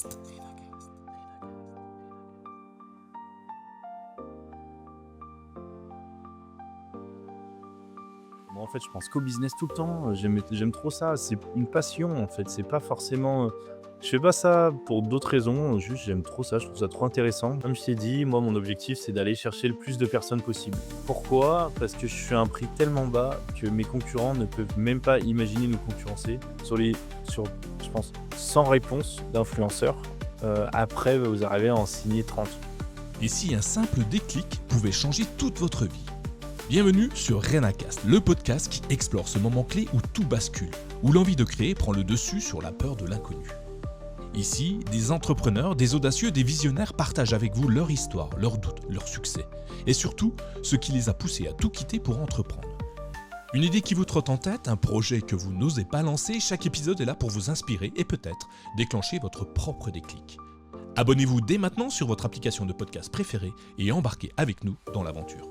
Moi, en fait, je pense qu'au business tout le temps. J'aime trop ça. C'est une passion, en fait. C'est pas forcément. Je fais pas ça pour d'autres raisons. Juste, j'aime trop ça. Je trouve ça trop intéressant. Comme je t'ai dit, moi, mon objectif, c'est d'aller chercher le plus de personnes possible. Pourquoi? Parce que je suis à un prix tellement bas que mes concurrents ne peuvent même pas imaginer nous concurrencer. Sur je pense, 100 réponses d'influenceurs. Après, vous arrivez à en signer 30. Et si un simple déclic pouvait changer toute votre vie? Bienvenue sur RenaCast, le podcast qui explore ce moment clé où tout bascule, où l'envie de créer prend le dessus sur la peur de l'inconnu. Ici, des entrepreneurs, des audacieux, des visionnaires partagent avec vous leur histoire, leurs doutes, leurs succès, et surtout ce qui les a poussés à tout quitter pour entreprendre. Une idée qui vous trotte en tête, un projet que vous n'osez pas lancer, chaque épisode est là pour vous inspirer et peut-être déclencher votre propre déclic. Abonnez-vous dès maintenant sur votre application de podcast préférée et embarquez avec nous dans l'aventure.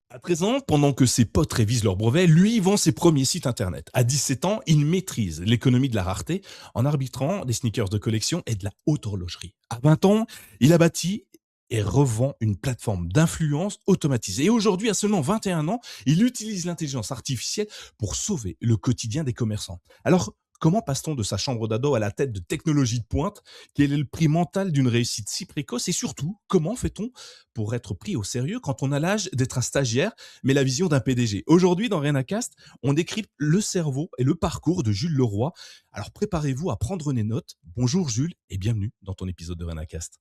À 13 ans, pendant que ses potes révisent leur brevet, lui vend ses premiers sites internet. À 17 ans, il maîtrise l'économie de la rareté en arbitrant des sneakers de collection et de la haute horlogerie. À 20 ans, il a bâti et revend une plateforme d'influence automatisée. Et aujourd'hui, à seulement 21 ans, il utilise l'intelligence artificielle pour sauver le quotidien des commerçants. Alors, comment passe-t-on de sa chambre d'ado à la tête de technologies de pointe? Quel est le prix mental d'une réussite si précoce? Et surtout, comment fait-on pour être pris au sérieux quand on a l'âge d'être un stagiaire, mais la vision d'un PDG? Aujourd'hui, dans RenaCast, on décrypte le cerveau et le parcours de Jules Leroy. Alors préparez-vous à prendre des notes. Bonjour Jules et bienvenue dans ton épisode de RenaCast.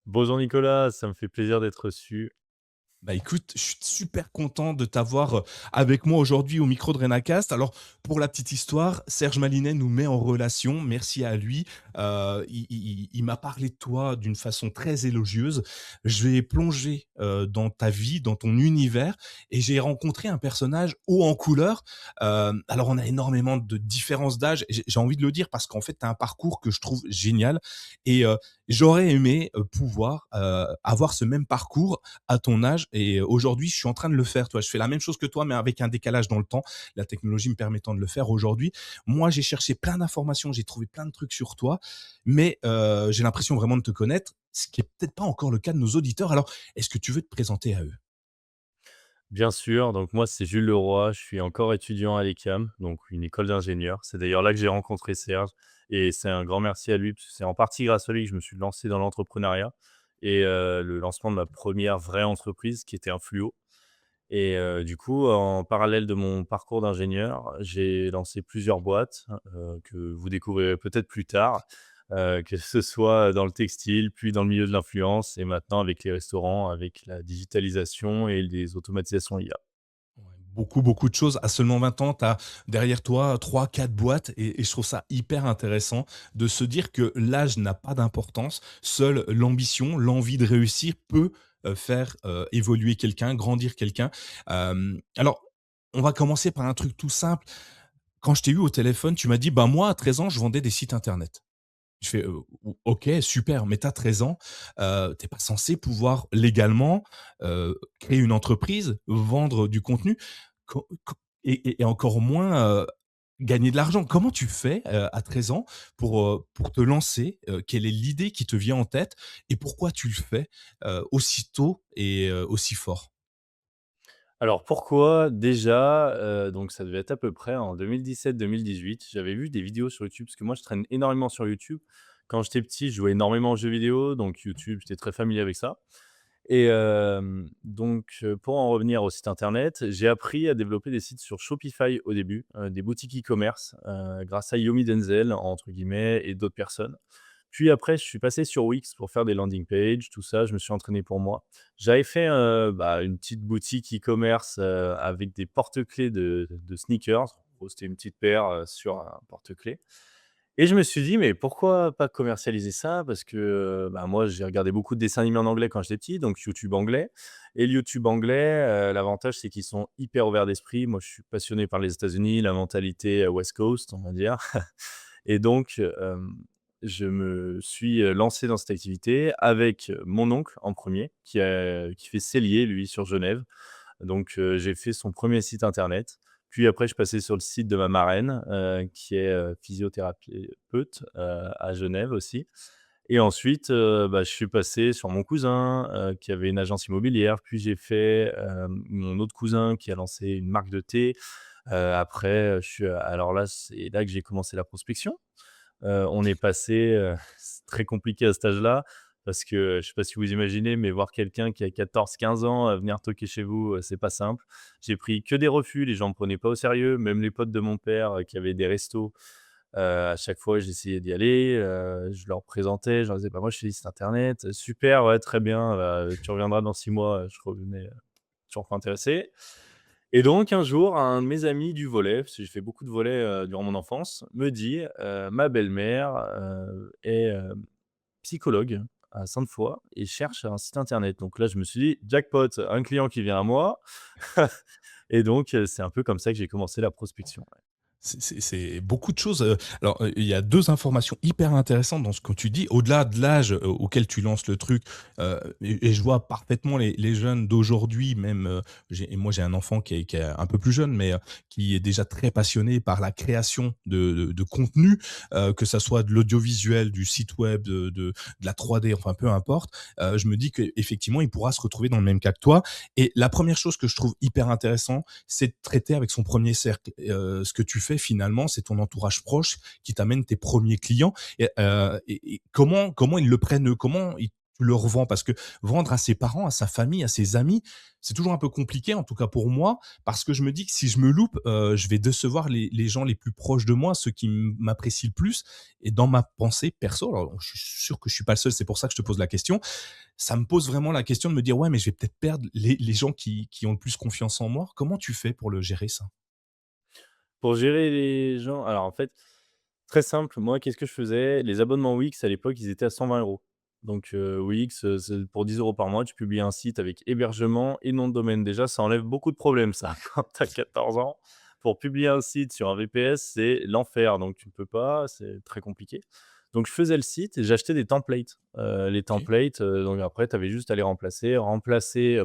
Bonjour Nicolas, ça me fait plaisir d'être reçu. Bah écoute, je suis super content de t'avoir avec moi aujourd'hui au micro de RenaCast. Alors, pour la petite histoire, Serge Malinet nous met en relation. Merci à lui. Il m'a parlé de toi d'une façon très élogieuse. Je vais plonger dans ta vie, dans ton univers, et j'ai rencontré un personnage haut en couleur. Alors, on a énormément de différences d'âge. J'ai envie de le dire parce qu'en fait, tu as un parcours que je trouve génial. Et j'aurais aimé pouvoir avoir ce même parcours à ton âge et aujourd'hui, je suis en train de le faire, toi. Je fais la même chose que toi, mais avec un décalage dans le temps, la technologie me permettant de le faire aujourd'hui. Moi, j'ai cherché plein d'informations, j'ai trouvé plein de trucs sur toi, mais j'ai l'impression vraiment de te connaître, ce qui est peut-être pas encore le cas de nos auditeurs. Alors, est-ce que tu veux te présenter à eux? Bien sûr, donc moi c'est Jules Leroy, je suis encore étudiant à l'ECAM, donc une école d'ingénieur. C'est d'ailleurs là que j'ai rencontré Serge et c'est un grand merci à lui parce que c'est en partie grâce à lui que je me suis lancé dans l'entrepreneuriat et le lancement de ma première vraie entreprise qui était un fluo. Et du coup, en parallèle de mon parcours d'ingénieur, j'ai lancé plusieurs boîtes, que vous découvrirez peut-être plus tard, que ce soit dans le textile, puis dans le milieu de l'influence et maintenant avec les restaurants, avec la digitalisation et les automatisations IA. Ouais, beaucoup, beaucoup de choses. À seulement 20 ans, tu as derrière toi trois, quatre boîtes et je trouve ça hyper intéressant de se dire que l'âge n'a pas d'importance. Seule l'ambition, l'envie de réussir peut faire évoluer quelqu'un, grandir quelqu'un. Alors, on va commencer par un truc tout simple. Quand je t'ai eu au téléphone, tu m'as dit, bah moi, à 13 ans, je vendais des sites internet. Je fais: «O OK, super, mais tu as 13 ans, tu pas censé pouvoir légalement, créer une entreprise, vendre du contenu, co et encore moins, gagner de l'argent». Comment tu fais, à 13 ans pour te lancer? Quelle est l'idée qui te vient en tête et pourquoi tu le fais, aussitôt et aussi fort? Alors pourquoi? Déjà, donc ça devait être à peu près en 2017-2018. J'avais vu des vidéos sur YouTube parce que moi je traîne énormément sur YouTube. Quand j'étais petit, je jouais énormément aux jeux vidéo, donc YouTube, j'étais très familier avec ça. Et pour en revenir au site internet, j'ai appris à développer des sites sur Shopify au début, des boutiques e-commerce, grâce à Yomi Denzel, entre guillemets et d'autres personnes. Puis après, je suis passé sur Wix pour faire des landing pages, tout ça, je me suis entraîné pour moi. J'avais fait, une petite boutique e-commerce, avec des porte-clés de sneakers. En gros, c'était une petite paire, sur un porte-clés et je me suis dit: «Mais pourquoi pas commercialiser ça?» parce que, moi, j'ai regardé beaucoup de dessins animés en anglais quand j'étais petit, donc YouTube anglais et le YouTube anglais, l'avantage, c'est qu'ils sont hyper ouverts d'esprit. Moi, je suis passionné par les États-Unis, la mentalité, West Coast, on va dire et donc je me suis, lancé dans cette activité avec mon oncle en premier qui fait sellier lui sur Genève. Donc j'ai fait son premier site internet. Puis après, je suis passé sur le site de ma marraine, qui est, physiothérapeute, à Genève aussi. Et ensuite, bah, je suis passé sur mon cousin, qui avait une agence immobilière. Puis j'ai fait, mon autre cousin qui a lancé une marque de thé. Après, je suis alors là, c'est là que j'ai commencé la prospection. On est passé, c'est très compliqué à cet âge-là parce que, je sais pas si vous imaginez, mais voir quelqu'un qui a 14, 15 ans, venir toquer chez vous, c'est pas simple. J'ai pris que des refus, les gens me prenaient pas au sérieux, même les potes de mon père, qui avaient des restos, à chaque fois j'essayais d'y aller, je leur présentais, je leur disais: «Bah, moi je fais des sites internet». «Super, ouais, très bien, tu reviendras dans 6 mois». Je revenais, toujours pas intéressé. Et donc un jour, un de mes amis du volley, parce que j'ai fait beaucoup de volley, durant mon enfance, me dit, «Ma belle-mère, est, psychologue à Sainte-Foy et cherche un site internet». Donc là, je me suis dit: «Jackpot, un client qui vient à moi». Et donc c'est un peu comme ça que j'ai commencé la prospection, ouais. C'est beaucoup de choses, alors, il y a 2 informations hyper intéressantes dans ce que tu dis. Au-delà de l'âge, auquel tu lances le truc, et je vois parfaitement les jeunes d'aujourd'hui même, j'ai un enfant qui est un peu plus jeune, mais, qui est déjà très passionné par la création de contenu, que ça soit de l'audiovisuel, du site web, de la 3D, enfin peu importe. Je me dis qu'effectivement, il pourra se retrouver dans le même cas que toi et la première chose que je trouve hyper intéressant, c'est de traiter avec son premier cercle. Ce que tu fais finalement, c'est ton entourage proche qui t'amène tes premiers clients. Et comment ils le prennent eux? Comment ils tu leur vends? Parce que vendre à ses parents, à sa famille, à ses amis, c'est toujours un peu compliqué, en tout cas pour moi, parce que je me dis que si je me loupe, je vais décevoir les gens les plus proches de moi, ceux qui m'apprécient le plus. Et dans ma pensée perso, alors je suis sûr que je suis pas le seul, c'est pour ça que je te pose la question, ça me pose vraiment la question de me dire: «Ouais, mais je vais peut-être perdre les gens qui ont le plus confiance en moi». Comment tu fais pour le gérer ça? Pour gérer les gens, alors en fait, très simple, moi qu'est-ce que je faisais? Les abonnements Wix à l'époque, ils étaient à 120 €. Donc Wix, c'est pour 10 € par mois, tu publies un site avec hébergement et nom de domaine. Déjà, ça enlève beaucoup de problèmes ça, quand tu as 14 ans. Pour publier un site sur un VPS, c'est l'enfer, donc tu ne peux pas, c'est très compliqué. Donc je faisais le site et j'achetais des templates. Les OK, templates, donc après tu avais juste à les remplacer,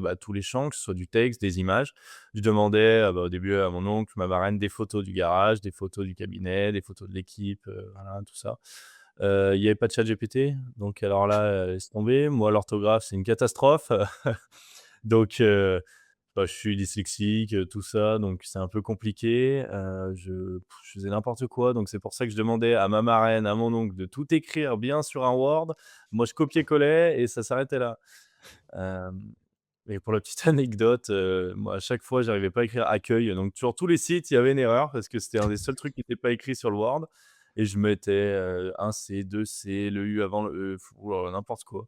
bah, tous les champs, que ce soit du texte, des images. Je demandais, bah, au début à mon oncle, ma marraine, des photos du garage, des photos du cabinet, des photos de l'équipe, voilà, tout ça. Il y avait pas de ChatGPT, donc alors là, laisse tomber. Moi, l'orthographe, c'est une catastrophe. Donc bah, je suis dyslexique, tout ça, donc c'est un peu compliqué. Je faisais n'importe quoi, donc c'est pour ça que je demandais à ma marraine, à mon oncle de tout écrire bien sur un Word. Moi, je copiais-collais et ça s'arrêtait là. Hem Et pour la petite anecdote, moi, à chaque fois, j'arrivais pas à écrire accueil, donc sur tous les sites, il y avait une erreur parce que c'était un des seuls trucs qui était pas écrit sur le Word et je mettais, 1 C, 2 C, le U avant le E, oh là là, n'importe quoi.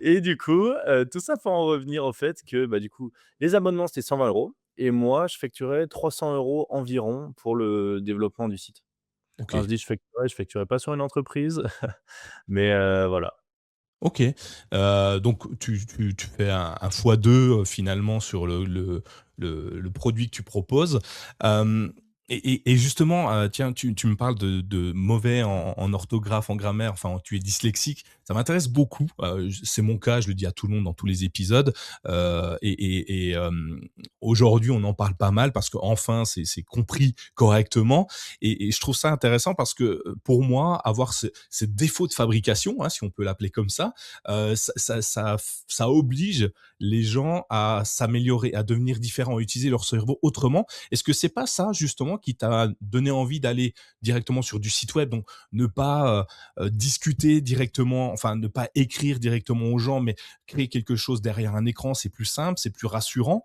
Et du coup, tout ça pour en revenir au fait que, bah, du coup, les abonnements, c'était 120 € et moi, je facturais 300 € environ pour le développement du site. Quand je OK. dis je facturais pas sur une entreprise, mais voilà. OK. Donc tu fais un x2, finalement sur le produit que tu proposes. Hem et justement, tiens, tu me parles de mauvais en orthographe, en grammaire, enfin, tu es dyslexique. Ça m'intéresse beaucoup, c'est mon cas, je le dis à tout le monde dans tous les épisodes, aujourd'hui, on en parle pas mal parce qu'enfin c'est compris correctement et je trouve ça intéressant parce que, pour moi, avoir ce défaut de fabrication, hein, si on peut l'appeler comme ça, ça oblige les gens à s'améliorer, à devenir différents, à utiliser leur cerveau autrement. Est-ce que c'est pas ça justement qui t'a donné envie d'aller directement sur du site web? Donc ne pas, discuter directement, enfin ne pas écrire directement aux gens, mais créer quelque chose derrière un écran, c'est plus simple, c'est plus rassurant.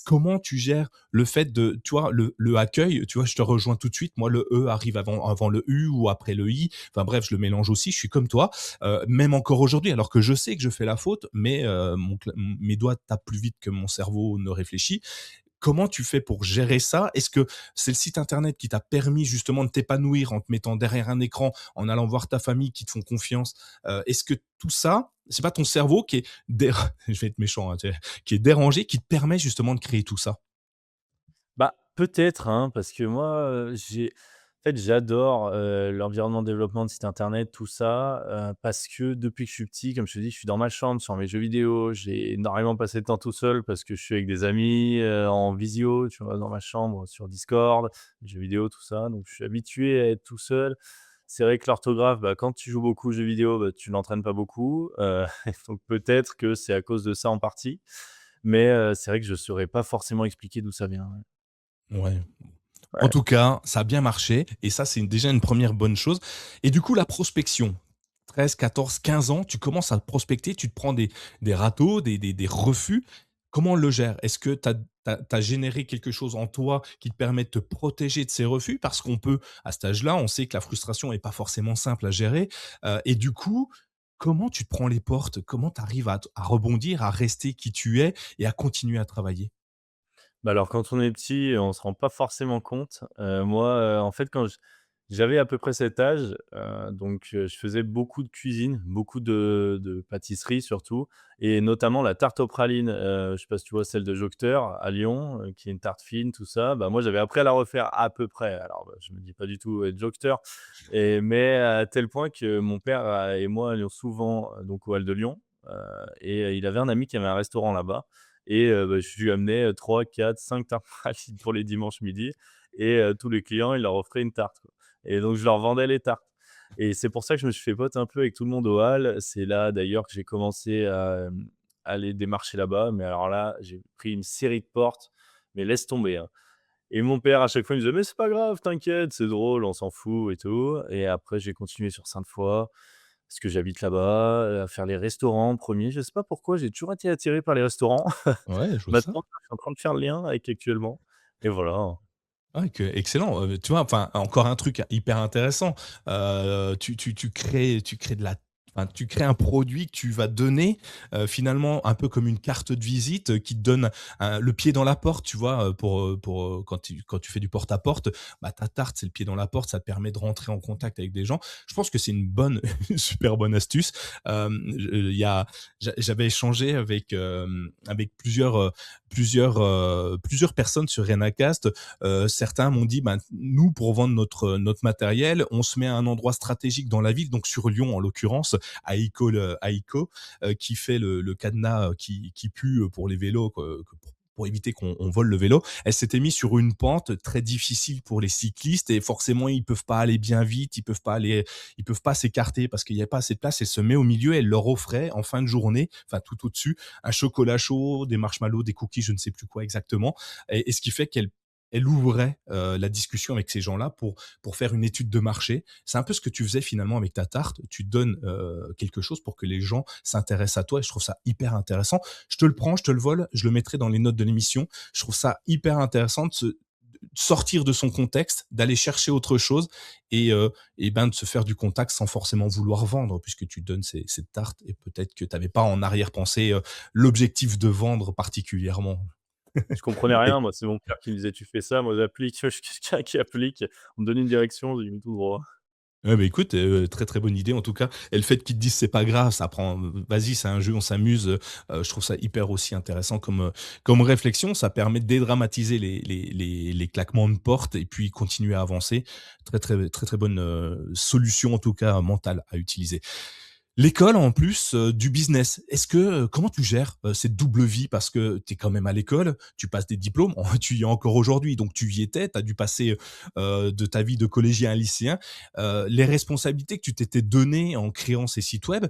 Comment tu gères le fait de, tu vois, le accueil, tu vois, je te rejoins tout de suite. Moi, le E arrive avant le U ou après le I. Enfin bref, je le mélange aussi. Je suis comme toi, même encore aujourd'hui, alors que je sais que je fais la faute, mais mes doigts tapent plus vite que mon cerveau ne réfléchit. Comment tu fais pour gérer ça? Est-ce que c'est le site internet qui t'a permis justement de t'épanouir en te mettant derrière un écran, en allant voir ta famille qui te font confiance? Est-ce que tout ça, c'est pas ton cerveau qui est je vais être méchant, hein, tu sais, qui est dérangé, qui te permet justement de créer tout ça? Bah, peut-être, hein, parce que moi, j'ai fait, j'adore, l'environnement de développement de site internet, tout ça, parce que depuis que je suis petit, comme je te dis, je suis dans ma chambre sur mes jeux vidéo. J'ai énormément passé de temps tout seul parce que je suis avec des amis, en visio, tu vois? Dans ma chambre, sur Discord, jeux vidéo, tout ça. Donc je suis habitué à être tout seul. C'est vrai que l'orthographe, bah, quand tu joues beaucoup aux jeux vidéo, bah, tu l'entraînes pas beaucoup, donc peut-être que c'est à cause de ça en partie. Mais c'est vrai que je saurais pas forcément expliquer d'où ça vient, ouais. Ouais. En Ouais. tout cas, ça a bien marché et ça, c'est déjà une première bonne chose et du coup, la prospection, 13, 14, 15 ans, tu commences à prospecter, tu te prends des râteaux, des refus. Comment on le gère? Est-ce que tu as généré quelque chose en toi qui te permet de te protéger de ces refus? Parce qu'on peut à cet âge-là, on sait que la frustration est pas forcément simple à gérer, et du coup, comment tu te prends les portes? Comment tu arrives à rebondir, à rester qui tu es et à continuer à travailler? Bah, alors quand on est petit, on se rend pas forcément compte. Moi, en fait, quand j'avais à peu près cet âge, je faisais beaucoup de cuisine, beaucoup de pâtisserie surtout et notamment la tarte aux pralines, je sais pas si tu vois celle de Jocteur à Lyon, qui est une tarte fine, tout ça. Bah, moi, j'avais appris à la refaire à peu près. Alors, bah, je me dis pas du tout être Jocteur mais à tel point que mon père, et moi allions souvent, donc au Hall de Lyon, il avait un ami qui avait un restaurant là-bas bah, je lui amenais, 3, 4, 5 tartes pralines pour les dimanches midi tous les clients, il leur offrait une tarte, quoi et donc je leur vendais les tartes et c'est pour ça que je me suis fait pote un peu avec tout le monde au hall. C'est là d'ailleurs que j'ai commencé à les démarcher là-bas, mais alors là, j'ai pris une série de portes, mais laisse tomber, hein et mon père à chaque fois il me disait: «Mais c'est pas grave, t'inquiète, c'est drôle, on s'en fout et tout» et après j'ai continué sur Sainte-Foy parce que j'habite là-bas, à faire les restaurants en Je sais pas pourquoi, j'ai toujours été attiré par les restaurants. Ouais, je vois ça. Maintenant, je suis en train de faire le lien avec actuellement et voilà. Ah que excellent, tu vois? Enfin, encore un truc hyper intéressant, tu crées de la enfin, tu crées un produit que tu vas donner, finalement un peu comme une carte de visite, qui te donne le pied dans la porte, tu vois? Quand tu fais du porte-à-porte, bah, ta tarte, c'est le pied dans la porte, ça te permet de rentrer en contact avec des gens. Je pense que c'est une bonne une super bonne astuce. Il y a j'avais échangé avec plusieurs personnes sur Renacast. Certains m'ont dit, ben, nous, pour vendre notre matériel, on se met à un endroit stratégique dans la ville, donc sur Lyon en l'occurrence, AICO, qui fait le cadenas qui pue pour les vélos, pour éviter qu'on vole le vélo. Elle s'était mise sur une pente très difficile pour les cyclistes et forcément ils peuvent pas aller bien vite, ils peuvent pas s'écarter parce qu'il n'y a pas assez de place. Elle se met au milieu, elle leur offrait en fin de journée, enfin tout au-dessus, un chocolat chaud, des marshmallows, des cookies, je ne sais plus quoi exactement. Et ce qui fait qu'elle ouvrait la discussion avec ces gens-là pour faire une étude de marché. C'est un peu ce que tu faisais finalement avec ta tarte. Tu donnes quelque chose pour que les gens s'intéressent à toi et je trouve ça hyper intéressant. Je te le prends, je te le vole, je le mettrai dans les notes de l'émission. Je trouve ça hyper intéressant de sortir de son contexte, d'aller chercher autre chose et ben de se faire du contact sans forcément vouloir vendre puisque tu donnes cette tarte et peut-être que tu n'avais pas en arrière-pensée l'objectif de vendre particulièrement. Je comprenais rien moi, c'est mon père qui me disait: «Tu fais ça, moi j'applique». Je suis quelqu'un qui applique. On me donne une direction, j'y vais tout droit. Ouais, bah, écoute, très, très bonne idée en tout cas et le fait qu'ils te disent: «C'est pas grave, ça prend vas-y, c'est un jeu, on s'amuse», je trouve ça hyper aussi intéressant comme réflexion. Ça permet de dédramatiser les claquements de porte et puis continuer à avancer. Très, très, très, très bonne, solution en tout cas mentale à utiliser. L'école en plus, du business. Est-ce que, comment tu gères, cette double vie? Parce que tu es quand même à l'école, tu passes des diplômes, tu y es encore aujourd'hui, donc tu y étais, tu as dû passer, de ta vie de collégien à lycéen. Les responsabilités que tu t'étais données en créant ces sites web,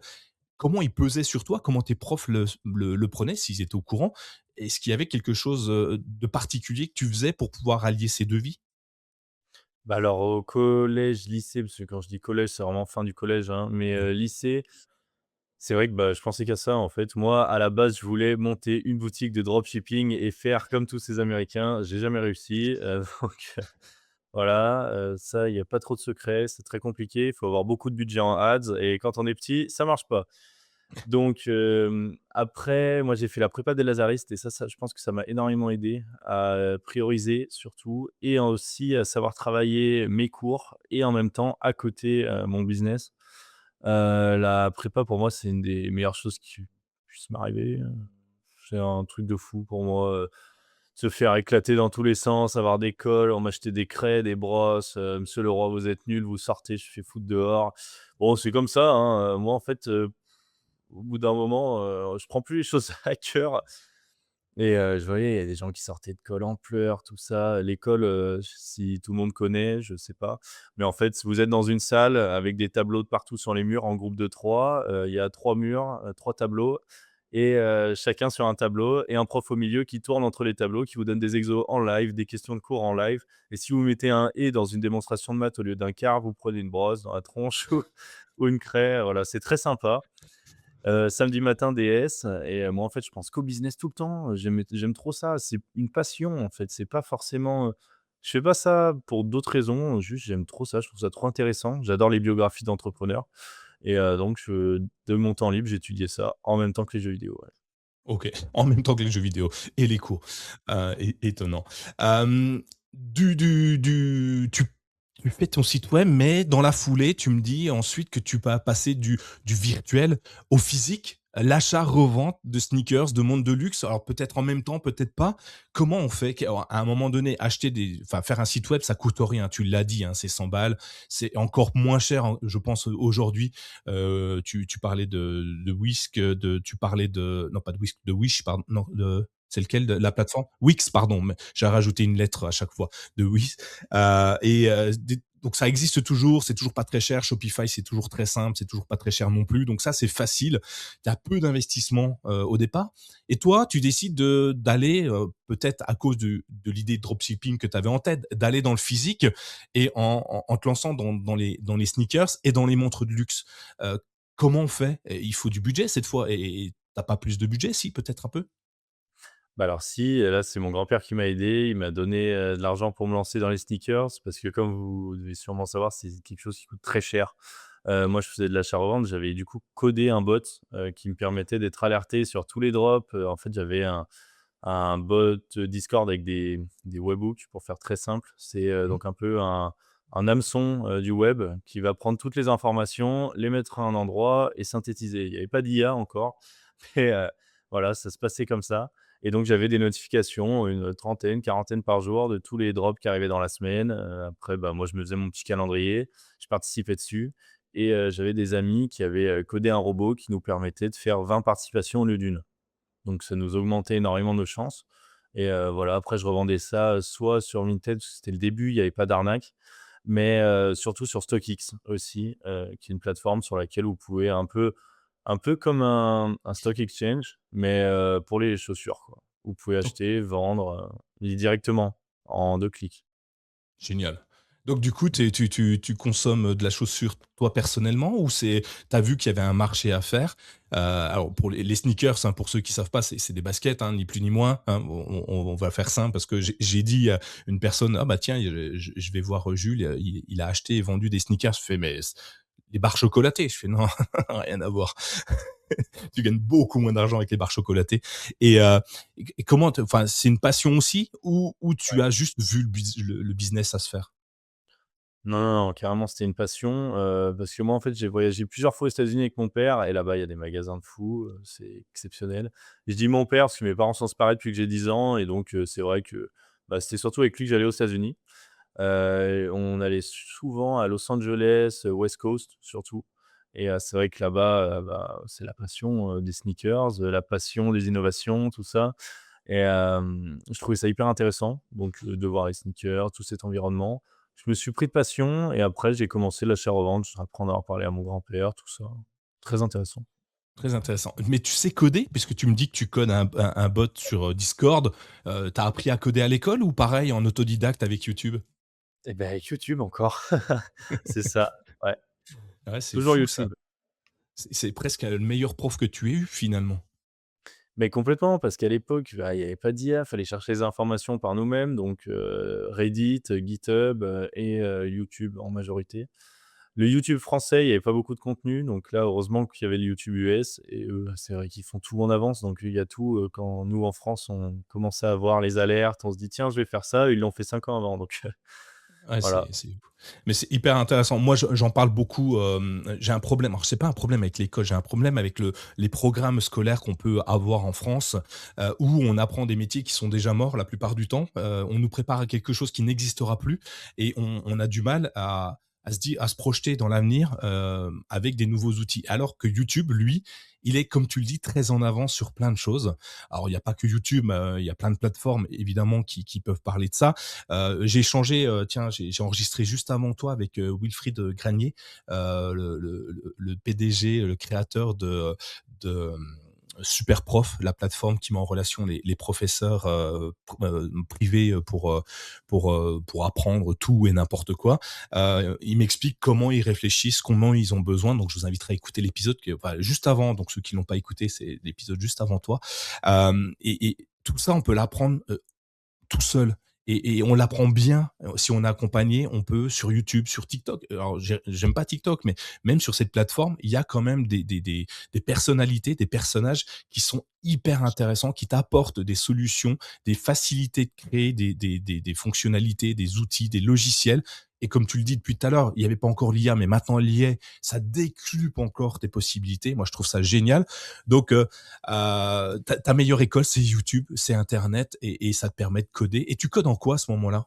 comment ils pesaient sur toi? Comment tes profs le prenaient, s'ils étaient au courant? Est-ce qu'il y avait quelque chose, de particulier que tu faisais pour pouvoir allier ces 2 vies? Bah, alors au collège, lycée, parce que quand je dis collège, c'est vraiment fin du collège, hein, mais Mmh. lycée, c'est vrai que, bah, je pensais qu'à ça, en fait. Moi, à la base, je voulais monter une boutique de dropshipping et faire comme tous ces Américains. J'ai jamais réussi, donc voilà, ça, il y a pas trop de secrets, c'est très compliqué. Il faut avoir beaucoup de budget en ads et quand on est petit, ça marche pas. Donc après, moi, j'ai fait la prépa des lazaristes et ça, je pense que ça m'a énormément aidé à prioriser surtout et aussi à savoir travailler mes cours et en même temps, à côté, mon business. La prépa, pour moi, c'est une des meilleures choses qui puisse m'arriver, c'est un truc de fou pour moi, se faire éclater dans tous les sens, avoir des cols, on m'achetait des craies, des brosses, «Monsieur le roi, vous êtes nul, vous sortez, je fais foutre dehors». Bon, c'est comme ça, hein, moi, en fait, au bout d'un moment, je prends plus les choses à cœur et je voyais, il y a des gens qui sortaient de colle en pleurs, tout ça. L'école, si tout le monde connaît, je sais pas. Mais en fait, vous êtes dans une salle avec des tableaux de partout sur les murs en groupe de 3. Il y a 3 murs, 3 tableaux et chacun sur un tableau et un prof au milieu qui tourne entre les tableaux, qui vous donne des exos en live, des questions de cours en live et si vous mettez un «et» dans une démonstration de maths au lieu d'un quart, vous prenez une brosse dans la tronche ou une craie. Voilà, c'est très sympa. Samedi matin, DS et moi, en fait, je pense qu'au business tout le temps. J'aime trop ça. C'est une passion, en fait. C'est pas forcément, je fais pas ça pour d'autres raisons, juste j'aime trop ça. Je trouve ça trop intéressant. J'adore les biographies d'entrepreneurs et donc de mon temps libre, j'étudiais ça en même temps que les jeux vidéo, ouais. OK, en même temps que les jeux vidéo et les cours, étonnant. Hem, tu fais ton site web, mais dans la foulée, tu me dis ensuite que tu vas passer du virtuel au physique, l'achat-revente de sneakers, de montres de luxe. Alors peut-être en même temps, peut-être pas. Comment on fait? À un moment donné, faire un site web, ça coûte rien, tu l'as dit, hein, c'est 100 balles. C'est encore moins cher, je pense, aujourd'hui. Tu parlais de Whisk, tu parlais de non pas de Whisk, de Wish, pardon, non, c'est lequel de la plateforme? Wix, pardon, mais j'ai rajouté une lettre à chaque fois, de Wix. Donc ça existe toujours, c'est toujours pas très cher. Shopify, c'est toujours très simple, c'est toujours pas très cher non plus. Donc ça, c'est facile. Tu as peu d'investissement au départ. Et toi, tu décides d'aller, peut-être à cause de l'idée de dropshipping que tu avais en tête, d'aller dans le physique et en te lançant dans les sneakers et dans les montres de luxe. Heu, Comment on fait? Et il faut du budget cette fois et tu pas plus de budget si, peut-être un peu? Bah, alors si, là, c'est mon grand-père qui m'a aidé. Il m'a donné, de l'argent pour me lancer dans les sneakers parce que comme vous devez sûrement savoir, c'est quelque chose qui coûte très cher. Moi, je faisais de l'achat-revente. J'avais du coup codé un bot, qui me permettait d'être alerté sur tous les drops. En fait, j'avais un bot Discord avec des webhooks pour faire très simple. C'est, Mmh. donc un peu un hameçon, du web qui va prendre toutes les informations, les mettre à un endroit et synthétiser. Il y avait pas d'IA encore, mais voilà, ça se passait comme ça et donc j'avais des notifications, une trentaine, quarantaine par jour de tous les drops qui arrivaient dans la semaine. Après, bah, moi, je me faisais mon petit calendrier, je participais dessus et j'avais des amis qui avaient, codé un robot qui nous permettait de faire 20 participations au lieu d'une. Donc ça nous augmentait énormément nos chances et voilà, après je revendais ça, soit sur Vinted, parce que c'était le début, il y avait pas d'arnaque, mais surtout sur StockX aussi, qui est une plateforme sur laquelle vous pouvez un peu comme un stock exchange, mais pour les chaussures, quoi. Vous pouvez acheter, vendre, directement en 2 clics. Génial. Donc du coup, tu consommes de la chaussure toi personnellement ou tu as vu qu'il y avait un marché à faire? Alors pour les sneakers, hein, pour ceux qui savent pas, c'est des baskets, hein, ni plus ni moins, hein. On va faire simple parce que j'ai dit à une personne: «Ah bah tiens, je vais voir Jules, il a acheté et vendu des sneakers». Je fais: «Mais les barres chocolatées?» Je fais: «Non, rien à voir. Tu gagnes beaucoup moins d'argent avec les barres chocolatées». Et comment enfin, c'est une passion aussi ou tu as juste vu le business à se faire? Non, non, non, carrément, c'était une passion, parce que moi, en fait, j'ai voyagé plusieurs fois aux États-Unis avec mon père et là-bas, il y a des magasins de fous, c'est exceptionnel. Je dis mon père parce que mes parents sont séparés depuis que j'ai 10 ans et donc c'est vrai que, bah, c'était surtout avec lui que j'allais aux États-Unis. On allait souvent à Los Angeles, West Coast surtout et c'est vrai que là-bas, bah, c'est la passion, des sneakers, la passion des innovations, tout ça et je trouvais ça hyper intéressant donc de voir les sneakers, tout cet environnement. Je me suis pris de passion et après j'ai commencé l'achat-revente, apprendre à en parler à mon grand-père, tout ça. Très intéressant. Très intéressant. Mais tu sais coder? Puisque tu me dis que tu codes un bot sur, Discord. Tu as appris à coder à l'école ou pareil en autodidacte avec YouTube? Et ben avec YouTube encore. C'est ça, ouais, Ouais, c'est toujours fou ça. YouTube. C'est presque, le meilleur prof que tu aies eu finalement. Mais complètement, parce qu'à l'époque, bah, il y avait pas d'IA, fallait chercher les informations par nous-mêmes, donc Reddit, GitHub, et YouTube en majorité. Le YouTube français, il y avait pas beaucoup de contenu, donc là, heureusement qu'il y avait le YouTube US et eux, c'est vrai qu'ils font tout en avance, donc il y a tout, quand nous, en France, on commençait à voir les alertes, on se dit: «Tiens, je vais faire ça», eux, ils l'ont fait 5 ans avant, donc Ouais, Voilà. mais c'est hyper intéressant. Moi, j'en parle beaucoup, j'ai un problème, alors c'est pas un problème avec l'école, j'ai un problème avec les programmes scolaires qu'on peut avoir en France, où on apprend des métiers qui sont déjà morts la plupart du temps. On nous prépare à quelque chose qui n'existera plus et on a du mal à se projeter dans l'avenir, avec des nouveaux outils. Alors que YouTube, lui, il est, comme tu le dis, très en avance sur plein de choses. Alors il y a pas que YouTube, il y a plein de plateformes évidemment qui peuvent parler de ça. J'ai échangé, tiens, j'ai enregistré juste avant toi avec Wilfried Granier, le PDG, le créateur de Superprof, la plateforme qui met en relation les professeurs privés pour apprendre tout et n'importe quoi. Il m'explique comment ils réfléchissent, comment ils ont besoin. Donc, je vous inviterai à écouter l'épisode enfin, juste avant. Donc, ceux qui l'ont pas écouté, c'est l'épisode juste avant toi. Et tout ça, on peut l'apprendre tout seul et on l'apprend bien, si on est accompagné, on peut sur YouTube, sur TikTok. Alors j'aime pas TikTok, mais même sur cette plateforme, il y a quand même des personnalités, des personnages qui sont hyper intéressants, qui t'apportent des solutions, des facilités de créer des fonctionnalités, des outils, des logiciels et comme tu le dis depuis tout à l'heure, il y avait pas encore l'IA, mais maintenant elle y est, ça décuple encore tes possibilités. Moi, je trouve ça génial. Donc ta meilleure école, c'est YouTube, c'est internet et ça te permet de coder et tu codes en quoi à ce moment-là?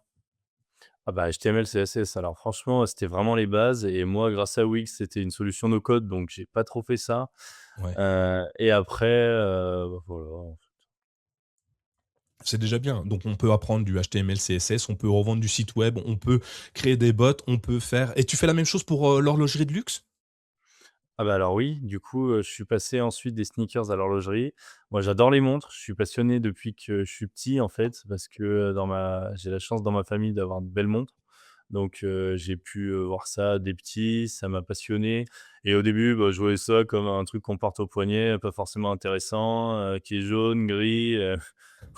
Ah bah, HTML, CSS, alors franchement, c'était vraiment les bases et moi, grâce à Wix, c'était une solution no code, donc j'ai pas trop fait ça, Ouais, et après, bah, voilà. c'est déjà bien. Donc on peut apprendre du HTML, CSS, on peut revendre du site web, on peut créer des bots, on peut faire et tu fais la même chose pour, l'horlogerie de luxe? Ah bah, alors oui, du coup, je suis passé ensuite des sneakers à l'horlogerie. Moi, j'adore les montres, je suis passionné depuis que je suis petit, en fait, parce que, j'ai la chance dans ma famille d'avoir de belles montres. Donc, j'ai pu, voir ça dès petit, ça m'a passionné et au début, bah, je voyais ça comme un truc qu'on porte au poignet, pas forcément intéressant, qui est jaune, gris,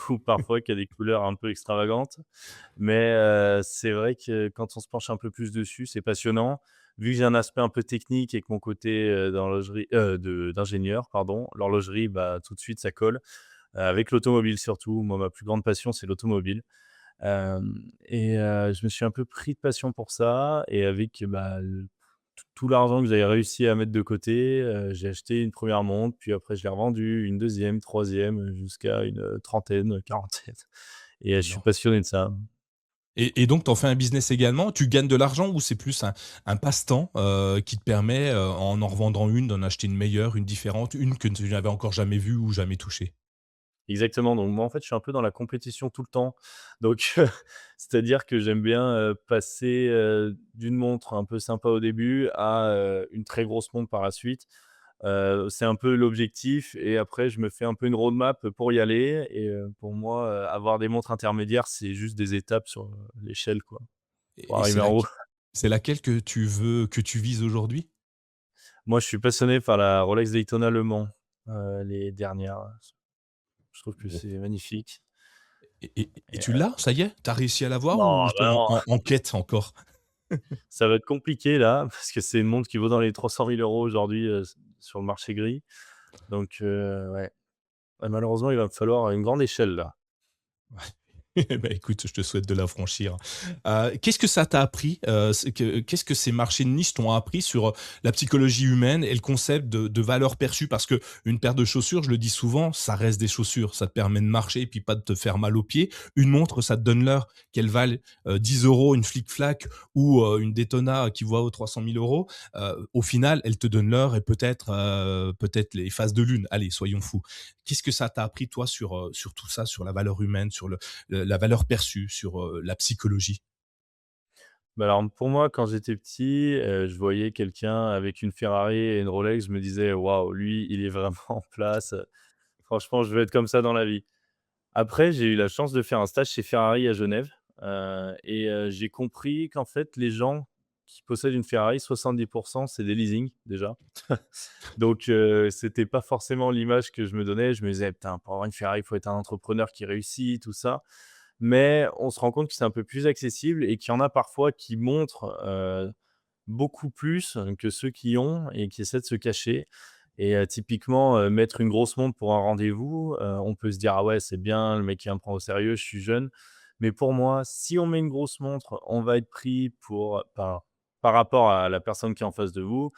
ou parfois qui a des couleurs un peu extravagantes. Mais, c'est vrai que quand on se penche un peu plus dessus, c'est passionnant. Vu que j'ai un aspect un peu technique et que mon côté, d'horlogerie de d'ingénieur, pardon, l'horlogerie, bah, tout de suite ça colle, avec l'automobile surtout. Moi, ma plus grande passion, c'est l'automobile. Je me suis un peu pris de passion pour ça et avec, bah, le tout l'argent que j'avais réussi à mettre de côté, j'ai acheté une première montre, puis après je l'ai revendue, une deuxième, troisième, jusqu'à une, trentaine, quarantaine et je suis Énorme. passionné de ça. Et donc tu en fais un business également? Tu gagnes de l'argent ou c'est plus un passe-temps, qui te permet, en revendant une, d'en acheter une meilleure, une différente, une que tu n'avais encore jamais vue ou jamais touchée? Exactement, donc moi, en fait, je suis un peu dans la compétition tout le temps. Donc, c'est-à-dire que j'aime bien, passer, d'une montre un peu sympa au début à, une très grosse montre par la suite. C'est un peu l'objectif et après je me fais un peu une roadmap pour y aller et pour moi, avoir des montres intermédiaires, c'est juste des étapes sur, l'échelle, quoi, pour Et arriver en haut. c'est laquelle que tu vises aujourd'hui? Moi, je suis passionné par la Rolex Daytona Le Mans, les dernières. Je trouve que Bon. c'est magnifique Et et tu l'as? Ça y est? Tu as réussi à l'avoir ou non, tu es bah, non! en quête encore? Ça va être compliqué là, parce que c'est une montre qui vaut dans les 300 000 € aujourd'hui, sur le marché gris. Donc ouais. Ouais, malheureusement, il va me falloir une grande échelle là. Bah, écoute, je te souhaite de la franchir. Qu'est-ce que ça t'a appris, qu'est-ce que ces marchés de niche t'ont appris sur, la psychologie humaine et le concept de valeur perçue? Parce que une paire de chaussures, je le dis souvent, ça reste des chaussures. Ça te permet de marcher et puis pas de te faire mal aux pieds. Une montre, ça te donne l'heure, qu'elle vale, 10 € une flic-flac ou, une Daytona qui vaut 300 000 €. Au final, elle te donne l'heure et peut-être les phases de lune. Allez, soyons fous. Qu'est-ce que ça t'a appris toi sur tout ça, sur la valeur humaine, sur la valeur perçue, sur, la psychologie? Bah, alors pour moi, quand j'étais petit, je voyais quelqu'un avec une Ferrari et une Rolex, je me disais: «Waouh, lui, il est vraiment en place, franchement, je veux être comme ça dans la vie». Après, j'ai eu la chance de faire un stage chez Ferrari à Genève, j'ai compris qu'en fait, les gens qui possèdent une Ferrari, 70 c'est des leasing déjà. Donc c'était pas forcément l'image que je me donnais. Je me disais: «Putain, pour avoir une Ferrari, il faut être un entrepreneur qui réussit, tout ça». Mais on se rend compte que c'est un peu plus accessible et qu'il y en a parfois qui montrent, beaucoup plus que ceux qui ont et qui essaient de se cacher et typiquement, mettre une grosse montre pour un rendez-vous, on peut se dire: «Ah ouais, c'est bien, le mec il me prend au sérieux, je suis jeune». Mais pour moi, si on met une grosse montre, on va être pris par rapport à la personne qui est en face de vous.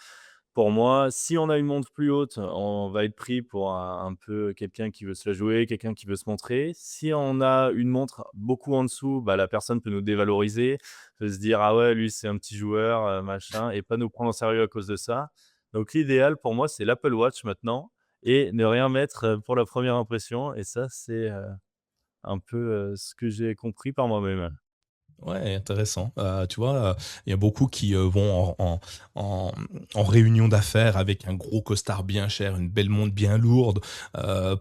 Pour moi, si on a une montre plus haute, on va être pris pour un peu quelqu'un qui veut se la jouer, quelqu'un qui veut se montrer. Si on a une montre beaucoup en dessous, bah, la personne peut nous dévaloriser, peut se dire: «Ah ouais, lui, c'est un petit joueur, machin» et pas nous prendre au sérieux à cause de ça. Donc l'idéal pour moi, c'est l'Apple Watch maintenant et ne rien mettre, pour la première impression et ça, c'est, un peu, ce que j'ai compris par moi-même. Ouais, intéressant. Tu vois, il y a beaucoup qui, vont en réunion d'affaires avec un gros costard bien cher, une belle montre bien lourde,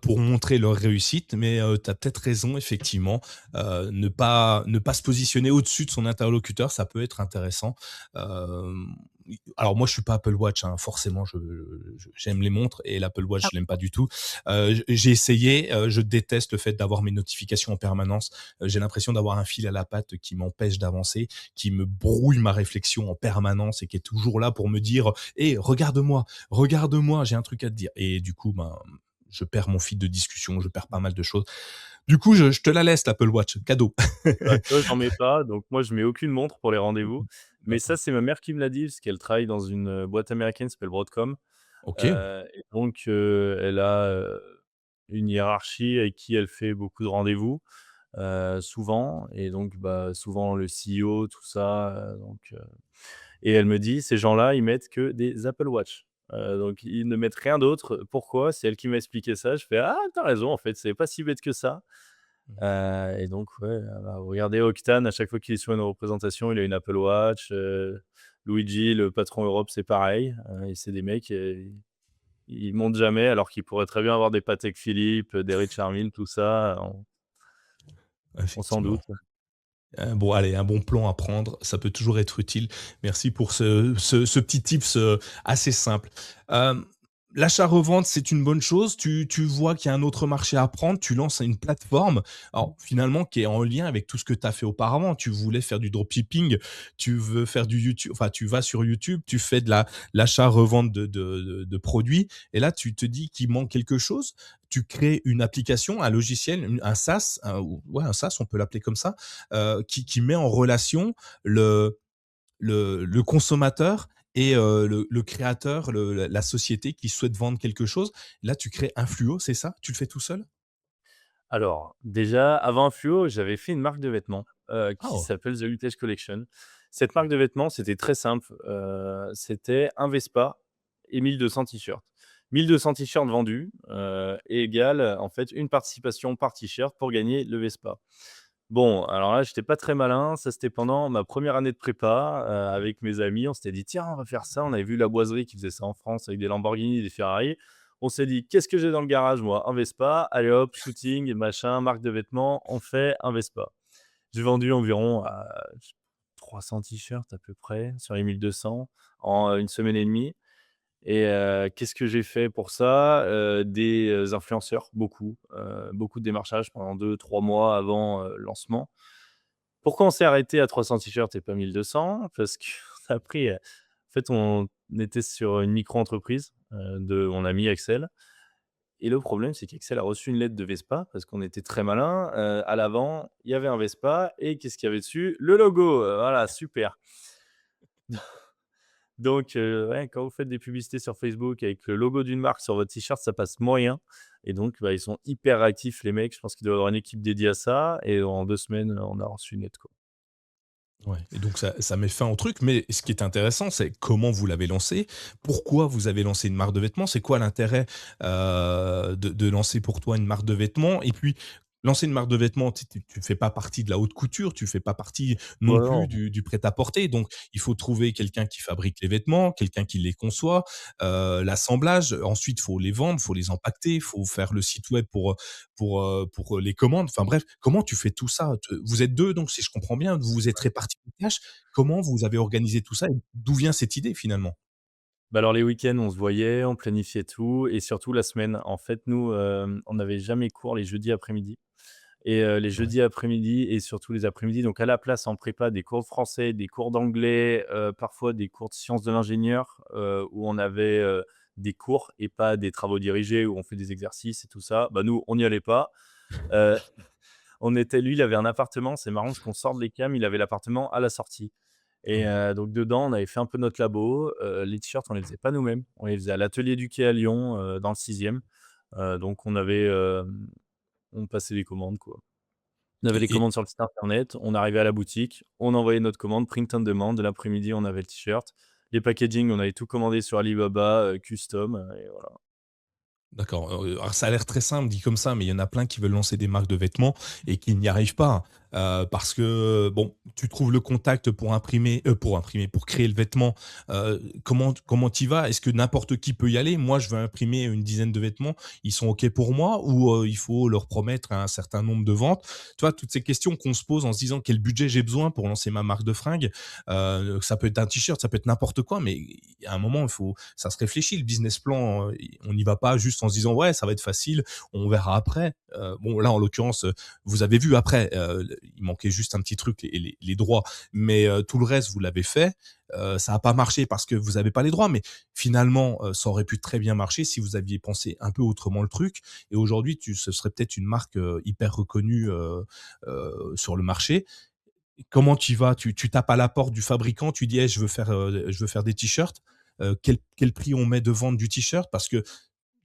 pour montrer leur réussite. Mais, tu as peut-être raison effectivement, ne pas se positionner au-dessus de son interlocuteur, ça peut être intéressant. Hem, alors moi je suis pas Apple Watch, hein, forcément j'aime les montres et l'Apple Watch je l'aime pas du tout. J'ai essayé, je déteste le fait d'avoir mes notifications en permanence. J'ai l'impression d'avoir un fil à la patte qui m'empêche d'avancer, qui me brouille ma réflexion en permanence et qui est toujours là pour me dire: «Hé, regarde-moi, regarde-moi, j'ai un truc à te dire» et du coup, ben, je perds mon fil de discussion, je perds pas mal de choses. Du coup, je te la laisse l'Apple Watch, cadeau. Bah, tu vois, j'en mets pas, donc moi, je mets aucune montre pour les rendez-vous. Mais ça, D'accord. c'est ma mère qui me l'a dit, parce qu'elle travaille dans une, boîte américaine qui s'appelle Broadcom, OK. et donc elle a, une hiérarchie avec qui elle fait beaucoup de rendez-vous, souvent et donc bah, souvent le CEO, tout ça, et elle me dit: «Ces gens-là, ils mettent que des Apple Watch». Donc ils ne mettent rien d'autre. Pourquoi? C'est elle qui m'a expliqué ça. Je fais: «Ah, tu as raison, en fait, c'est pas si bête que ça». Et donc ouais, bah, regardez Octane, à chaque fois qu'il est sur une représentation, il a une Apple Watch, Luigi, le patron Europe, c'est pareil, et c'est des mecs, ils montent jamais alors qu'ils pourraient très bien avoir des Patek Philippe, des Richard Mille, tout ça, on s'en Effectivement. doute. Bon, allez, un bon plan à prendre, ça peut toujours être utile. Merci pour ce petit tips, assez simple. Hem, L'achat-revente, c'est une bonne chose. Tu vois qu'il y a un autre marché à prendre, tu lances une plateforme, alors finalement qui est en lien avec tout ce que tu as fait auparavant. Tu voulais faire du dropshipping, tu veux faire du YouTube, enfin tu vas sur YouTube, tu fais de l'achat-revente de produits et là tu te dis qu'il manque quelque chose. Tu crées une application, un logiciel, un SaaS, un SaaS, on peut l'appeler comme ça, qui met en relation le le consommateur et le créateur, la société qui souhaite vendre quelque chose. Là, tu crées un fluo, c'est ça? Tu le fais tout seul? Alors, déjà, avant Fluo, j'avais fait une marque de vêtements, Ah qui oh, s'appelle The Heritage Collection. Cette marque de vêtements, c'était très simple, c'était un Vespa et 1 200 t-shirts. 1 200 t-shirts vendus, égale, en fait, une participation par t-shirt pour gagner le Vespa. Bon, alors là, j'étais pas très malin, ça, c'était pendant ma première année de prépa, avec mes amis. On s'était dit: «Tiens, on va faire ça». On avait vu La Boiserie qui faisait ça en France avec des Lamborghini, des Ferrari. On s'est dit: «Qu'est-ce que j'ai dans le garage moi? Un Vespa, allez hop, shooting, machin, marque de vêtements, on fait un Vespa». J'ai vendu environ, 300 t-shirts à peu près sur les 1 200 en, 1 semaine et demie. Et qu'est-ce que j'ai fait pour ça? Des, influenceurs, beaucoup de démarchage pendant 2 3 mois avant, le lancement. Pourquoi on s'est arrêté à 300 t-shirts et pas 1 200? Parce qu'on a pris, en fait, on était sur une micro-entreprise, de mon ami Axel. Et le problème, c'est qu'Axel a reçu une lettre de Vespa parce qu'on était très malins. À l'avant, il y avait un Vespa et qu'est-ce qu'il y avait dessus? Le logo, voilà, super. Donc ouais, quand vous faites des publicités sur Facebook avec le logo d'une marque sur votre t-shirt, ça passe moyen et donc bah, ils sont hyper réactifs les mecs. Je pense qu'ils doivent avoir une équipe dédiée à ça et en 2 semaines, on a reçu une lettre, quoi. ouais et donc ça met fin au truc, mais ce qui est intéressant, c'est comment vous l'avez lancé? Pourquoi vous avez lancé une marque de vêtements? C'est quoi l'intérêt, de lancer pour toi une marque de vêtements? Et puis, lancer une marque de vêtements, tu fais pas partie de la haute couture, tu fais pas partie non Ouais, plus non. du prêt-à-porter, donc il faut trouver quelqu'un qui fabrique les vêtements, quelqu'un qui les conçoit, l'assemblage, ensuite il faut les vendre, il faut les empaqueter, il faut faire le site web pour les commandes. Enfin bref, comment tu fais tout ça? Vous êtes 2 donc si je comprends bien, vous vous êtes répartis les tâches. Comment vous avez organisé tout ça et d'où vient cette idée finalement? Bah, alors les week-ends, on se voyait, on planifiait tout et surtout la semaine. En fait, nous, on n'avait jamais cours les jeudis après-midi et les Ouais. jeudis après-midi et surtout les après-midi, donc à la place en prépa des cours de français, des cours d'anglais, parfois des cours de sciences de l'ingénieur, où on avait, des cours et pas des travaux dirigés où on fait des exercices et tout ça. Bah, nous, on n'y allait pas. Heu On était lui, il avait un appartement, c'est marrant parce qu'on sort de l'Ecam, il avait l'appartement à la sortie et Mmh. donc dedans, on avait fait un peu notre labo. Les t-shirts, on les faisait pas nous-mêmes, on les faisait à l'atelier du quai à Lyon, dans le 6e. Donc on passait les commandes, quoi. On avait les et commandes sur le site internet, on arrivait à la boutique, on envoyait notre commande, print on demand. De l'après-midi, on avait le t-shirt. Les packaging, on avait tout commandé sur Alibaba, custom, et voilà. D'accord, alors ça a l'air très simple dit comme ça, mais il y en a plein qui veulent lancer des marques de vêtements et qui n'y arrivent pas. Parce que, bon, tu trouves le contact pour créer le vêtement, comment tu y vas? Est-ce que n'importe qui peut y aller? Moi, je veux imprimer une dizaine de vêtements, ils sont OK pour moi ou, il faut leur promettre un certain nombre de ventes? Tu vois, toutes ces questions qu'on se pose en se disant: «Quel budget j'ai besoin pour lancer ma marque de fringues?» Ça peut être un t-shirt, ça peut être n'importe quoi, mais à un moment, il faut ça se réfléchit le business plan, on n'y va pas juste en se disant: «Ouais, ça va être facile, on verra après». Bon là, en l'occurrence, vous avez vu après, il manquait juste un petit truc, les droits, mais tout le reste, vous l'avez fait. Ça a pas marché parce que vous avez pas les droits, mais finalement, ça aurait pu très bien marcher si vous aviez pensé un peu autrement le truc et aujourd'hui, tu ce serait peut-être une marque, hyper reconnue, sur le marché. Comment tu y vas? Tu tapes à la porte du fabricant, tu dis: «Hey, je veux faire des t-shirts». Quel prix on met de vente du t-shirt? Parce que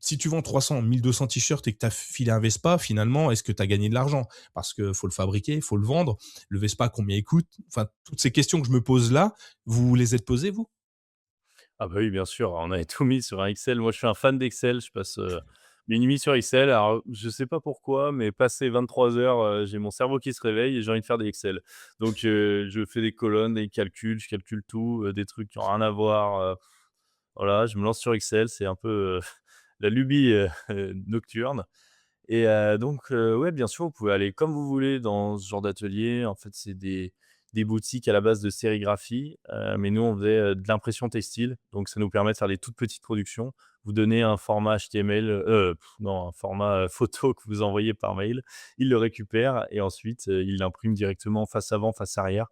si tu vends 300-1 200 t-shirts et que tu as filé un Vespa, finalement, est-ce que tu as gagné de l'argent? Parce que faut le fabriquer, il faut le vendre. Le Vespa, combien il coûte? Enfin, toutes ces questions que je me pose là, vous vous les êtes posées, vous? Ah bah, oui, bien sûr, on avait tout mis sur un Excel. Moi, je suis un fan d'Excel, je passe, mes nuits sur Excel. Alors, je sais pas pourquoi, mais passé 23 heures, j'ai mon cerveau qui se réveille et j'ai envie de faire des Excel. Donc je fais des colonnes, des calculs, je calcule tout, des trucs qui ont rien à voir, voilà, je me lance sur Excel, c'est un peu, la lubie, nocturne. Et ouais, bien sûr, vous pouvez aller comme vous voulez dans ce genre d'atelier. En fait, c'est des boutiques à la base de sérigraphie, mais nous, on faisait, de l'impression textile, donc ça nous permet de faire des toutes petites productions. Vous donnez un format HTML, non, un format, photo que vous envoyez par mail. Ils le récupèrent et ensuite, ils l'impriment directement face avant, face arrière.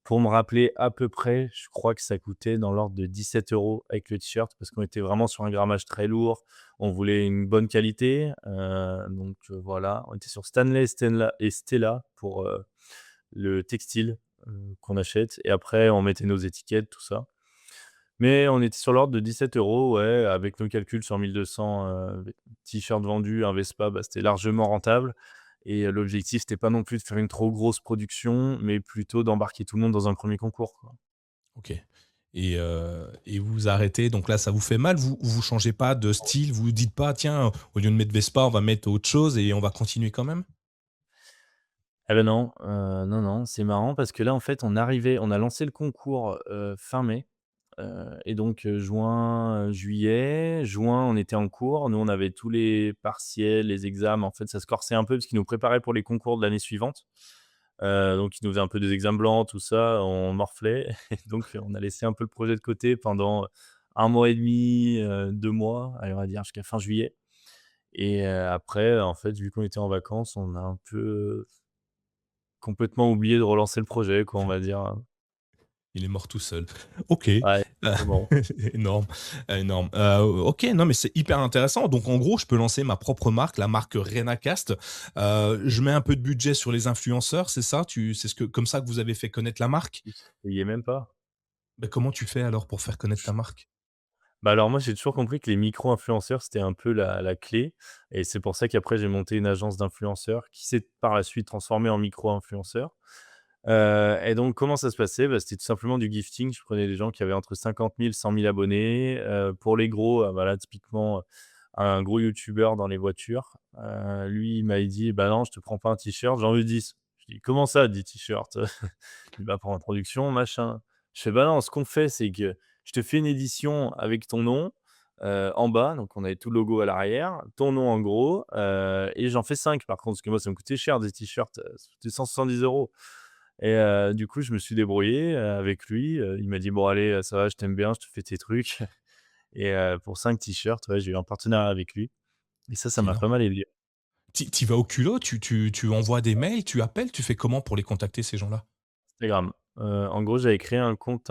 Pour me rappeler à peu près, je crois que ça coûtait dans l'ordre de 17 € avec le t-shirt parce qu'on était vraiment sur un grammage très lourd. On voulait une bonne qualité, voilà. On était sur Stanley et Stella pour, le textile, qu'on achète et après on mettait nos étiquettes, tout ça. Mais on était sur l'ordre de 17 €, ouais, avec nos calculs sur 1 200, t-shirts vendus, un Vespa, bah, c'était largement rentable et l'objectif, c'était pas non plus de faire une trop grosse production, mais plutôt d'embarquer tout le monde dans un premier concours, quoi. OK et vous arrêtez, donc là, ça vous fait mal? Vous changez pas de style? Vous dites pas: «Tiens, au lieu de mettre Vespa, on va mettre autre chose et on va continuer quand même»? Eh ben non, non, non, c'est marrant parce que là, en fait, on a lancé le concours, fin mai, et donc juin, juillet. Juin, on était en cours. Nous, on avait tous les partiels, les examens. En fait, ça se corsait un peu parce qu'ils nous préparaient pour les concours de l'année suivante. Donc ils nous faisaient un peu des examens blancs, tout ça, on morflait et donc on a laissé un peu le projet de côté pendant 1 mois et demi, 2 mois, allez, on va dire jusqu'à fin juillet et après, en fait, vu qu'on était en vacances, on a un peu complètement oublié de relancer le projet, quoi, on va dire, Il est mort tout seul. OK, ouais, exactement. énorme, énorme. OK, non, mais c'est hyper intéressant. Donc en gros, je peux lancer ma propre marque, la marque Renacast. Je mets un peu de budget sur les influenceurs, c'est ça? C'est ce que comme ça que vous avez fait connaître la marque? Il y est même pas. Bah, comment tu fais alors pour faire connaître ta marque? Bah, alors moi, j'ai toujours compris que les micro-influenceurs, c'était un peu la clé et c'est pour ça qu'après j'ai monté une agence d'influenceurs qui s'est par la suite transformée en micro-influenceur. Et donc comment ça se passait? Bah, c'était tout simplement du gifting. Je prenais des gens qui avaient entre 50 000 100 000 abonnés. Pour les gros, bah, là typiquement, un gros youtubeur dans les voitures, lui, il m'a dit: «Bah non, je te prends pas un t-shirt, j'en veux 10». Je dis: «Comment ça 10 t-shirts?» Il dit: «Bah, pour introduction, machin». Je fais: «Bah non, ce qu'on fait, c'est que je te fais une édition avec ton nom, en bas», donc on avait tout le logo à l'arrière, ton nom en gros, et j'en fais 5 par contre, parce que moi ça me coûtait cher des t-shirts, ça coûtait 170 € et du coup je me suis débrouillé, avec lui, il m'a dit: «Bon allez, ça va, je t'aime bien, je te fais tes trucs» et pour 5 t-shirts, ouais, j'ai eu un partenariat avec lui et ça C'est m'a pas énorme. mal aidé. Tu vas au culot? Tu envoies des mails? Tu appelles? Tu fais comment pour les contacter ces gens-là? Instagram. En gros, j'avais créé un compte,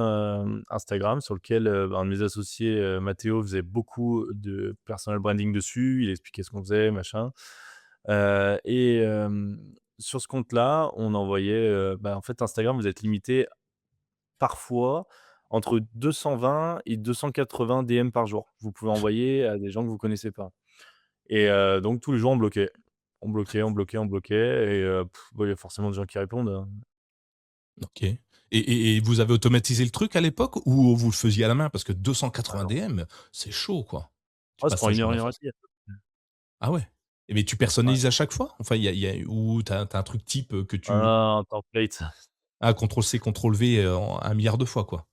Instagram sur lequel, un de mes associés, Mathéo, faisait beaucoup de personal branding dessus. Il expliquait ce qu'on faisait, machin, et sur ce compte-là, on envoyait, en fait, Instagram, vous êtes limité parfois entre 220 et 280 DM par jour. Vous pouvez envoyer à des gens que vous connaissez pas et donc tous les jours, on bloquait. On bloquait, on bloquait, on bloquait et il y a forcément des gens qui répondent, hein. OK. Et vous avez automatisé le truc à l'époque ou vous le faisiez à la main? Parce que Ah 280 non. DM, c'est chaud, quoi. Tu Oh, ça passes prend ta 1 journée à heure faire et ça. demie. Ah ouais? Et mais tu Ouais. personnalises à chaque fois? Enfin, il y a ou tu as un truc type, que tu Ah, template. ah contrôle C, contrôle V, en 1 000 000 de fois, quoi?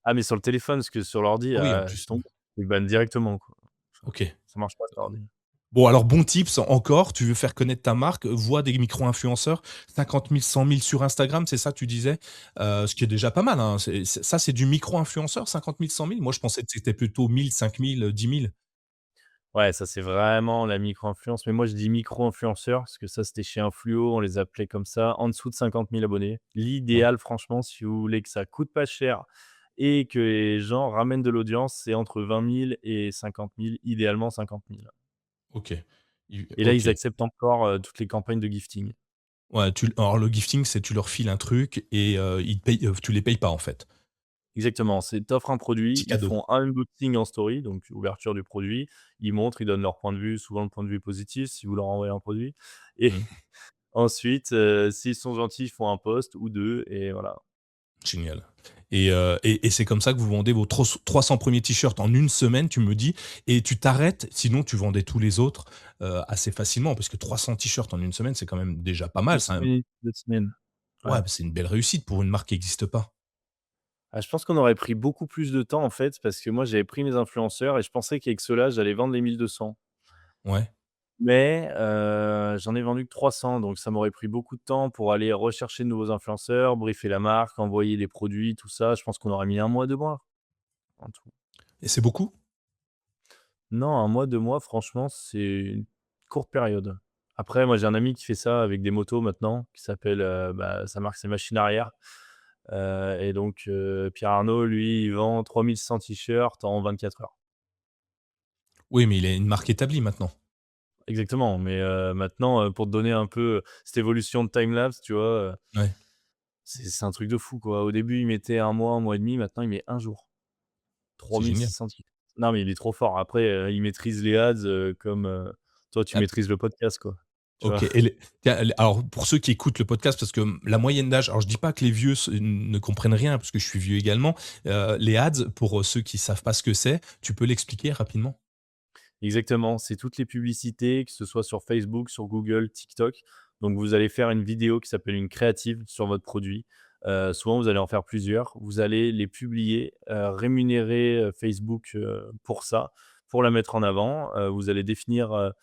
Ah, mais sur le téléphone, parce que sur l'ordi, Ah oui, en laisse plus, tomber. Ils bannent directement, quoi. OK. Ça marche pas sur l'ordi. Bon alors bon tips encore, tu veux faire connaître ta marque, vois des micro-influenceurs, 50 000, 100 000 sur Instagram, c'est ça tu disais? Ce qui est déjà pas mal, hein, c'est du micro-influenceur 50 000, 100 000? Moi je pensais que c'était plutôt 1 000, 5 000, 10 000. Ouais, ça, c'est vraiment la micro-influence, mais moi, je dis micro-influenceur parce que ça, c'était chez Influo, on les appelait comme ça, en dessous de 50 000 abonnés. Ouais, L'idéal, franchement, si vous voulez que ça coûte pas cher et que les gens ramènent de l'audience, c'est entre 20 000 et 50 000, idéalement 50 000. OK. Et là, ils OK. acceptent encore, toutes les campagnes de gifting. Ouais, alors le gifting, c'est tu leur files un truc et ils te payent, tu les payes pas en fait? Exactement, c'est tu offres un produit, Petit ils cadeau. font un unboxing en story, donc ouverture du produit. Ils montrent, ils donnent leur point de vue, souvent le point de vue positif si vous leur envoyez un produit et Mmh. ensuite, s'ils sont gentils, ils font un post ou 2 et voilà. Génial. Et c'est comme ça que vous vendez vos 300 premiers t-shirts en une semaine, tu me dis, et tu t'arrêtes, sinon tu vendais tous les autres, assez facilement parce que 300 t-shirts en une semaine, c'est quand même déjà pas 2 mal, ça. semaines, 2 semaines. Ouais, Ouais. bah, c'est une belle réussite pour une marque qui existe pas. Ah, je pense qu'on aurait pris beaucoup plus de temps en fait, parce que moi j'avais pris mes influenceurs et je pensais qu'avec ceux-là, j'allais vendre les 1 200. Ouais. Mais j'en ai vendu que 300, donc ça m'aurait pris beaucoup de temps pour aller rechercher de nouveaux influenceurs, briefer la marque, envoyer les produits, tout ça. Je pense qu'on aurait mis 1 mois, 2 mois en tout. Et c'est beaucoup? Non, 1 mois, 2 mois, franchement, c'est une courte période. Après, moi, j'ai un ami qui fait ça avec des motos maintenant, qui s'appelle, sa marque, c'est Machine Arrière. Et donc Pierre Arnaud, lui, il vend 3 100 t-shirts en 24 heures. Oui, mais il est une marque établie maintenant. Exactement, mais maintenant, pour te donner un peu cette évolution de timelapse, tu vois, Ouais, c'est un truc de fou, quoi. Au début, il mettait 1 mois et demi, maintenant il met 1 jour. c'est génial. 3 600 t non, mais il est trop fort. Après, il maîtrise les ads, comme, toi, tu maîtrises le podcast, quoi. Tu vois? OK, et tiens, alors pour ceux qui écoutent le podcast, parce que la moyenne d'âge, alors je dis pas que les vieux ne comprennent rien, parce que je suis vieux également. Les ads, pour ceux qui savent pas ce que c'est, tu peux l'expliquer rapidement? Exactement, c'est toutes les publicités, que ce soit sur Facebook, sur Google, TikTok. Donc vous allez faire une vidéo qui s'appelle une créative sur votre produit. Souvent, vous allez en faire plusieurs. Vous allez les publier, rémunérer, Facebook, pour ça, pour la mettre en avant. Vous allez définir,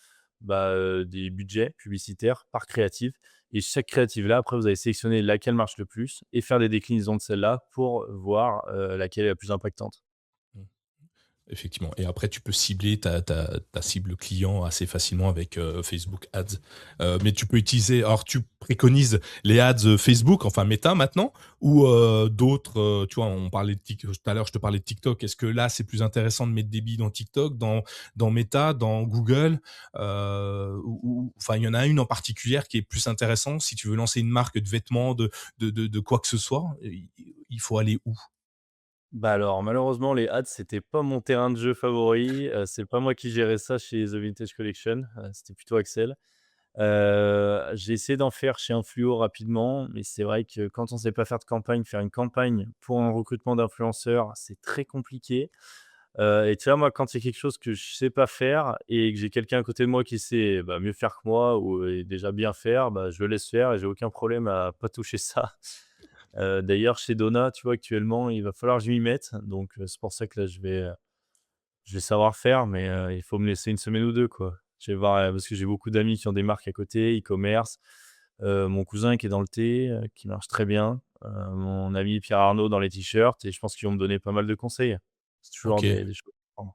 des budgets publicitaires par créative et chaque créative là, après vous allez sélectionner laquelle marche le plus et faire des déclinaisons de celle-là pour voir, laquelle est la plus impactante. Effectivement, et après tu peux cibler ta cible client assez facilement avec, Facebook Ads. Mais tu peux utiliser, alors tu préconises les ads, Facebook, enfin Meta maintenant, ou, d'autres, tu vois, on parlait de tout à l'heure je te parlais de TikTok. Est-ce que là, c'est plus intéressant de mettre des billes dans TikTok, dans Meta, dans Google? Ou enfin, il y en a une en particulier qui est plus intéressant si tu veux lancer une marque de vêtements, de quoi que ce soit, il faut aller où? Bah, alors malheureusement les ads c'était pas mon terrain de jeu favori, c'est pas moi qui gérais ça chez The Vintage Collection, c'était plutôt Axel. J'ai essayé d'en faire chez Influo rapidement, mais c'est vrai que quand on sait pas faire de campagne, faire une campagne pour un recrutement d'influenceurs, c'est très compliqué. Et tu vois, moi, quand il y a quelque chose que je sais pas faire et que j'ai quelqu'un à côté de moi qui sait, mieux faire que moi ou et déjà bien faire, je le laisse faire et j'ai aucun problème à pas toucher ça. D'ailleurs chez Donna, tu vois, actuellement, il va falloir que je m'y mette, donc c'est pour ça que là, je vais savoir faire, mais il faut me laisser 1 semaine ou 2 quoi. Je vais voir, parce que j'ai beaucoup d'amis qui ont des marques à côté, e-commerce, mon cousin qui est dans le thé, qui marche très bien, mon ami Pierre Arnaud dans les t-shirts et je pense qu'ils vont me donner pas mal de conseils. C'est toujours OK. des choses à prendre.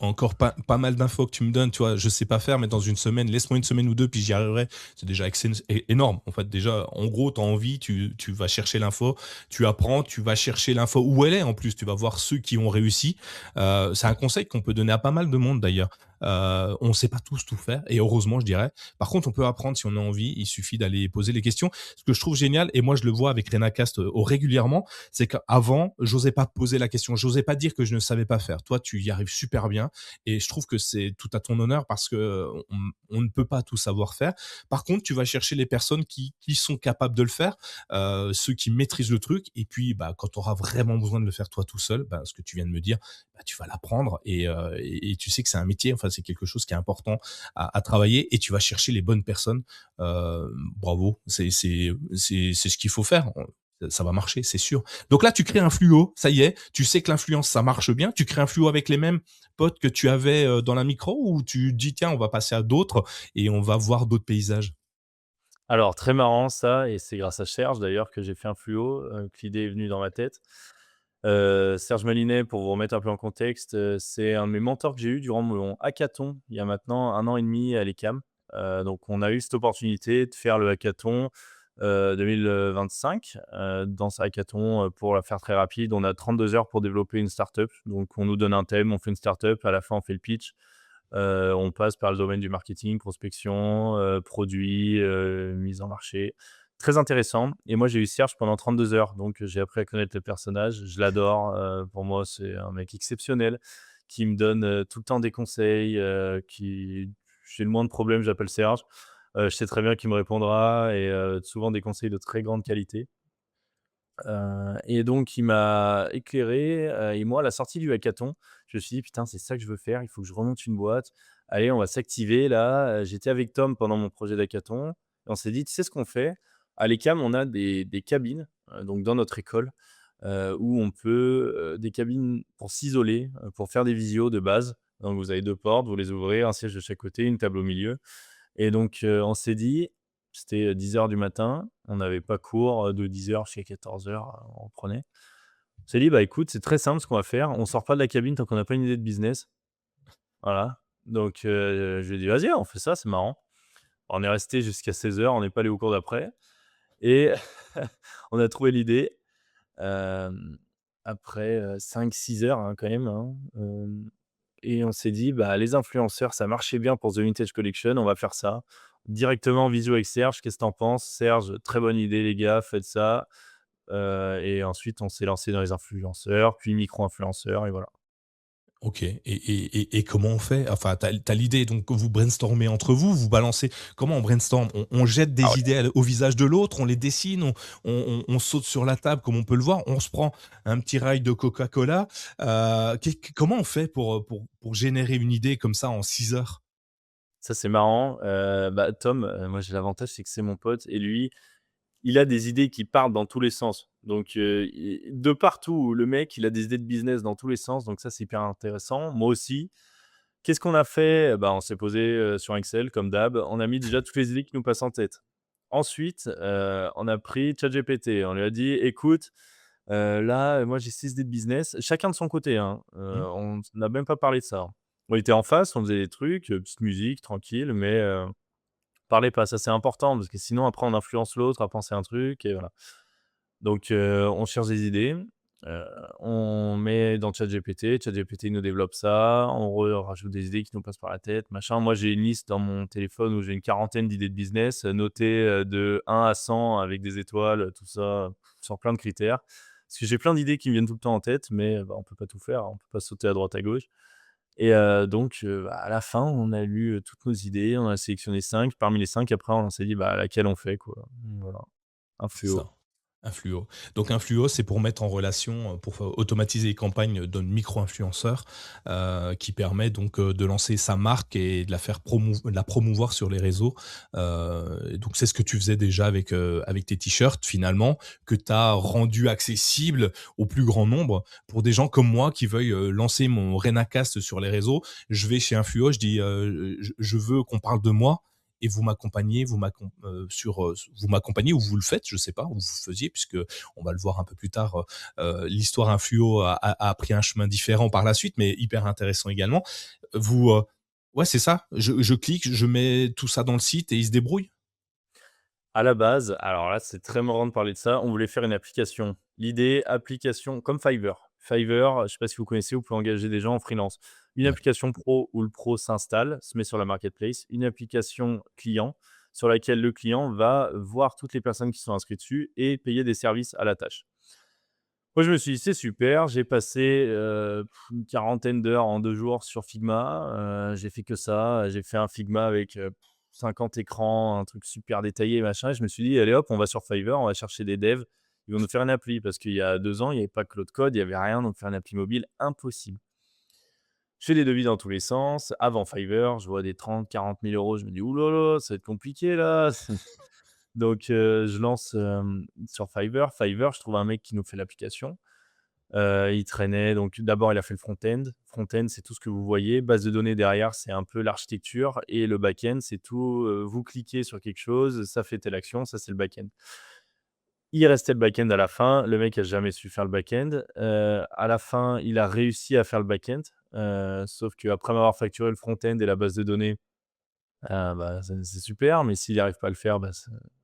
Encore pas mal d'infos que tu me donnes, tu vois? Je sais pas faire, mais dans une semaine, laisse-moi une semaine ou 2 puis j'y arriverai. C'est déjà énorme. En fait, déjà, en gros, tu as envie, tu vas chercher l'info, tu apprends, tu vas chercher l'info où elle est en plus, tu vas voir ceux qui ont réussi. C'est un conseil qu'on peut donner à pas mal de monde d'ailleurs. On ne sait pas tous tout faire et heureusement, je dirais. Par contre, on peut apprendre si on a envie, il suffit d'aller poser les questions. Ce que je trouve génial et moi je le vois avec RenaCast, régulièrement, c'est qu'avant, j'osais pas poser la question, j'osais pas dire que je ne savais pas faire. Toi, tu y arrives super bien et je trouve que c'est tout à ton honneur parce que on ne peut pas tout savoir faire. Par contre, tu vas chercher les personnes qui sont capables de le faire, ceux qui maîtrisent le truc et puis, bah, quand tu auras vraiment besoin de le faire toi tout seul, bah, ce que tu viens de me dire, bah, tu vas l'apprendre et tu sais que c'est un métier, enfin, c'est quelque chose qui est important à travailler et tu vas chercher les bonnes personnes. Bravo, c'est ce qu'il faut faire. Ça va marcher, c'est sûr. Donc là, tu crées un fluo, ça y est, tu sais que l'influence, ça marche bien. Tu crées un fluo avec les mêmes potes que tu avais dans la micro ou tu dis, tiens, on va passer à d'autres et on va voir d'autres paysages. Alors très marrant ça et c'est grâce à Serge d'ailleurs que j'ai fait un fluo, que l'idée est venue dans ma tête. Serge Malinet, pour vous remettre un peu en contexte, c'est un de mes mentors que j'ai eu durant mon hackathon, il y a maintenant 1 an et demi à l'ECAM. Donc on a eu cette opportunité de faire le hackathon, 2025. Dans ce hackathon, pour la faire très rapide, on a 32 heures pour développer une startup. Donc on nous donne un thème, on fait une startup, à la fin on fait le pitch. On passe par le domaine du marketing, prospection, produit, mise en marché. Très intéressant et moi j'ai eu Serge pendant 32 heures, donc j'ai appris à connaître le personnage. Je l'adore, pour moi c'est un mec exceptionnel qui me donne, tout le temps des conseils, qui j'ai le moindre problème, j'appelle Serge. Je sais très bien qu'il me répondra et souvent des conseils de très grande qualité. Et donc il m'a éclairé, et moi à la sortie du hackathon, je me suis dit: «Putain, c'est ça que je veux faire, il faut que je remonte une boîte. Allez, on va s'activer là». J'étais avec Tom pendant mon projet d'hackathon et on s'est dit: «Tu sais ce qu'on fait? À l'ECAM, on a des cabines, donc dans notre école, où on peut, des cabines pour s'isoler, pour faire des visios de base. Donc vous avez 2 portes, vous les ouvrez, un siège de chaque côté, une table au milieu». Et donc, on s'est dit, c'était 10 heures du matin, on n'avait pas cours, de 10 heures jusqu'à 14 heures, on reprenait. On s'est dit: «Bah, écoute, c'est très simple ce qu'on va faire, on sort pas de la cabine tant qu'on n'a pas une idée de business». Voilà, donc je lui ai dit: «Vas-y, on fait ça, c'est marrant». On est resté jusqu'à 16 heures, on n'est pas allé au cours d'après et on a trouvé l'idée, hem, après, 5-6 heures, hein, quand même, hein, et on s'est dit: «Bah, les influenceurs, ça marchait bien pour The Vintage Collection, on va faire ça. Directement en visio avec Serge, qu'est-ce que tu en penses? Serge: "Très bonne idée les gars, faites ça". Et ensuite on s'est lancé dans les influenceurs, puis micro-influenceurs et voilà. OK et comment on fait? Enfin, tu as l'idée donc vous brainstormez entre vous, vous balancez comment on brainstorm? On jette Ah des ouais. idées au visage de l'autre, on les dessine, on saute sur la table comme on peut le voir, on se prend un petit rail de Coca-Cola, comment on fait pour générer une idée comme ça en 6 heures? Ça c'est marrant, bah, Tom, moi j'ai l'avantage, c'est que c'est mon pote et lui, il a des idées qui partent dans tous les sens. Donc i de partout, le mec, il a des idées de business dans tous les sens, donc ça c'est hyper intéressant. Moi aussi. Qu'est-ce qu'on a fait? Bah, on s'est posé, sur Excel comme d'hab. On a mis déjà toutes les idées qui nous passent en tête. Ensuite, on a pris ChatGPT. On lui a dit: «Écoute, là, moi j'ai 6 idées de business», chacun de son côté, hein. Mmh. On n'a même pas parlé de ça, hein. On était en face, on faisait des trucs, petite musique tranquille, mais parlez pas. Ça, c'est important parce que sinon après on influence l'autre à penser un truc et voilà. Donc on cherche des idées, heu, on met dans ChatGPT, ChatGPT nous développe ça, on rajoute des idées qui nous passent par la tête, machin. Moi, j'ai une liste dans mon téléphone où j'ai une quarantaine d'idées de business, notées, de 1 à 100 avec des étoiles, tout ça, sur plein de critères. Parce que j'ai plein d'idées qui me viennent tout le temps en tête, mais bah, on peut pas tout faire, hein, on peut pas sauter à droite à gauche et donc bah, à la fin, on a lu, toutes nos idées, on a sélectionné 5. Parmi les 5, après, on s'est dit: «Bah, laquelle on fait, quoi?» Voilà, un C'est fluo. ça. Un fluo. Donc un fluo, c'est pour mettre en relation, pour automatiser les campagnes d'un micro-influenceur, qui permet donc, de lancer sa marque et de la promouvoir sur les réseaux. Et donc c'est ce que tu faisais déjà avec tes t-shirts finalement, que tu as rendu accessible au plus grand nombre pour des gens comme moi qui veuillent, lancer mon Renacast sur les réseaux. Je vais chez un fluo, je dis, «Je veux qu'on parle de moi» et vous m'accompagnez, vous m'accompagnez ou vous le faites, je sais pas, ou vous le faisiez puisque on va le voir un peu plus tard, l'histoire Influo a pris un chemin différent par la suite, mais hyper intéressant également. Vous, ouais, c'est ça, je clique, je mets tout ça dans le site et il se débrouille? À la base, alors là, c'est très marrant de parler de ça. On voulait faire une application. L'idée, application comme Fiverr. Fiverr, je ne sais pas si vous connaissez, vous pouvez engager des gens en freelance. Une Ouais. application pro où le pro s'installe, se met sur la marketplace, une application client sur laquelle le client va voir toutes les personnes qui sont inscrites dessus et payer des services à la tâche. Moi, je me suis dit: «C'est super». J'ai passé, une quarantaine d'heures en 2 jours sur Figma, j'ai fait que ça. J'ai fait un Figma avec, 50 écrans, un truc super détaillé, machin et je me suis dit: «Allez hop, on va sur Fiverr, on va chercher des devs, ils vont nous faire une appli». Parce qu'il y a 2 ans, il y avait pas Claude Code, il y avait rien, donc faire une appli mobile, impossible. Je fais des devis dans tous les sens. Avant Fiverr, je vois des 30 000 – 40 000 €. Je me dis: «Ouh là là, ça va être compliqué là». Donc je lance, sur Fiverr. Fiverr, je trouve un mec qui nous fait l'application. Il traînait donc d'abord, il a fait le front-end. Front-end, c'est tout ce que vous voyez. Base de données derrière, c'est un peu l'architecture et le back-end, c'est tout, vous cliquez sur quelque chose, ça fait telle action, ça, c'est le back-end. Il restait le back-end à la fin. Le mec a jamais su faire le back-end. À la fin, il a réussi à faire le back-end, sauf qu'après m'avoir facturé le front-end et la base de données, bah, c'est super, mais s'il n'arrive pas à le faire, bah,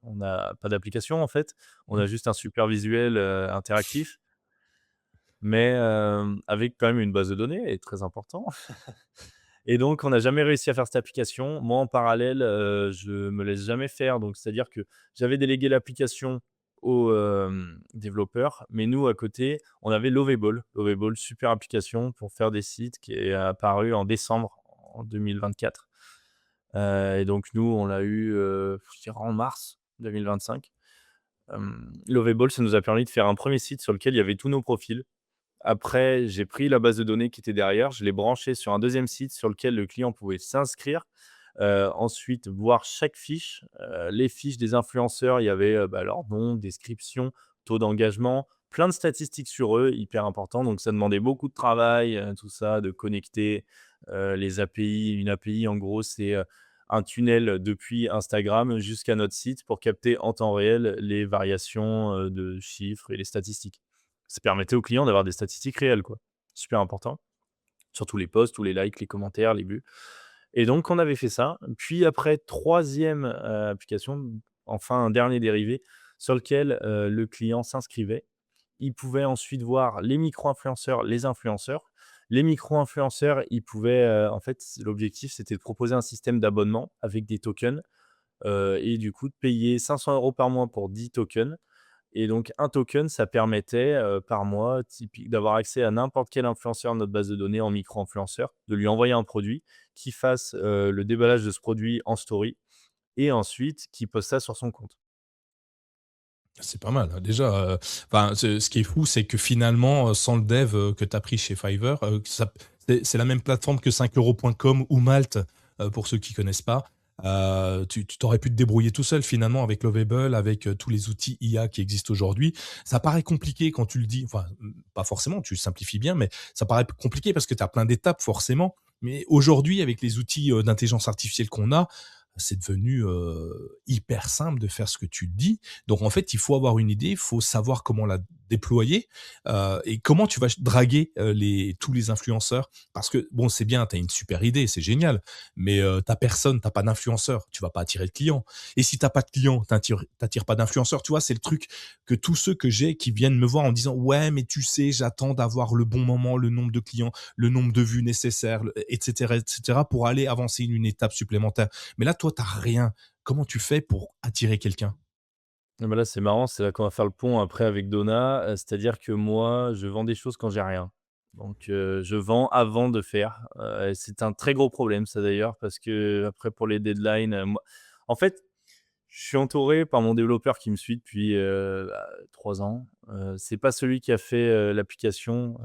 on n'a pas d'application, en fait. On Mmh. a juste un super visuel, interactif, mais avec quand même une base de données et très important. Et donc on n'a jamais réussi à faire cette application. Moi, en parallèle, je me laisse jamais faire. Donc c'est-à-dire que j'avais délégué l'application aux, développeurs, mais nous, à côté, on avait Lovable. Lovable, super application pour faire des sites qui est apparue en décembre en 2024. Et donc nous, on l'a eu, je dirais en mars 2025. Lovable, ça nous a permis de faire un premier site sur lequel il y avait tous nos profils. Après, j'ai pris la base de données qui était derrière, je l'ai branchée sur un deuxième site sur lequel le client pouvait s'inscrire. Ensuite, voir chaque fiche, les fiches des influenceurs, il y avait, bah, leur nom, description, taux d'engagement, plein de statistiques sur eux, hyper important. Donc ça demandait beaucoup de travail, tout ça, de connecter, les API. Une API, en gros, c'est, un tunnel depuis Instagram jusqu'à notre site pour capter en temps réel les variations, de chiffres et les statistiques. Ça permettait aux clients d'avoir des statistiques réelles, quoi. Super important. Sur tous les posts, tous les likes, les commentaires, les vues. Et donc on avait fait ça. Puis après, troisième e application, enfin un dernier dérivé sur lequel, le client s'inscrivait. Il pouvait ensuite voir les micro-influenceurs, les influenceurs. Les micro-influenceurs, ils pouvaient, en fait, l'objectif, c'était de proposer un système d'abonnement avec des tokens, et du coup de payer 500 € par mois pour 10 tokens. Et donc un token, ça permettait, par mois, d'avoir accès à n'importe quel influenceur de notre base de données en micro-influenceur, de lui envoyer un produit, qui fasse, le déballage de ce produit en story et ensuite qui poste ça sur son compte. C'est pas mal, hein. Déjà, enfin, ce qui est fou, c'est que finalement, sans le dev, que tu as pris chez Fiverr, ça c'est la même plateforme que 5 € ou Malte, pour ceux qui connaissent pas. Tu t'aurais pu te débrouiller tout seul finalement avec Lovable, avec, tous les outils IA qui existent aujourd'hui. Ça paraît compliqué quand tu le dis, enfin, pas forcément, tu simplifies bien, mais ça paraît compliqué parce que tu as plein d'étapes forcément. Mais aujourd'hui, avec les outils, d'intelligence artificielle qu'on a, c'est devenu, hyper simple de faire ce que tu dis. Donc en fait, il faut avoir une idée, il faut savoir comment la déployer, et comment tu vas draguer, tous les influenceurs. Parce que bon, c'est bien, tu as une super idée, c'est génial, mais tu personne, tu pas d'influenceur, tu vas pas attirer de clients. Et si tu pas de clients, tu pas d'influenceurs. Tu vois, c'est le truc que tous ceux que j'ai qui viennent me voir en disant: «Ouais, mais tu sais, j'attends d'avoir le bon moment, le nombre de clients, le nombre de vues nécessaires, le et cetera, pour aller avancer une étape supplémentaire». Mais là, toi, tu rien. Comment tu fais pour attirer quelqu'un? Ah bah, là, c'est marrant, c'est là qu'on va faire le pont après avec Donna, c'est-à-dire que moi, je vends des choses quand j'ai rien. Donc je vends avant de faire, et c'est un très gros problème ça d'ailleurs parce qu'après pour les deadlines, moi en fait, je suis entouré par mon développeur qui me suit depuis, 3 ans. C'est pas celui qui a fait, l'application,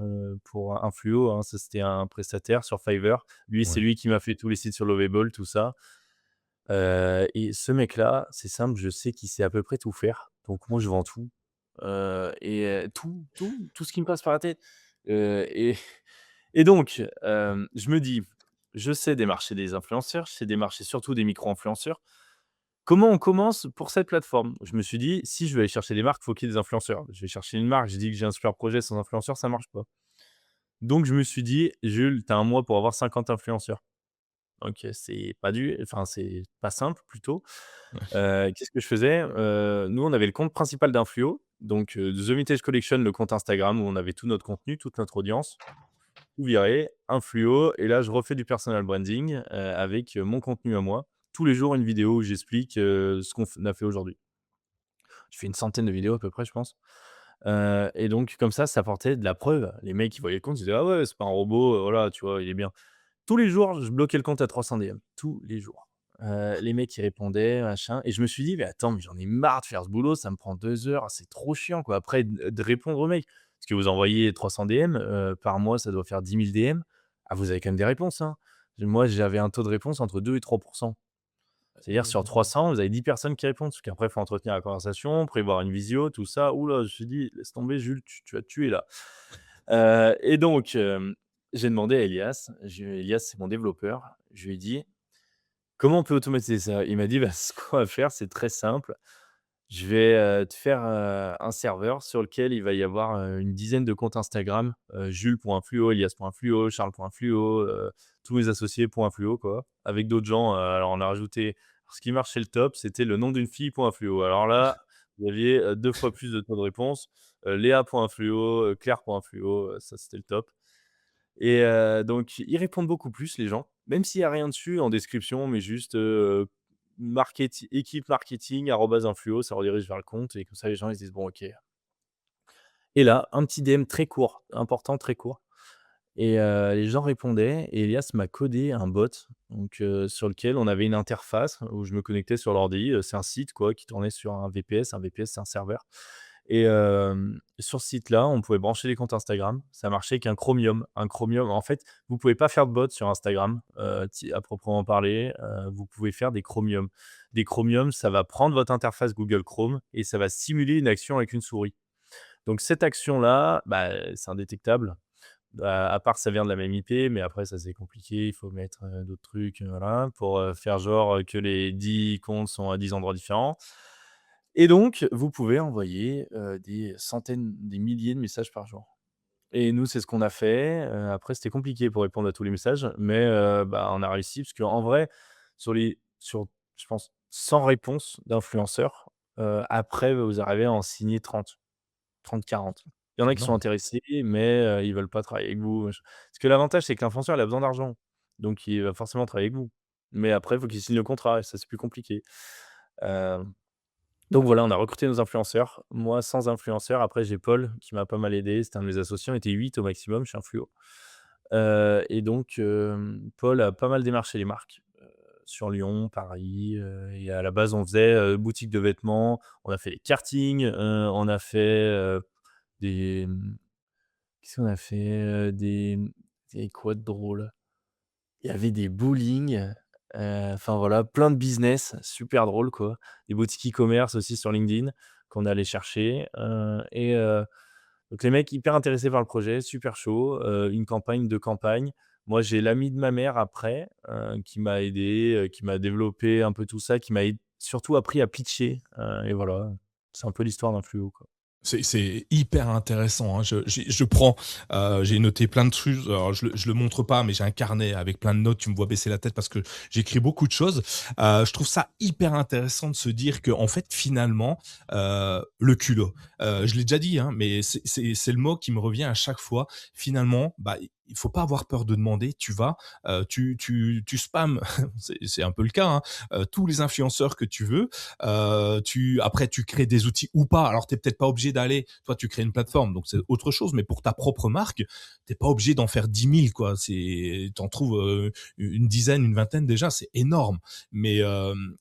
pour Influo, hein, ça c'était un prestataire sur Fiverr. Lui, c'est Ouais. lui qui m'a fait tous les sites sur Lovable, tout ça. Et ce mec-là, c'est simple, je sais qu'il sait à peu près tout faire. Donc moi, je vends tout, tout ce qui me passe par la tête. Et et donc, je me dis: «Je sais démarcher des influenceurs, je sais démarcher surtout des micro-influenceurs. Comment on commence pour cette plateforme?» Je me suis dit: «Si je vais aller chercher des marques, il faut qu'il y ait des influenceurs. Je vais chercher une marque, je dis que j'ai un super projet sans influenceurs, ça marche pas». Donc je me suis dit: «Jules, tu as 1 mois pour avoir 50 influenceurs». Donc c'est pas simple plutôt. Ouais. Qu'est-ce que je faisais? Nous, on avait le compte principal d'Influo Donc, The Vintage Collection, le compte Instagram où on avait tout notre contenu, toute notre audience, tout viré, un fluo et là je refais du personal branding, avec, mon contenu à moi. Tous les jours une vidéo où j'explique, ce qu'on a fait aujourd'hui. Je fais une centaine de vidéos à peu près, je pense. Et donc comme ça apportait de la preuve. Les mecs, ils voyaient le compte, ils disaient: «Ah ouais, c'est pas un robot, voilà, tu vois, il est bien». Tous les jours, je bloquais le compte à 300 DM, tous les jours. Les mecs, ils répondaient, machin et je me suis dit: «Mais attends, mais j'en ai marre de faire ce boulot, ça me prend 2 heures, c'est trop chiant, quoi». Après de répondre aux mecs, parce que vous envoyez 300 DM, par mois, ça doit faire 10 000 DM. Ah, vous avez quand même des réponses, hein. Moi, j'avais un taux de réponse entre 2 et 3. C'est-à-dire sur 300, vous avez 10 personnes qui répondent, parce qu'après, il faut entretenir la conversation, prévoir une visio, tout ça. Ouh là, je me suis dit: «Laisse tomber Jules, tu vas te tuer là». Et donc, j'ai demandé à Elias, Elias, c'est mon développeur, je lui ai dit: «Comment on peut automatiser ça?» Il m'a dit: «Bah, ce qu'on va faire, c'est très simple. Je vais, te faire, un serveur sur lequel il va y avoir, une dizaine de comptes Instagram, Jules.fluo, Elias.fluo, Charles.fluo, tous mes associés.fluo quoi, avec d'autres gens, alors on a rajouté ce qui marchait le top, c'était le nom d'une fille.fluo. Alors là, vous aviez, 2 fois plus de taux de réponse, Léa.fluo, Claire.fluo, ça c'était le top et donc ils répondent beaucoup plus les gens, même s'il y a rien dessus en description, mais juste, équipe marketing arobase @influo, ça redirige vers le compte et comme ça les gens ils se disent: «Bon OK». Et là, un petit DM très court, important, très court et les gens répondaient et Elias m'a codé un bot donc sur lequel on avait une interface où je me connectais sur l'ordi, c'est un site quoi qui tournait sur un VPS. Un VPS, c'est un serveur et sur ce site-là, on pouvait brancher les comptes Instagram. Ça marchait avec un Chromium. Un Chromium, en fait, vous pouvez pas faire de bot sur Instagram, ti à proprement parler, vous pouvez faire des Chromium. Des Chromium, ça va prendre votre interface Google Chrome et ça va simuler une action avec une souris. Donc cette action-là, bah, c'est indétectable. À part ça vient de la même IP, mais après ça c'est compliqué, il faut mettre, d'autres trucs, voilà, pour, faire genre, que les 10 comptes sont à 10 endroits différents et donc vous pouvez envoyer, des centaines, des milliers de messages par jour et nous, c'est ce qu'on a fait, après c'était compliqué pour répondre à tous les messages, mais bah, on a réussi parce qu'en vrai, sur je pense 100 réponses d'influenceurs, après vous arrivez à en signer 30, 40. Il y en C'est a qui sont énorme. intéressés, mais ils veulent pas travailler avec vous, parce que l'avantage, c'est que l'influenceur, il a besoin d'argent, donc il va forcément travailler avec vous. Mais après, il faut qu'il signe le contrat et ça, c'est plus compliqué. Hem, donc voilà, on a recruté nos influenceurs. Moi, sans influenceur, après j'ai Paul qui m'a pas mal aidé, c'était un de mes associés, on était 8 au maximum chez Influo. Et donc Paul a pas mal démarché les marques, sur Lyon, Paris, et à la base, on faisait, boutique de vêtements, on a fait des kartings, on a fait, des, qu'est-ce qu'on a fait? Des quoi de drôle? Il y avait des bowling, enfin voilà, plein de business super drôle quoi. Des boutiques e-commerce aussi sur LinkedIn qu'on allait chercher, et donc les mecs hyper intéressés par le projet, super chaud, une campagne, 2 campagnes. Moi, j'ai l'ami de ma mère après, qui m'a aidé, qui m'a développé un peu tout ça, qui m'a surtout appris à pitcher, et voilà. C'est un peu l'histoire d'un fluo, quoi. C'est hyper intéressant, hein. Je prends, j'ai noté plein de trucs. Alors je le montre pas, mais j'ai un carnet avec plein de notes. Tu me vois baisser la tête parce que j'écris beaucoup de choses. Je trouve ça hyper intéressant de se dire que en fait, finalement, le culot, je l'ai déjà dit, hein, mais c'est le mot qui me revient à chaque fois. Finalement, bah, il faut pas avoir peur de demander. Tu vas, tu spams, c'est un peu le cas, hein, tous les influenceurs que tu veux. Après, tu crées des outils ou pas. Alors, tu es peut-être pas obligé d'aller. Toi, tu crées une plateforme, donc c'est autre chose. Mais pour ta propre marque, t'es pas obligé d'en faire 10 000, quoi. T'en trouves une dizaine, une vingtaine déjà, c'est énorme. Mais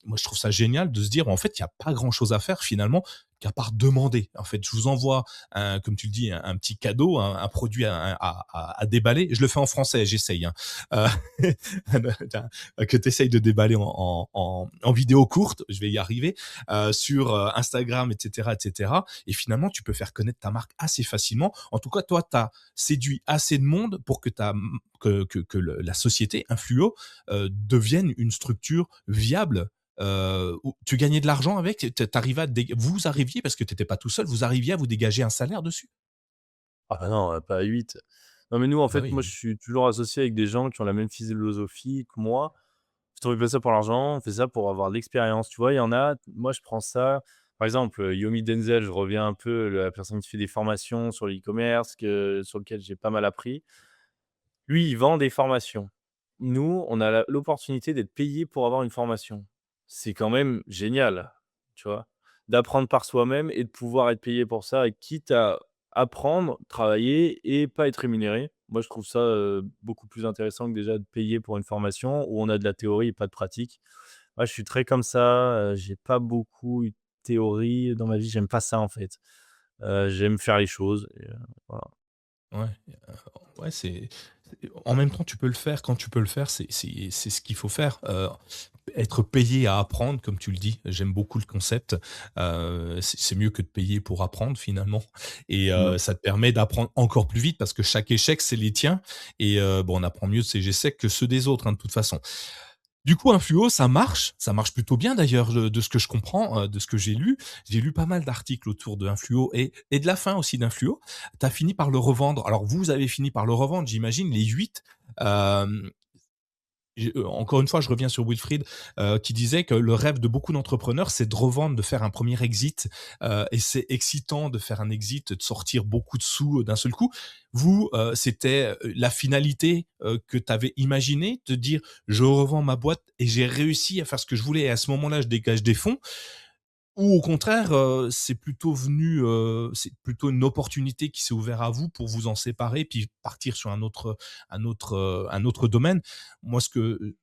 moi, je trouve ça génial de se dire, en fait, il y a pas grand-chose à faire finalement qu'à part demander. En fait, je vous envoie comme tu le dis, un petit cadeau, un produit à déballer. Je le fais en français, j'essaye, hein. Euh, que tu essayes de déballer en vidéo courte, je vais y arriver, sur Instagram, etc., etc. Et finalement, tu peux faire connaître ta marque assez facilement. En tout cas, toi, tu as séduit assez de monde pour que, la société Influo devienne une structure viable. Où tu gagnais de l'argent avec, vous arriviez, parce que tu n'étais pas tout seul, vous arriviez à vous dégager un salaire dessus. Ah bah non, pas à 8. Non, mais nous, en Bah fait, moi, oui, je suis toujours associé avec des gens qui ont la même philosophie que moi. Je ne fais pas ça pour l'argent, on fait ça pour avoir de l'expérience. Tu vois, il y en a, moi, je prends ça. par exemple, Yomi Denzel, je reviens un peu, la personne qui fait des formations sur le e-commerce sur lequel j'ai pas mal appris. Lui, il vend des formations. Nous, on a l'opportunité d'être payés pour avoir une formation. C'est quand même génial, tu vois? D'apprendre par soi-même et de pouvoir être payé pour ça et quitte à apprendre, travailler et pas être rémunéré. Moi, je trouve ça, beaucoup plus intéressant que déjà de payer pour une formation où on a de la théorie et pas de pratique. Moi, je suis très comme ça, j'ai pas beaucoup eu de théorie dans ma vie, j'aime pas ça, en fait. J'aime faire les choses et voilà. Ouais, ouais, en même temps, tu peux le faire. Quand tu peux le faire, c'est ce qu'il faut faire. Être payé à apprendre, comme tu le dis, j'aime beaucoup le concept. C'est mieux que de payer pour apprendre finalement et Mmh. ça te permet d'apprendre encore plus vite parce que chaque échec, c'est les tiens et bon, on apprend mieux de ses échecs que ceux des autres, hein, de toute façon. Du coup, Influo, ça marche plutôt bien d'ailleurs de ce que je comprends, de ce que j'ai lu. J'ai lu pas mal d'articles autour de Influo et de la fin aussi d'Influo. Tu as fini par le revendre. Alors vous avez fini par le revendre, j'imagine, les 8. Hem Encore une fois, je reviens sur Wilfried, qui disait que le rêve de beaucoup d'entrepreneurs, c'est de revendre, de faire un premier exit, et c'est excitant de faire un exit, de sortir beaucoup de sous, d'un seul coup. Vous, c'était, la finalité, que tu avais imaginée, de dire: «Je revends ma boîte et j'ai réussi à faire ce que je voulais et à ce moment-là, je dégage des fonds», ou au contraire, c'est plutôt une opportunité qui s'est ouverte à vous pour vous en séparer, puis partir sur un autre domaine? Moi, ce que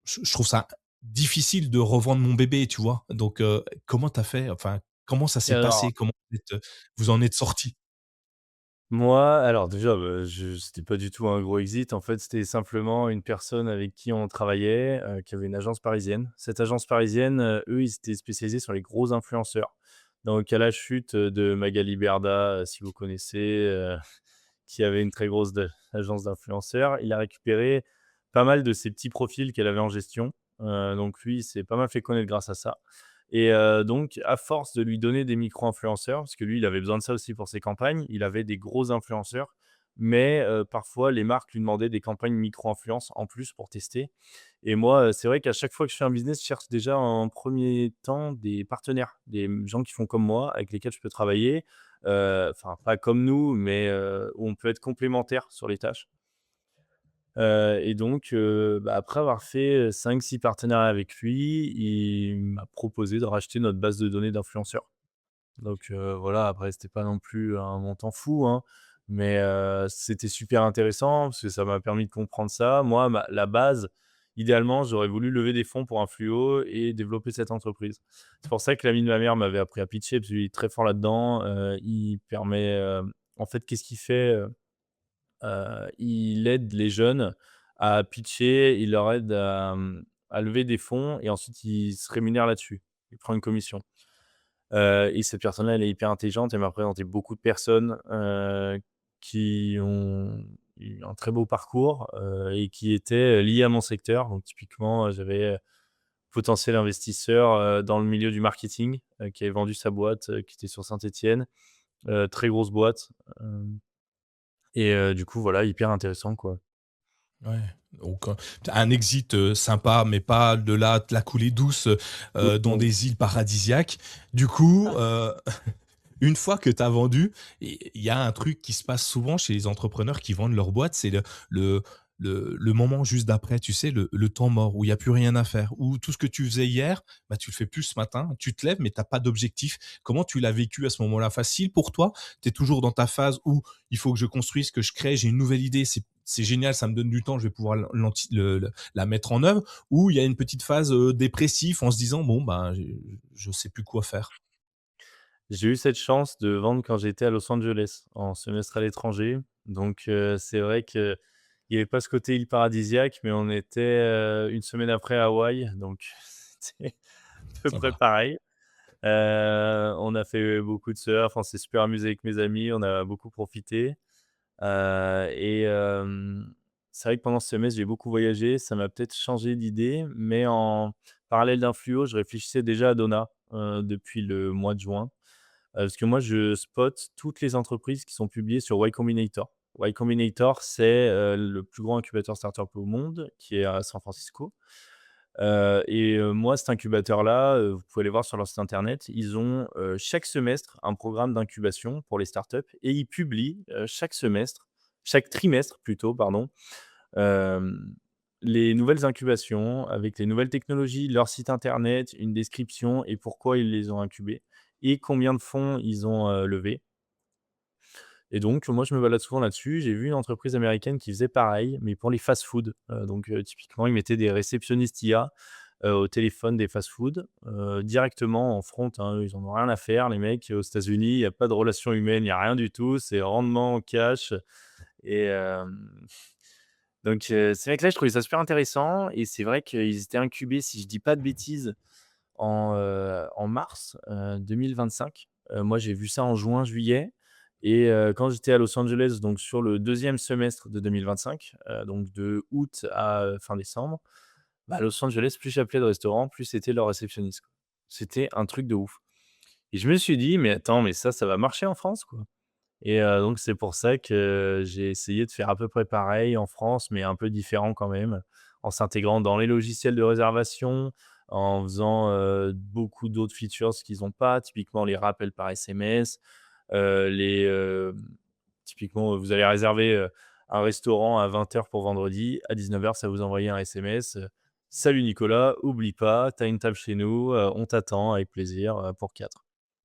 je trouve ça difficile de revendre mon bébé, tu vois? Donc, comment tu as fait? Enfin, comment ça Et s'est alors passé? Comment vous en êtes sortis? moi, alors déjà, je c'était pas du tout un gros exit. En fait, c'était simplement une personne avec qui on travaillait, qui avait une agence parisienne. Cette agence parisienne, eux, ils étaient spécialisés sur les gros influenceurs. Donc à la chute, de Magali Berda, si vous connaissez, qui avait une très grosse agence d'influenceurs, il a récupéré pas mal de ces petits profils qu'elle avait en gestion. Donc lui, il s'est pas mal fait connaître grâce à ça et donc à force de lui donner des micro-influenceurs, parce que lui, il avait besoin de ça aussi pour ses campagnes, il avait des gros influenceurs, mais parfois les marques lui demandaient des campagnes micro-influence en plus pour tester et moi, c'est vrai qu'à chaque fois que je fais un business, je cherche déjà en premier temps des partenaires, des gens qui font comme moi, avec lesquels je peux travailler. Enfin, pas comme nous, mais où on peut être complémentaires sur les tâches. Et donc après avoir fait, 5-6 partenariats avec lui, il m'a proposé de racheter notre base de données d'influenceurs. Donc voilà, après c'était pas non plus un montant fou, hein, mais c'était super intéressant parce que ça m'a permis de comprendre ça. Moi, la base, idéalement, j'aurais voulu lever des fonds pour un fluo et développer cette entreprise. C'est pour ça que l'ami de ma mère m'avait appris à pitcher parce qu'il est très fort là-dedans. Il permet, en fait, qu'est-ce qu'il fait? Il aide les jeunes à pitcher, il leur aide à lever des fonds et ensuite il se rémunère là-dessus. Il prend une commission. Et cette personne-là, elle est hyper intelligente. Elle m'a présenté beaucoup de personnes, qui ont eu un très beau parcours, et qui étaient, liées à mon secteur. Donc typiquement, j'avais, potentiel investisseur, dans le milieu du marketing, qui avait vendu sa boîte, qui était sur Saint-Étienne, très grosse boîte, hem et du coup, voilà, hyper intéressant, quoi. Ouais, donc, un exit, sympa, mais pas de là, de la coulée douce, dans Mmh. des îles paradisiaques. Du coup, une fois que tu as vendu, il y a un truc qui se passe souvent chez les entrepreneurs qui vendent leur boîte, c'est le le moment juste d'après, tu sais, le temps mort où il y a plus rien à faire, où tout ce que tu faisais hier, bah, tu le fais plus ce matin. Tu te lèves, mais tu as pas d'objectif. Comment tu l'as vécu à ce moment-là? Facile pour toi? Tu es toujours dans ta phase où il faut que je construise, que je crée, j'ai une nouvelle idée, c'est génial, ça me donne du temps, je vais pouvoir la mettre en œuvre, ou il y a une petite phase, dépressif en se disant: «Bon, ben, je sais plus quoi faire». J'ai eu cette chance de vendre quand j'étais à Los Angeles, en semestre à l'étranger. Donc c'est vrai qu'il y avait pas ce côté île paradisiaque, mais on était, 1 semaine après à Hawaï, donc c'était à peu près Sympa. pareil. On a fait beaucoup de surf, on s'est super amusé avec mes amis, on a beaucoup profité. Et c'est vrai que pendant ce semestre, j'ai beaucoup voyagé, ça m'a peut-être changé d'idée, mais en parallèle d'Influo, je réfléchissais déjà à Donna, depuis le mois de juin. Parce que moi, je spot toutes les entreprises qui sont publiées sur Y Combinator. Y Combinator, c'est, le plus grand incubateur startup au monde qui est à San Francisco. Moi, cet incubateur-là, vous pouvez aller voir sur leur site internet, ils ont, chaque semestre un programme d'incubation pour les startups et ils publient, chaque trimestre plutôt, pardon, hem, les nouvelles incubations avec les nouvelles technologies, leur site internet, une description et pourquoi ils les ont incubées et combien de fonds ils ont, levé. Et donc moi, je me balade souvent là-dessus. J'ai vu une entreprise américaine qui faisait pareil, mais pour les fast-food. Typiquement, ils mettaient des réceptionnistes IA, au téléphone des fast-food, directement en front, hein. Eux, ils en ont rien à faire, les mecs. Aux États-Unis, il y a pas de relations humaines, il y a rien du tout. C'est rendement, cash et c'est vrai que là, je trouvais ça super intéressant et c'est vrai qu'ils étaient incubés, si je dis pas de bêtises, en mars, 2025. Moi, j'ai vu ça en juin, juillet quand j'étais à Los Angeles, donc sur le deuxième semestre de 2025, donc de août à, fin décembre, bah, à Los Angeles, plus j'appelais de restaurants, plus c'était leur réceptionniste, quoi. C'était un truc de ouf et je me suis dit: «Mais attends, mais ça va marcher en France, quoi». Donc c'est pour ça que j'ai essayé de faire à peu près pareil en France, mais un peu différent quand même, en s'intégrant dans les logiciels de réservation, en faisant, beaucoup d'autres features qu'ils ont pas, typiquement les rappels par SMS, les, typiquement, vous allez réserver, un restaurant à 20 heures pour vendredi, à 19 heures, ça va vous envoyer un SMS, «Salut Nicolas, oublie pas, tu as une table chez nous, on t'attend avec plaisir, pour 4».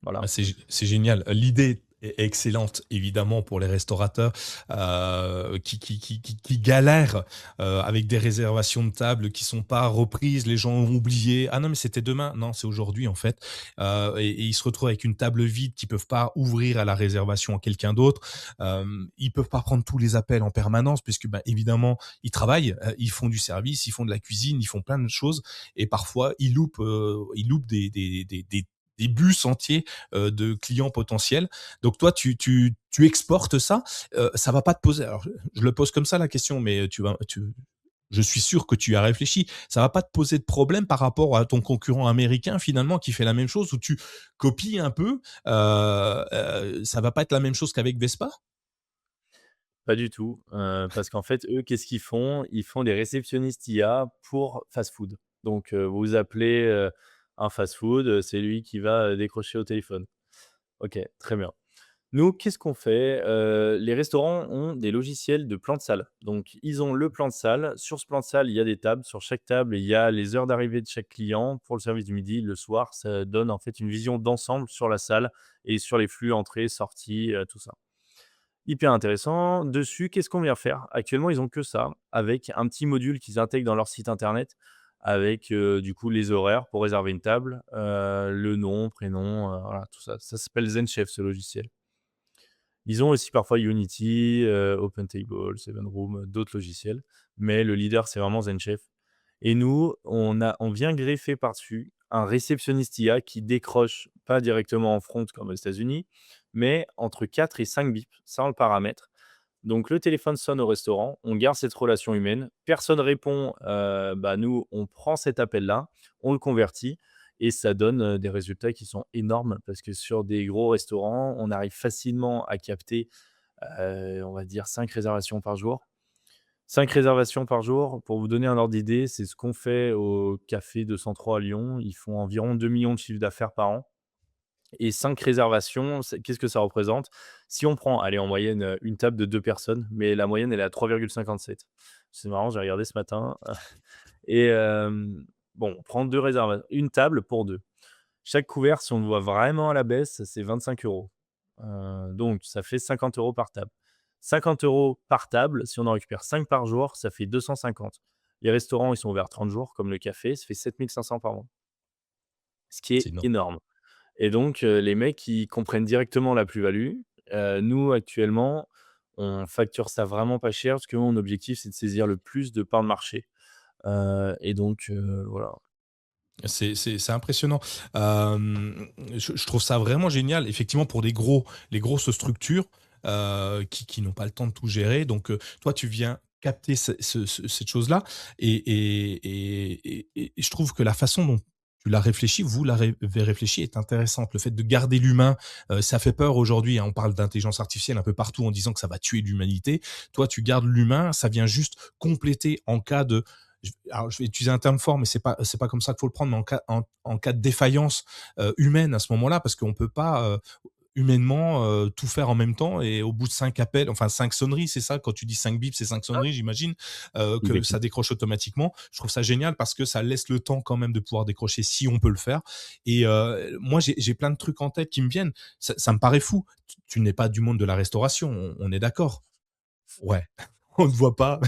Voilà. Ah, c'est génial. L'idée est excellente, évidemment, pour les restaurateurs, qui galèrent, avec des réservations de table qui sont pas reprises, les gens ont oublié: «Ah non, mais c'était demain». Non, c'est aujourd'hui, en fait, et ils se retrouvent avec une table vide qu'ils peuvent pas ouvrir à la réservation à quelqu'un d'autre. Ils peuvent pas prendre tous les appels en permanence puisque, bah, évidemment, ils travaillent, ils font du service, ils font de la cuisine, ils font plein de choses et parfois ils loupent des bus entiers de clients potentiels. Donc toi, tu exportes ça. Ça va pas te poser. Alors, je le pose comme ça la question, mais je suis sûr que tu y as réfléchi. Ça va pas te poser de problème par rapport à ton concurrent américain finalement qui fait la même chose où tu copies un peu. Ça va pas être la même chose qu'avec Vespa. Pas du tout, parce qu'en fait, eux, qu'est-ce qu'ils font? Ils font des réceptionnistes IA pour fast-food. Vous appelez, un fast-food, c'est lui qui va, décrocher au téléphone. OK, très bien. Nous, qu'est-ce qu'on fait? Les restaurants ont des logiciels de plan de salle. Donc ils ont le plan de salle. Sur ce plan de salle, il y a des tables. Sur chaque table, il y a les heures d'arrivée de chaque client pour le service du midi, le soir. Ça donne en fait une vision d'ensemble sur la salle et sur les flux entrées, sorties, tout ça. Hyper intéressant. Dessus, qu'est-ce qu'on vient faire? Actuellement, ils ont que ça, avec un petit module qu'ils intègrent dans leur site internet, avec, du coup, les horaires pour réserver une table, le nom, prénom, voilà, tout ça. Ça s'appelle ZenChef, ce logiciel. Ils ont aussi parfois Unity, OpenTable, Seven Room, d'autres logiciels, mais le leader, c'est vraiment ZenChef. Et nous, on vient greffer par-dessus un réceptionniste IA qui décroche pas directement en front comme aux États-Unis, mais entre 4 et 5 bips, ça on le paramètre. Donc le téléphone sonne au restaurant, on garde cette relation humaine, personne répond, bah, nous on prend cet appel-là, on le convertit et ça donne, des résultats qui sont énormes parce que sur des gros restaurants, on arrive facilement à capter, on va dire 5 réservations par jour. 5 réservations par jour, pour vous donner un ordre d'idée, c'est ce qu'on fait au café 203 à Lyon. Ils font environ 2 millions de chiffre d'affaires par an et 5 réservations, qu'est-ce que ça représente? Si on prend, allez, en moyenne, une table de 2 personnes, mais la moyenne, elle est à 3,57. C'est marrant, j'ai regardé ce matin et bon, on prend 2 réservations, une table pour 2. Chaque couvert, si on le voit vraiment à la baisse, c'est 25 €. Donc ça fait 50 € par table. 50 € par table, si on en récupère 5 par jour, ça fait 250. Les restaurants, ils sont ouverts 30 jours, comme le café, ça fait 7 500 par mois, ce qui C'est est énorme. énorme. Les mecs, ils comprennent directement la plus-value. Nous, actuellement, on facture ça vraiment pas cher parce que mon objectif, c'est de saisir le plus de parts de marché. Voilà. C'est impressionnant. Je trouve ça vraiment génial, effectivement, pour les grosses structures, qui n'ont pas le temps de tout gérer. Donc, toi, tu viens capter cette chose-là et je trouve que la façon dont tu l'as réfléchi, vous l'avez réfléchi est intéressante. Le fait de garder l'humain, ça fait peur aujourd'hui, hein. On parle d'intelligence artificielle un peu partout en disant que ça va tuer l'humanité. Toi, tu gardes l'humain, ça vient juste compléter en cas de je vais utiliser un terme fort, mais c'est pas comme ça qu'il faut le prendre, mais en cas de défaillance, humaine à ce moment-là, parce qu'on peut pas, humainement, tout faire en même temps et au bout de 5 appels, enfin 5 sonneries, c'est ça? Quand tu dis 5 bips, c'est 5 sonneries, j'imagine, que ça Exactement. décroche automatiquement. Je trouve ça génial parce que ça laisse le temps quand même de pouvoir décrocher si on peut le faire et moi j'ai plein de trucs en tête qui me viennent. Ça me paraît fou. Tu n'es pas du monde de la restauration, on est d'accord? Ouais, on ne voit pas.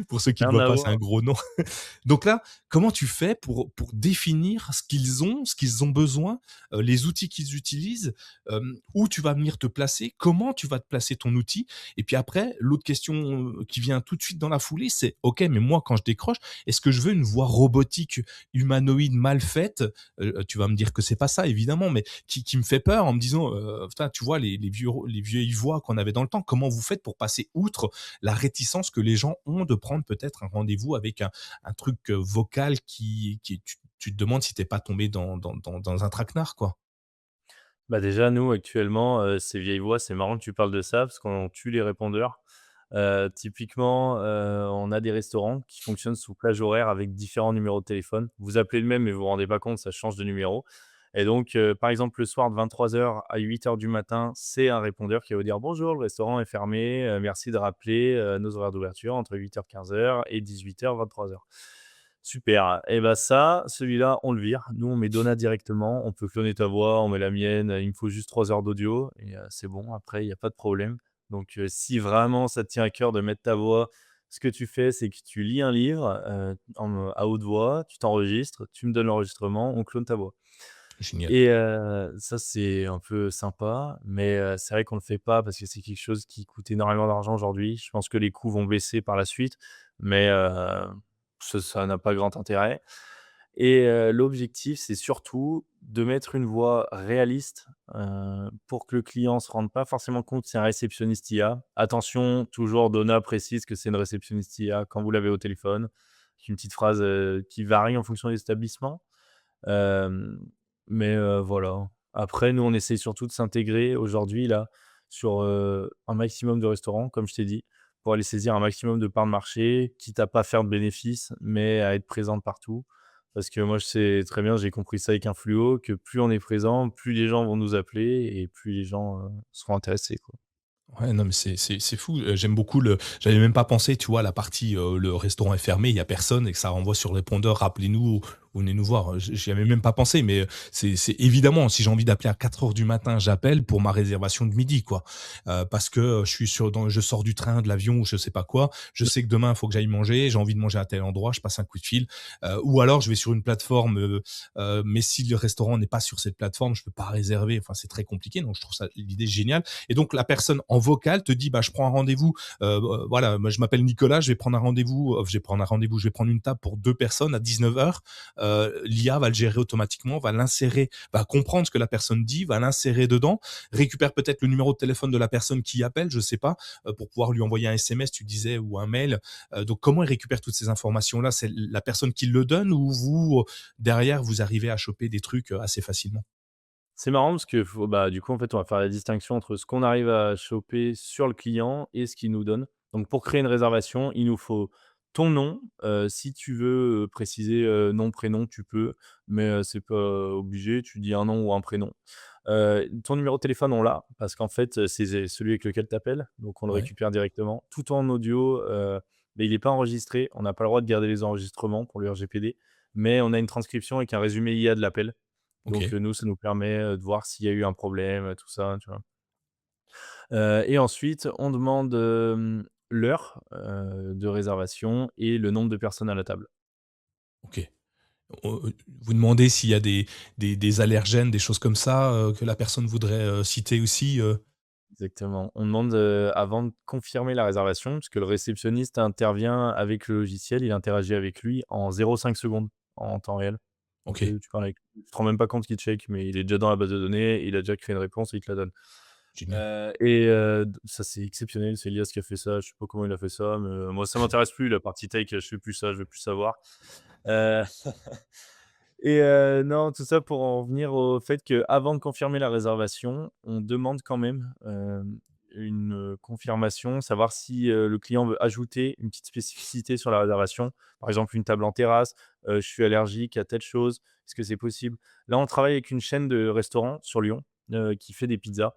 Pour ceux qui ne Rien voient à pas, c'est un voir. gros nom. Donc là, comment tu fais pour définir ce qu'ils ont besoin, les outils qu'ils utilisent, où tu vas venir te placer, comment tu vas te placer ton outil? Et puis après, l'autre question, qui vient tout de suite dans la foulée, c'est: «OK, mais moi quand je décroche, est-ce que je veux une voix robotique, humanoïde, mal faite?» Tu vas me dire que c'est pas ça évidemment, mais qui me fait peur en me disant, putain, tu vois les vieilles voix qu'on avait dans le temps, comment vous faites pour passer outre la réticence que les gens ont de prendre peut-être un rendez-vous avec un truc vocal qui tu te demandes si t'es pas tombé dans un traquenard, quoi. Bah, déjà, nous, actuellement, ces vieilles voix, c'est marrant que tu parles de ça parce qu'on tue les répondeurs. Typiquement, on a des restaurants qui fonctionnent sous plage horaire avec différents numéros de téléphone. Vous appelez le même, mais vous vous rendez pas compte, ça change de numéro et donc par exemple, le soir de 23 heures à 8 heures du matin, c'est un répondeur qui va vous dire: «Bonjour, le restaurant est fermé, merci de rappeler, nos horaires d'ouverture entre 8 heures 15 heures et 18 heures 23 heures.» Super et bah, ça, celui-là, on le vire. Nous, on met Donna directement, on peut cloner ta voix, on met la mienne, il me faut juste 3 heures d'audio et c'est bon, après, il y a pas de problème. Donc si vraiment ça te tient à cœur de mettre ta voix, ce que tu fais, c'est que tu lis un livre, à haute voix, tu t'enregistres, tu me donnes l'enregistrement, on clone ta voix Génial. et ça, c'est un peu sympa, mais c'est vrai qu'on le fait pas parce que c'est quelque chose qui coûte énormément d'argent aujourd'hui. Je pense que les coûts vont baisser par la suite, mais ça n'a pas grand intérêt et l'objectif, c'est surtout de mettre une voix réaliste, pour que le client se rende pas forcément compte que c'est un réceptionniste IA. Attention, toujours Donna précise que c'est une réceptionniste IA quand vous l'avez au téléphone. C'est une petite phrase, qui varie en fonction des établissements. Hem, mais voilà. Après, nous, on essaye surtout de s'intégrer aujourd'hui là, sur, un maximum de restaurants, comme je t'ai dit, pour aller saisir un maximum de parts de marché, quitte à pas faire de bénéfices, mais à être présente partout. Parce que moi, je sais très bien, j'ai compris ça avec un fluo, que plus on est présent, plus les gens vont nous appeler et plus les gens, seront intéressés, quoi. Ouais, non, mais c'est fou, j'aime beaucoup le j'avais même pas pensé, tu vois, à la partie, le restaurant est fermé, il y a personne et que ça renvoie sur le répondeur: «Rappelez-nous ou venez nous voir». J'y avais même pas pensé, mais c'est évidemment, si j'ai envie d'appeler à 4 heures du matin, j'appelle pour ma réservation de midi, quoi. Parce que, je sors du train, de l'avion ou je sais pas quoi. Je sais que demain, il faut que j'aille manger, j'ai envie de manger à tel endroit, je passe un coup de fil, ou alors je vais sur une plateforme, mais si le restaurant n'est pas sur cette plateforme, je peux pas réserver, enfin, c'est très compliqué, donc je trouve ça l'idée géniale et donc la personne en vocal te dit: «Bah, je prends un rendez-vous, voilà, moi je m'appelle Nicolas, je vais prendre un rendez-vous, je vais prendre une table pour 2 personnes à 19 heures.» L'IA va le gérer automatiquement, va l'insérer, va comprendre ce que la personne dit, va l'insérer dedans, récupère peut-être le numéro de téléphone de la personne qui appelle, je sais pas, pour pouvoir lui envoyer un SMS, tu disais, ou un mail. Donc comment il récupère toutes ces informations-là? C'est la personne qui le donne ou vous, derrière, vous arrivez à choper des trucs, assez facilement? C'est marrant parce que faut bah, du coup, en fait, on va faire la distinction entre ce qu'on arrive à choper sur le client et ce qu'il nous donne. Donc pour créer une réservation, il nous faut ton nom, si tu veux, préciser, nom, prénom, tu peux, mais c'est pas obligé, tu dis un nom ou un prénom. Ton numéro de téléphone, on l'a parce qu'en fait, c'est celui avec lequel tu appelles, donc on le Ouais, récupère directement. Tout en audio, mais il est pas enregistré. On n'a pas le droit de garder les enregistrements pour le RGPD, mais on a une transcription avec un résumé IA de l'appel. Donc OK. nous, ça nous permet, de voir s'il y a eu un problème, tout ça, tu vois? Et ensuite, on demande, l'heure, de réservation et le nombre de personnes à la table. OK. Vous demandez s'il y a des allergènes, des choses comme ça, que la personne voudrait, citer aussi, Exactement. On demande, avant de confirmer la réservation, puisque le réceptionniste intervient avec le logiciel, il interagit avec lui en 0,5 secondes, en temps réel. Donc OK, tu parles avec lui, tu te rends même pas compte qu'il check, mais il est déjà dans la base de données, il a déjà créé une réponse et il te la donne. génial. Et d ça, c'est exceptionnel, c'est Elias qui a fait ça, je sais pas comment il a fait ça, mais moi, ça m'intéresse plus la partie tech, je fais plus ça, je veux plus savoir. Heu et non, tout ça pour en venir au fait qu'avant de confirmer la réservation, on demande quand même, confirmation, savoir si, le client veut ajouter une petite spécificité sur la réservation. Par exemple, une table en terrasse, «Je suis allergique à telle chose, est-ce que c'est possible?» Là, on travaille avec une chaîne de restaurants sur Lyon, qui fait des pizzas.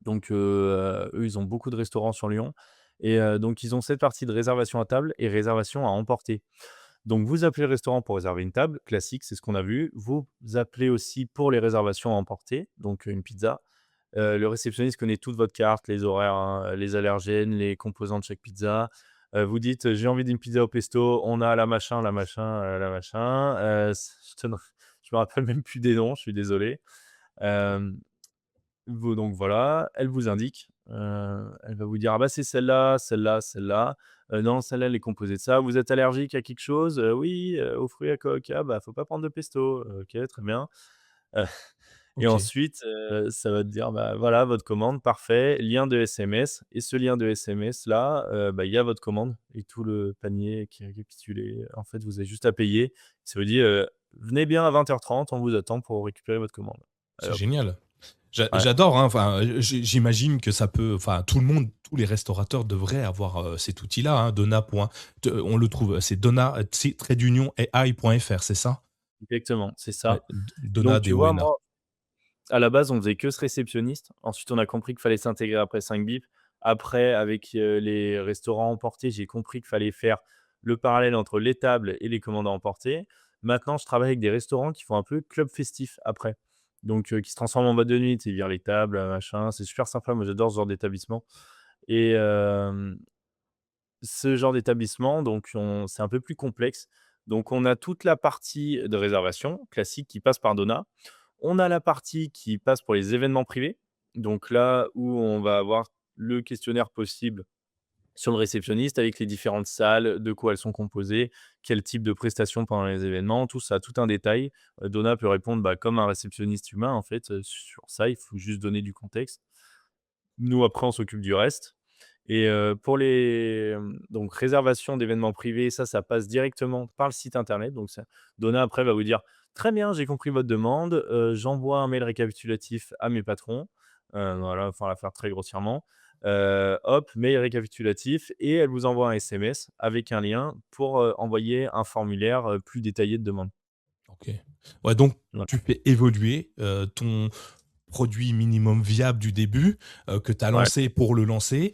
Donc, eux, ils ont beaucoup de restaurants sur Lyon et donc ils ont cette partie de réservation à table et réservation à emporter. Donc vous appelez le restaurant pour réserver une table, classique, c'est ce qu'on a vu. Vous appelez aussi pour les réservations à emporter, donc une pizza. Le réceptionniste connaît toute votre carte, les horaires, hein, les allergènes, les composants de chaque pizza. Vous dites: «J'ai envie d'une pizza au pesto», on a la machin, la machin, la machin, c je me rappelle même plus des noms, je suis désolé. Hem Vous donc voilà, elle vous indique, elle va vous dire: «Ah bah, c'est celle-là, celle-là, celle-là. Non, celle-là, elle est composée de ça. Vous êtes allergique à quelque chose? Oui, aux fruits à coque. Ah bah, faut pas prendre de pesto. OK, très bien». Heu et OK. ensuite, ça va te dire: «Bah, voilà votre commande, parfait, lien de SMS» et ce lien de SMS-là, bah, il y a votre commande et tout le panier qui est récapitulé. En fait, vous avez juste à payer. Ça vous dit, «Venez bien à 20h30, on vous attend pour récupérer votre commande». Allez C'est hop. génial. Ouais. J'adore, hein, enfin, j'imagine que ça peut enfin, tout le monde, tous les restaurateurs devraient avoir, cet outil-là, hein, on le trouve, c'est Donna, trait d'union AI.fr, c'est ça? Exactement, c'est Ouais, ça. Donna, Donc tu vois, D-O-N-A. moi, à la base, on faisait que ce réceptionniste. Ensuite, on a compris qu'il fallait s'intégrer après 5 bips. Après, avec, les restaurants emportés, j'ai compris qu'il fallait faire le parallèle entre les tables et les commandes à emporter. Maintenant, je travaille avec des restaurants qui font un peu club festif après. Donc, qui se transforment en boîte de nuit, tu sais, virent les tables, machin. C'est super sympa. Moi, j'adore ce genre d'établissement et ce genre d'établissement, donc c'est un peu plus complexe. Donc on a toute la partie de réservation classique qui passe par Donna. On a la partie qui passe pour les événements privés. Donc là où on va avoir le questionnaire possible sur le réceptionniste avec les différentes salles, de quoi elles sont composées, quel type de prestations pendant les événements, tout ça, tout un détail. Donna peut répondre, bah, comme un réceptionniste humain en fait, sur ça, il faut juste donner du contexte. Nous après on s'occupe du reste. Et pour les, donc réservation d'événements privés, ça passe directement par le site internet. Donc ça Donna après va vous dire: «Très bien, j'ai compris votre demande, j'envoie un mail récapitulatif à mes patrons». Voilà, enfin la faire très grossièrement. Hop, mail récapitulatif et elle vous envoie un SMS avec un lien pour, envoyer un formulaire, plus détaillé de demande. OK. Ouais, donc Voilà. tu fais évoluer, ton produit minimum viable du début, que tu as Ouais. lancé pour le lancer.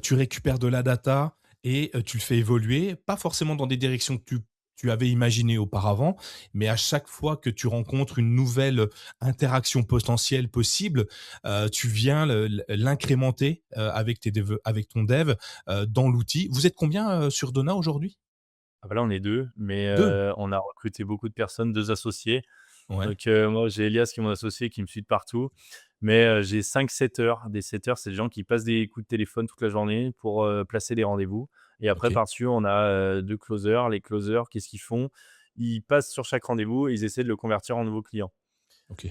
Tu récupères de la data et tu le fais évoluer, pas forcément dans des directions que tu avais imaginées auparavant, mais à chaque fois que tu rencontres une nouvelle interaction potentielle possible, tu viens l'incrémenter, avec ton dev, dans l'outil. Vous êtes combien, sur Donna aujourd'hui? Ah bah là on est 2, mais 2. on a recruté beaucoup de personnes, 2 associés. Ouais, Donc, moi, j'ai Elias qui est mon associé, qui me suit de partout. Mais, j'ai 5 setters. Des setters, c'est des gens qui passent des coups de téléphone toute la journée pour, placer des rendez-vous. Et après, OK, par-dessus, on a, 2 closers. Les closers, qu'est-ce qu'ils font? Ils passent sur chaque rendez-vous et ils essaient de le convertir en nouveau client. OK.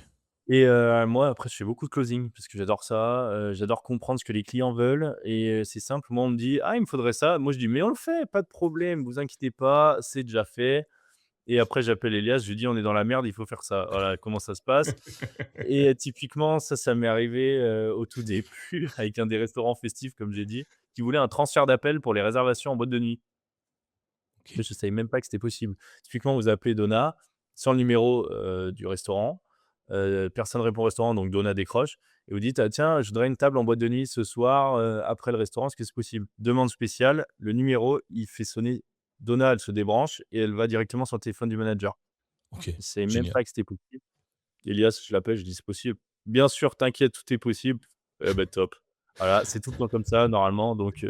Et moi, après, je fais beaucoup de closing parce que j'adore ça, j'adore comprendre ce que les clients veulent et c'est simple. Moi, on me dit: «Ah, il me faudrait ça». Moi, je dis: «Mais on le fait, pas de problème, vous inquiétez pas, c'est déjà fait». Et après, j'appelle Elias, je lui dis: «On est dans la merde, il faut faire ça». Voilà comment ça se passe. Et typiquement, ça m'est arrivé, au tout début avec un des restaurants festifs, comme j'ai dit, qui voulait un transfert d'appel pour les réservations en boîte de nuit. OK. Mais je ne savais même pas que c'était possible. Typiquement, vous appelez Donna sans le numéro, du restaurant, personne répond au restaurant, donc Donna décroche et vous dites: «Ah tiens, je voudrais une table en boîte de nuit ce soir, après le restaurant, est-ce que c'est possible?» Demande spéciale, le numéro, il fait sonner Donna, elle se débranche et elle va directement sur le téléphone du manager. OK, Je savais même génial. pas que c'était possible. Elias, je l'appelle, je dis: «C'est possible». «Bien sûr, t'inquiète, tout est possible». Eh beh, top. Voilà, c'est tout le temps comme ça normalement, donc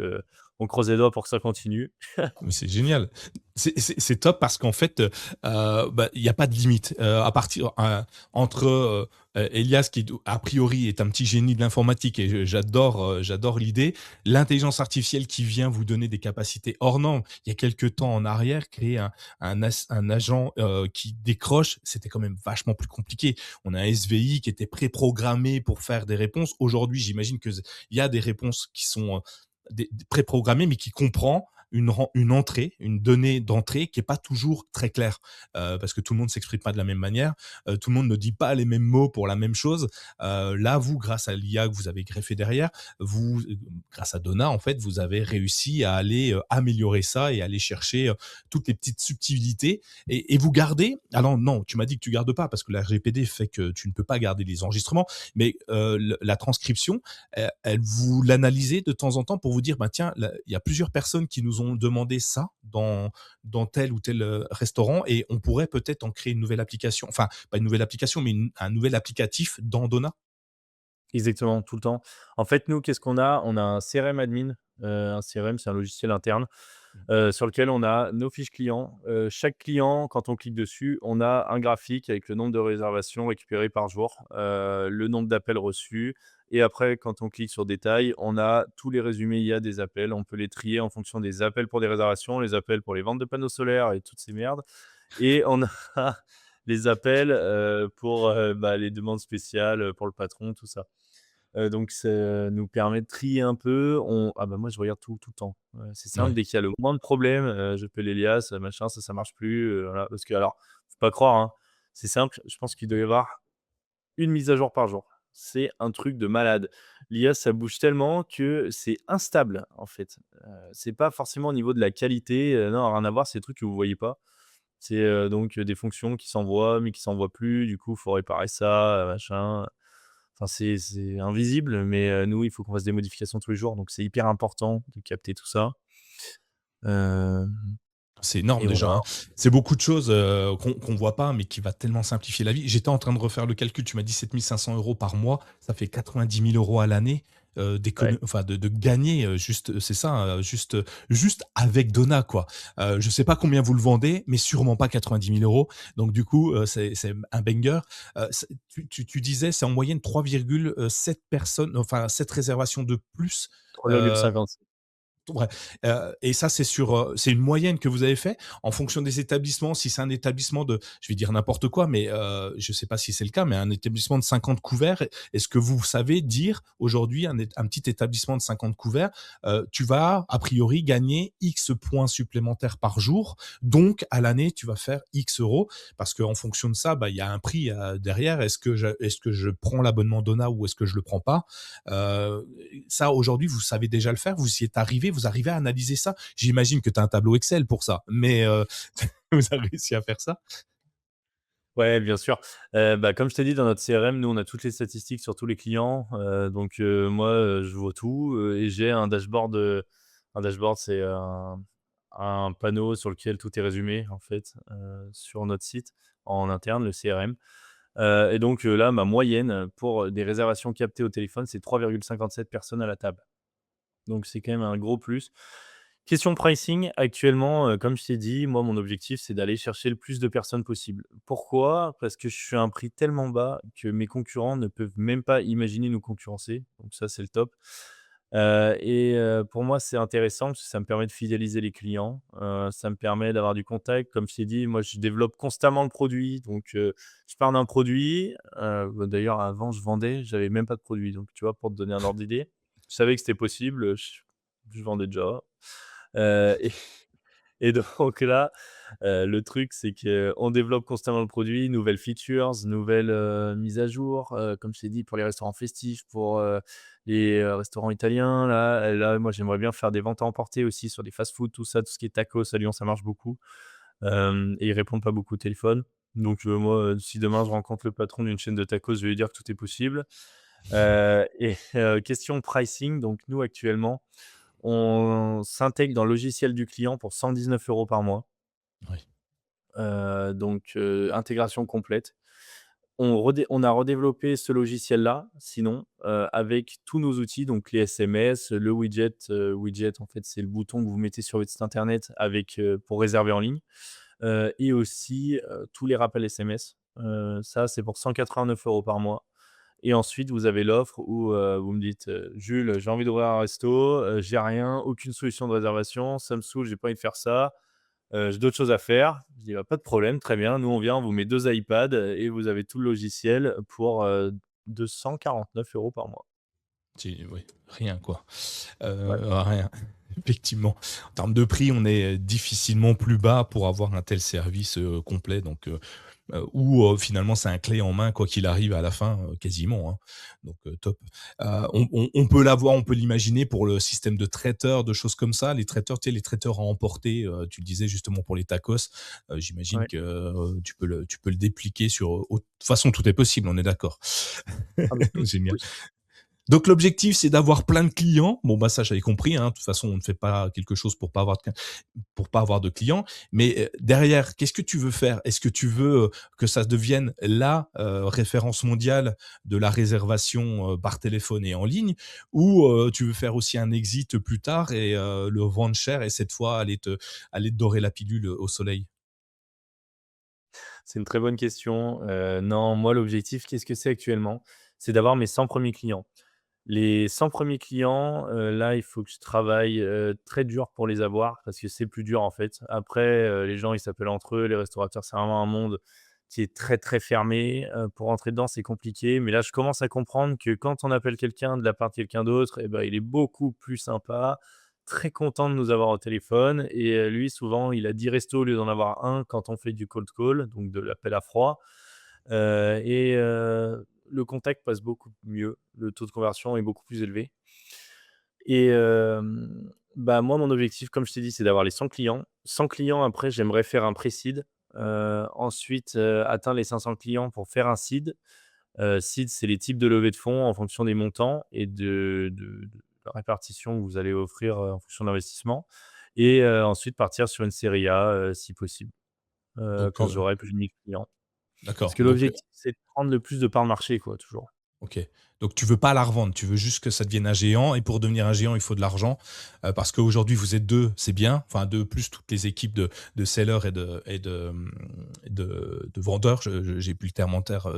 on croise les doigts pour que ça continue. Mais c'est génial. C'est top parce qu'en fait, bah, il y a pas de limite. Entre, Elias qui a priori est un petit génie de l'informatique et j'adore l'idée. L'intelligence artificielle qui vient vous donner des capacités hors normes. Il y a quelque temps en arrière, créer un agent, qui décroche, c'était quand même vachement plus compliqué. On a un SVI qui était préprogrammé pour faire des réponses. Aujourd'hui, j'imagine que il y a des réponses qui sont, préprogrammées mais qui comprend une entrée, une donnée d'entrée qui est pas toujours très claire, parce que tout le monde s'exprime pas de la même manière, tout le monde ne dit pas les mêmes mots pour la même chose. Là, vous, grâce à l'IA que vous avez greffé derrière, vous, grâce à Donna, en fait, vous avez réussi à aller améliorer ça et aller chercher toutes les petites subtilités et vous gardez. Alors non, tu m'as dit que tu gardes pas parce que la RGPD fait que tu ne peux pas garder les enregistrements, mais la transcription, vous l'analysez de temps en temps pour vous dire, bah tiens, il y a plusieurs personnes qui nous ont demandé ça dans tel ou tel restaurant et on pourrait peut-être en créer une nouvelle application. Enfin, pas une nouvelle application, mais un nouvel applicatif dans Donna. Exactement, tout le temps. En fait, nous, qu'est-ce qu'on a? On a un CRM admin. Un CRM, c'est un logiciel interne, sur lequel on a nos fiches clients. Chaque client, quand on clique dessus, on a un graphique avec le nombre de réservations récupérées par jour, le nombre d'appels reçus et après, quand on clique sur détail, on a tous les résumés IA des appels. On peut les trier en fonction des appels pour des réservations, les appels pour les ventes de panneaux solaires et toutes ces merdes et on a les appels, pour, les demandes spéciales, pour le patron, tout ça. Donc ça nous permet de trier un peu. Moi, je regarde tout, tout le temps. C'est simple, Ouais. dès qu'il y a le moins de problème, j'appelle Elias, machin, ça marche plus, voilà. Parce que alors, faut pas croire, hein, c'est simple, je pense qu'il doit y avoir une mise à jour par jour. C'est un truc de malade. L'IA, ça bouge tellement que c'est instable, en fait. C'est pas forcément au niveau de la qualité, non, rien à voir, c'est des trucs que vous voyez pas. C'est, des fonctions qui s'envoient, mais qui s'envoient plus. Du coup, il faut réparer ça, machin. Enfin, c'est invisible, mais nous, il faut qu'on fasse des modifications tous les jours, donc c'est hyper important de capter tout ça. Hem C'est énorme et voilà. déjà, hein. C'est beaucoup de choses, qu'on voit pas, mais qui va tellement simplifier la vie. J'étais en train de refaire le calcul, tu m'as dit 7 500 € par mois, ça fait 90 000 € à l'année, Ouais, enfin de gagner, juste, c'est ça, juste avec Donna, quoi. Je sais pas combien vous le vendez, mais sûrement pas 90 000 €. Donc du coup, c'est un banger. C'est tu disais, c'est en moyenne 3,7 personnes, enfin 7 réservations de plus, heu 3,57. Ouais, et ça, c'est une moyenne que vous avez fait en fonction des établissements. Si c'est un établissement de, je vais dire n'importe quoi, mais je sais pas si c'est le cas, mais un établissement de 50 couverts, est-ce que vous savez dire aujourd'hui un petit établissement de 50 couverts, tu vas a priori gagner X points supplémentaires par jour, donc à l'année tu vas faire X euros parce qu'en fonction de ça, bah, il y a un prix, derrière. Est-ce que je prends l'abonnement Donna ou est-ce que je le prends pas? Heu, Ça aujourd'hui, vous savez déjà le faire, vous y êtes arrivé, vous arrivez à analyser ça? J'imagine que tu as un tableau Excel pour ça, mais vous avez réussi à faire ça? Ouais, bien sûr. Comme je t'ai dit, dans notre CRM, nous, on a toutes les statistiques sur tous les clients. Moi, je vois tout, et j'ai un dashboard, c'est un panneau sur lequel tout est résumé, en fait, sur notre site, en interne, le CRM. Là, ma moyenne pour des réservations captées au téléphone, c'est 3,57 personnes à la table. Donc c'est quand même un gros plus. Question pricing, actuellement, comme je t'ai dit, moi, mon objectif, c'est d'aller chercher le plus de personnes possible. Pourquoi? Parce que je suis à un prix tellement bas que mes concurrents ne peuvent même pas imaginer nous concurrencer. Donc ça, c'est le top. Pour moi, c'est intéressant parce que ça me permet de fidéliser les clients, ça me permet d'avoir du contact. Comme je t'ai dit, moi, je développe constamment le produit. Je pars d'un produit, d'ailleurs, avant, je vendais, j'avais même pas de produit. Donc tu vois, pour te donner un ordre d'idée, je savais que c'était possible, je vendais déjà. Heu et et donc là, le truc, c'est qu'on développe constamment le produit, nouvelles features, nouvelles, mises à jour, comme je t'ai dit, pour les restaurants festifs, pour, les, restaurants italiens. Là, moi, j'aimerais bien faire des ventes à emporter aussi sur des fast-food, tout ça, tout ce qui est tacos à Lyon, ça marche beaucoup. Et ils répondent pas beaucoup au téléphone. Moi, si demain je rencontre le patron d'une chaîne de tacos, je vais lui dire que tout est possible. Question pricing, donc nous, actuellement, on s'intègre dans le logiciel du client pour 119 € par mois. Oui, Intégration complète. On a redéveloppé ce logiciel-là, sinon, avec tous nos outils, donc les SMS, le widget. En fait, c'est le bouton que vous mettez sur votre site internet pour réserver en ligne, et aussi, tous les rappels SMS. Ça, c'est pour 189 € par mois. Et ensuite, vous avez l'offre où, vous me dites: «Jules, j'ai envie d'ouvrir un resto, j'ai rien, aucune solution de réservation, ça me saoule, j'ai pas envie de faire ça, j'ai d'autres choses à faire». Je dis: «Bah, pas de problème, très bien, nous on vient, on vous met 2 iPads, et vous avez tout le logiciel pour, 249 € par mois». oui, rien quoi, Ouais. rien. Effectivement. En termes de prix, on est difficilement plus bas pour avoir un tel service, complet donc où, finalement c'est un clé en main quoi qu'il arrive à la fin, quasiment, hein. Donc top. On peut l'avoir, on peut l'imaginer pour le système de traiteurs, de choses comme ça. Les traiteurs, tu sais, les traiteurs à emporter, tu le disais justement pour les tacos, j'imagine Ouais. que, tu peux le dépliquer sur, de toute façon tout est possible, on est d'accord? Ah mais tout est Génial. possible. Donc l'objectif, c'est d'avoir plein de clients. Bon, bah, ça, j'avais compris, hein. De toute façon, on ne fait pas quelque chose pour pas avoir de clients. Mais, derrière, qu'est-ce que tu veux faire? Est-ce que tu veux, que ça devienne la, référence mondiale de la réservation, par téléphone et en ligne? Ou, tu veux faire aussi un exit plus tard et le vendre cher et cette fois aller te dorer la pilule au soleil? C'est une très bonne question. Non, moi, l'objectif, qu'est-ce que c'est actuellement? C'est d'avoir mes 100 premiers clients. Les 100 premiers clients, là, il faut que je travaille, très dur pour les avoir parce que c'est plus dur, en fait. Après, les gens, ils s'appellent entre eux. Les restaurateurs, c'est vraiment un monde qui est très, très fermé. Pour rentrer dedans, c'est compliqué. Mais là, je commence à comprendre que quand on appelle quelqu'un de la part de quelqu'un d'autre et ben, il est beaucoup plus sympa, très content de nous avoir au téléphone et lui, souvent, il a 10 restos au lieu d'en avoir un quand on fait du cold call, donc de l'appel à froid. Le contact passe beaucoup mieux. Le taux de conversion est beaucoup plus élevé et bah, moi, mon objectif, comme je t'ai dit, c'est d'avoir les 100 clients. 100 clients, après, j'aimerais faire un pré-seed. Ensuite, atteindre les 500 clients pour faire un seed. Seed, c'est les types de levées de fonds en fonction des montants et de la répartition que vous allez offrir, en fonction de l'investissement et ensuite partir sur une série A, si possible, Donc, quand j'aurai plus de 1000 clients. Parce d'accord, que donc l'objectif, c'est de prendre le plus de parts de marché, quoi, toujours. OK. Donc tu veux pas la revendre, tu veux juste que ça devienne un géant et pour devenir un géant, il faut de l'argent, parce qu'aujourd'hui vous êtes 2, c'est bien, enfin 2 plus toutes les équipes de sellers et de vendeurs, je j'ai plus le terme en terre,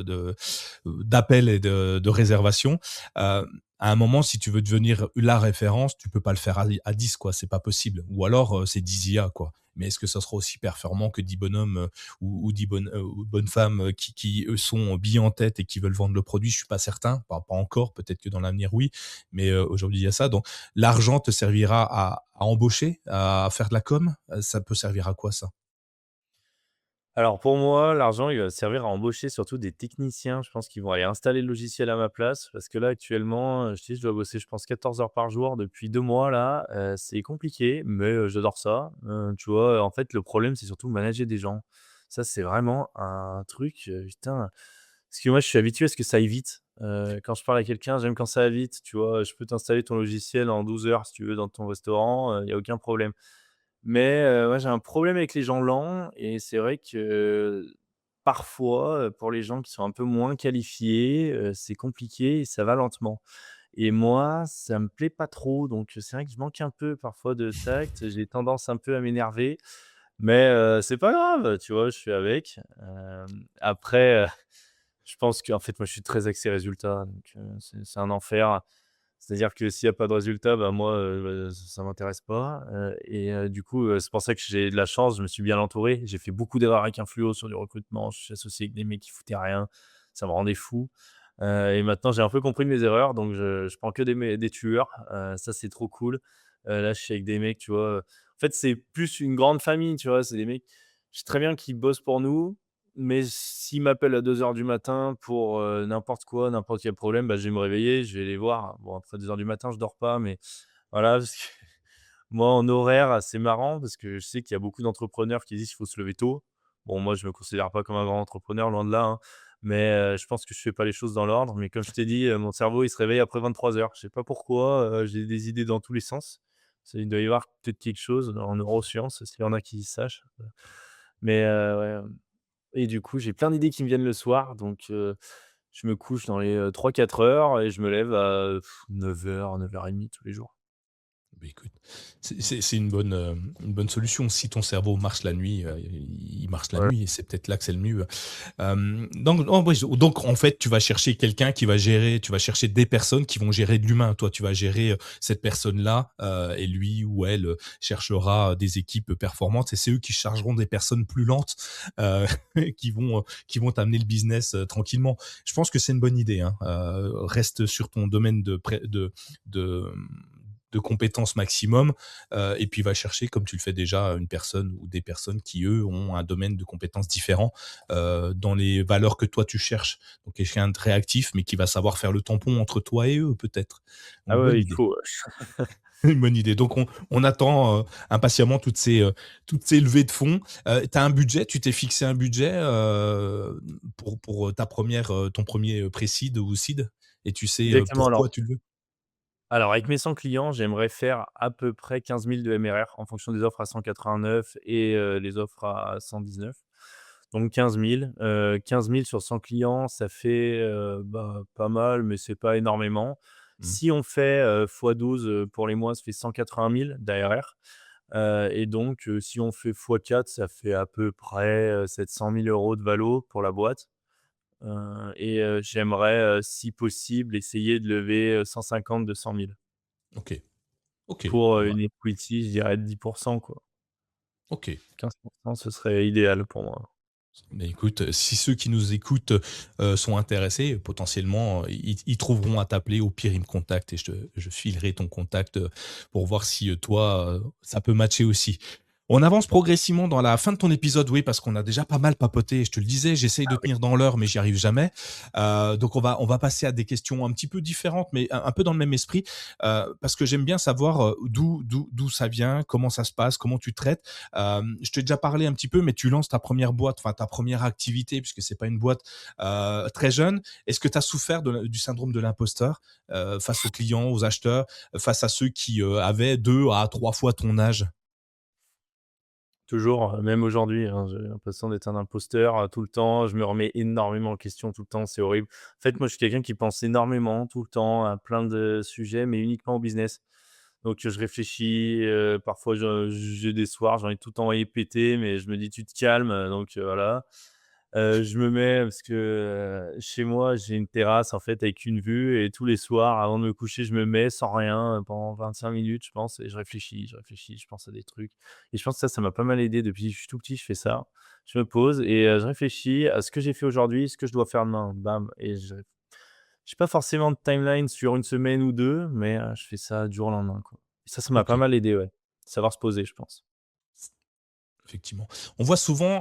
d'appels et de réservations. À un moment, si tu veux devenir la référence, tu peux pas le faire à 10 quoi, c'est pas possible. Ou alors, c'est 10 IA quoi. Mais est-ce que ça sera aussi performant que 10 bonhommes, ou 10 bonnes femmes, qui, eux, sont billes en tête et qui veulent vendre le produit? Je suis pas certain, pas encore, peut-être que dans l'avenir, oui, mais aujourd'hui, il y a ça. Donc l'argent te servira à embaucher, à faire de la com? Ça peut servir à quoi ça? Alors pour moi, l'argent, il va servir à embaucher surtout des techniciens. Je pense qu'ils vont aller installer le logiciel à ma place parce que là, actuellement, je te dis, je dois bosser, je pense 14 heures par jour depuis 2 mois là, c'est compliqué, mais j'adore ça. Tu vois? En fait, le problème, c'est surtout manager des gens. Ça, c'est vraiment un truc, putain, parce que moi, je suis habitué à ce que ça aille vite. Quand je parle à quelqu'un, j'aime quand ça va vite, tu vois? Je peux t'installer ton logiciel en 12 heures si tu veux dans ton restaurant, il y a aucun problème. Mais ouais, j'ai un problème avec les gens lents et c'est vrai que parfois, pour les gens qui sont un peu moins qualifiés, c'est compliqué et ça va lentement et moi, ça me plaît pas trop donc c'est vrai que je manque un peu parfois de tact. J'ai tendance un peu à m'énerver mais c'est pas grave, tu vois? Je suis avec. Après, je pense qu'en fait, moi, je suis très axé résultat donc c'est un enfer. C'est-à-dire que s'il y a pas de résultat, bah, moi, ça m'intéresse pas, du coup, c'est pour ça que j'ai de la chance, je me suis bien entouré. J'ai fait beaucoup d'erreurs avec Influo sur du recrutement. Je suis associé avec des mecs qui foutaient rien, ça me rendait fou, et maintenant j'ai un peu compris de mes erreurs, donc je prends que des tueurs, ça c'est trop cool. Là, je suis avec des mecs, tu vois, en fait, c'est plus une grande famille, tu vois? C'est des mecs, je sais très bien qu'ils bossent pour nous, mais s'ils m'appellent à 2 heures du matin pour, n'importe quoi, n'importe quel problème, bah, je vais me réveiller, je vais les voir. Bon, après 2 heures du matin, je dors pas, mais voilà, parce que moi, en horaire, c'est marrant parce que je sais qu'il y a beaucoup d'entrepreneurs qui disent qu'il faut se lever tôt. Bon, moi, je me considère pas comme un grand entrepreneur, loin de là, hein, mais je pense que je fais pas les choses dans l'ordre. Mais comme je t'ai dit, mon cerveau, il se réveille après 23 heures. Je sais pas pourquoi, j'ai des idées dans tous les sens. Il doit y avoir peut-être quelque chose en neurosciences, s'il y en a qui sachent, mais ouais. Et du coup, j'ai plein d'idées qui me viennent le soir, donc je me couche dans les, 3-4 heures et je me lève à 9 heures, 9h30 tous les jours. Beh, écoute, c'est une bonne solution. Si ton cerveau marche la nuit, il marche la Ouais. nuit et c'est peut-être là que c'est le mieux. Donc oh oui, donc en fait, tu vas chercher quelqu'un qui va gérer tu vas chercher des personnes qui vont gérer de l'humain. Toi, tu vas gérer, cette personne-là, et lui ou elle, cherchera des équipes performantes et c'est eux qui chargeront des personnes plus lentes, heu, qui vont t'amener le business, tranquillement. Je pense que c'est une bonne idée, hein. Reste sur ton domaine de de compétences maximum, et puis va chercher, comme tu le fais déjà, une personne ou des personnes qui, eux, ont un domaine de compétences différent, dans les valeurs que toi tu cherches. Donc quelqu'un de réactif, mais qui va savoir faire le tampon entre toi et eux, peut-être. Ah Donc ouais, bonne il idée. faut, Une bonne idée. Donc on attend, impatiemment toutes ces levées de fonds. Tu as un budget? Tu t'es fixé un budget, pour ta première, ton premier pre-seed ou seed? Et tu sais, exactement. pourquoi tu le veux? Alors avec mes 100 clients, j'aimerais faire à peu près 15 000 de MRR en fonction des offres à 189 et les offres à 119. Donc 15 000, 15 000 sur 100 clients, ça fait, bah, pas mal, mais c'est pas énormément. Mmh. Si on fait, fois 12, pour les mois, ça fait 180 000 d'ARR, et donc si on fait fois 4, ça fait à peu près, 700 000 € de valo pour la boîte. Et j'aimerais, si possible, essayer de lever, 150-200 000 OK. OK. pour, Bah, une equity, je dirais de 10 quoi. OK. 15 ce serait idéal pour moi. Mais écoute, si ceux qui nous écoutent, sont intéressés, potentiellement, ils trouveront à t'appeler. Au pire, ils me contactent et je filerai ton contact, pour voir si, toi, ça peut matcher aussi. On avance progressivement dans la fin de ton épisode, oui, parce qu'on a déjà pas mal papoté. Je te le disais, j'essaye de tenir dans l'heure, mais j'y arrive jamais. Donc on va passer à des questions un petit peu différentes, mais un peu dans le même esprit, parce que j'aime bien savoir, d'où ça vient, comment ça se passe, comment tu traites. Je t'ai déjà parlé un petit peu, mais tu lances ta première boîte, enfin ta première activité, puisque c'est pas une boîte, très jeune. Est-ce que tu as souffert du syndrome de l'imposteur, face aux clients, aux acheteurs, face à ceux qui, avaient 2 à 3 fois ton âge? Toujours, même aujourd'hui, hein, j'ai l'impression d'être un imposteur, tout le temps. Je me remets énormément en question tout le temps, c'est horrible. En fait, moi, je suis quelqu'un qui pense énormément tout le temps à plein de sujets, mais uniquement au business. Donc, je réfléchis, parfois j'ai des soirs, j'ai envie de tout envoyer péter, mais je me dis: «Tu te calmes», donc voilà. Je me mets parce que, chez moi, j'ai une terrasse, en fait, avec une vue et tous les soirs, avant de me coucher, je me mets sans rien, pendant 25 minutes, je pense et je réfléchis, je pense à des trucs et je pense que ça m'a pas mal aidé depuis que je suis tout petit, je fais ça. Je me pose et je réfléchis à ce que j'ai fait aujourd'hui, ce que je dois faire demain, bam et j'ai pas forcément de timeline sur une semaine ou 2, mais je fais ça du jour au lendemain, quoi. Et ça m'a pas OK. mal aidé, ouais. Savoir se poser, je pense. Effectivement. On voit souvent,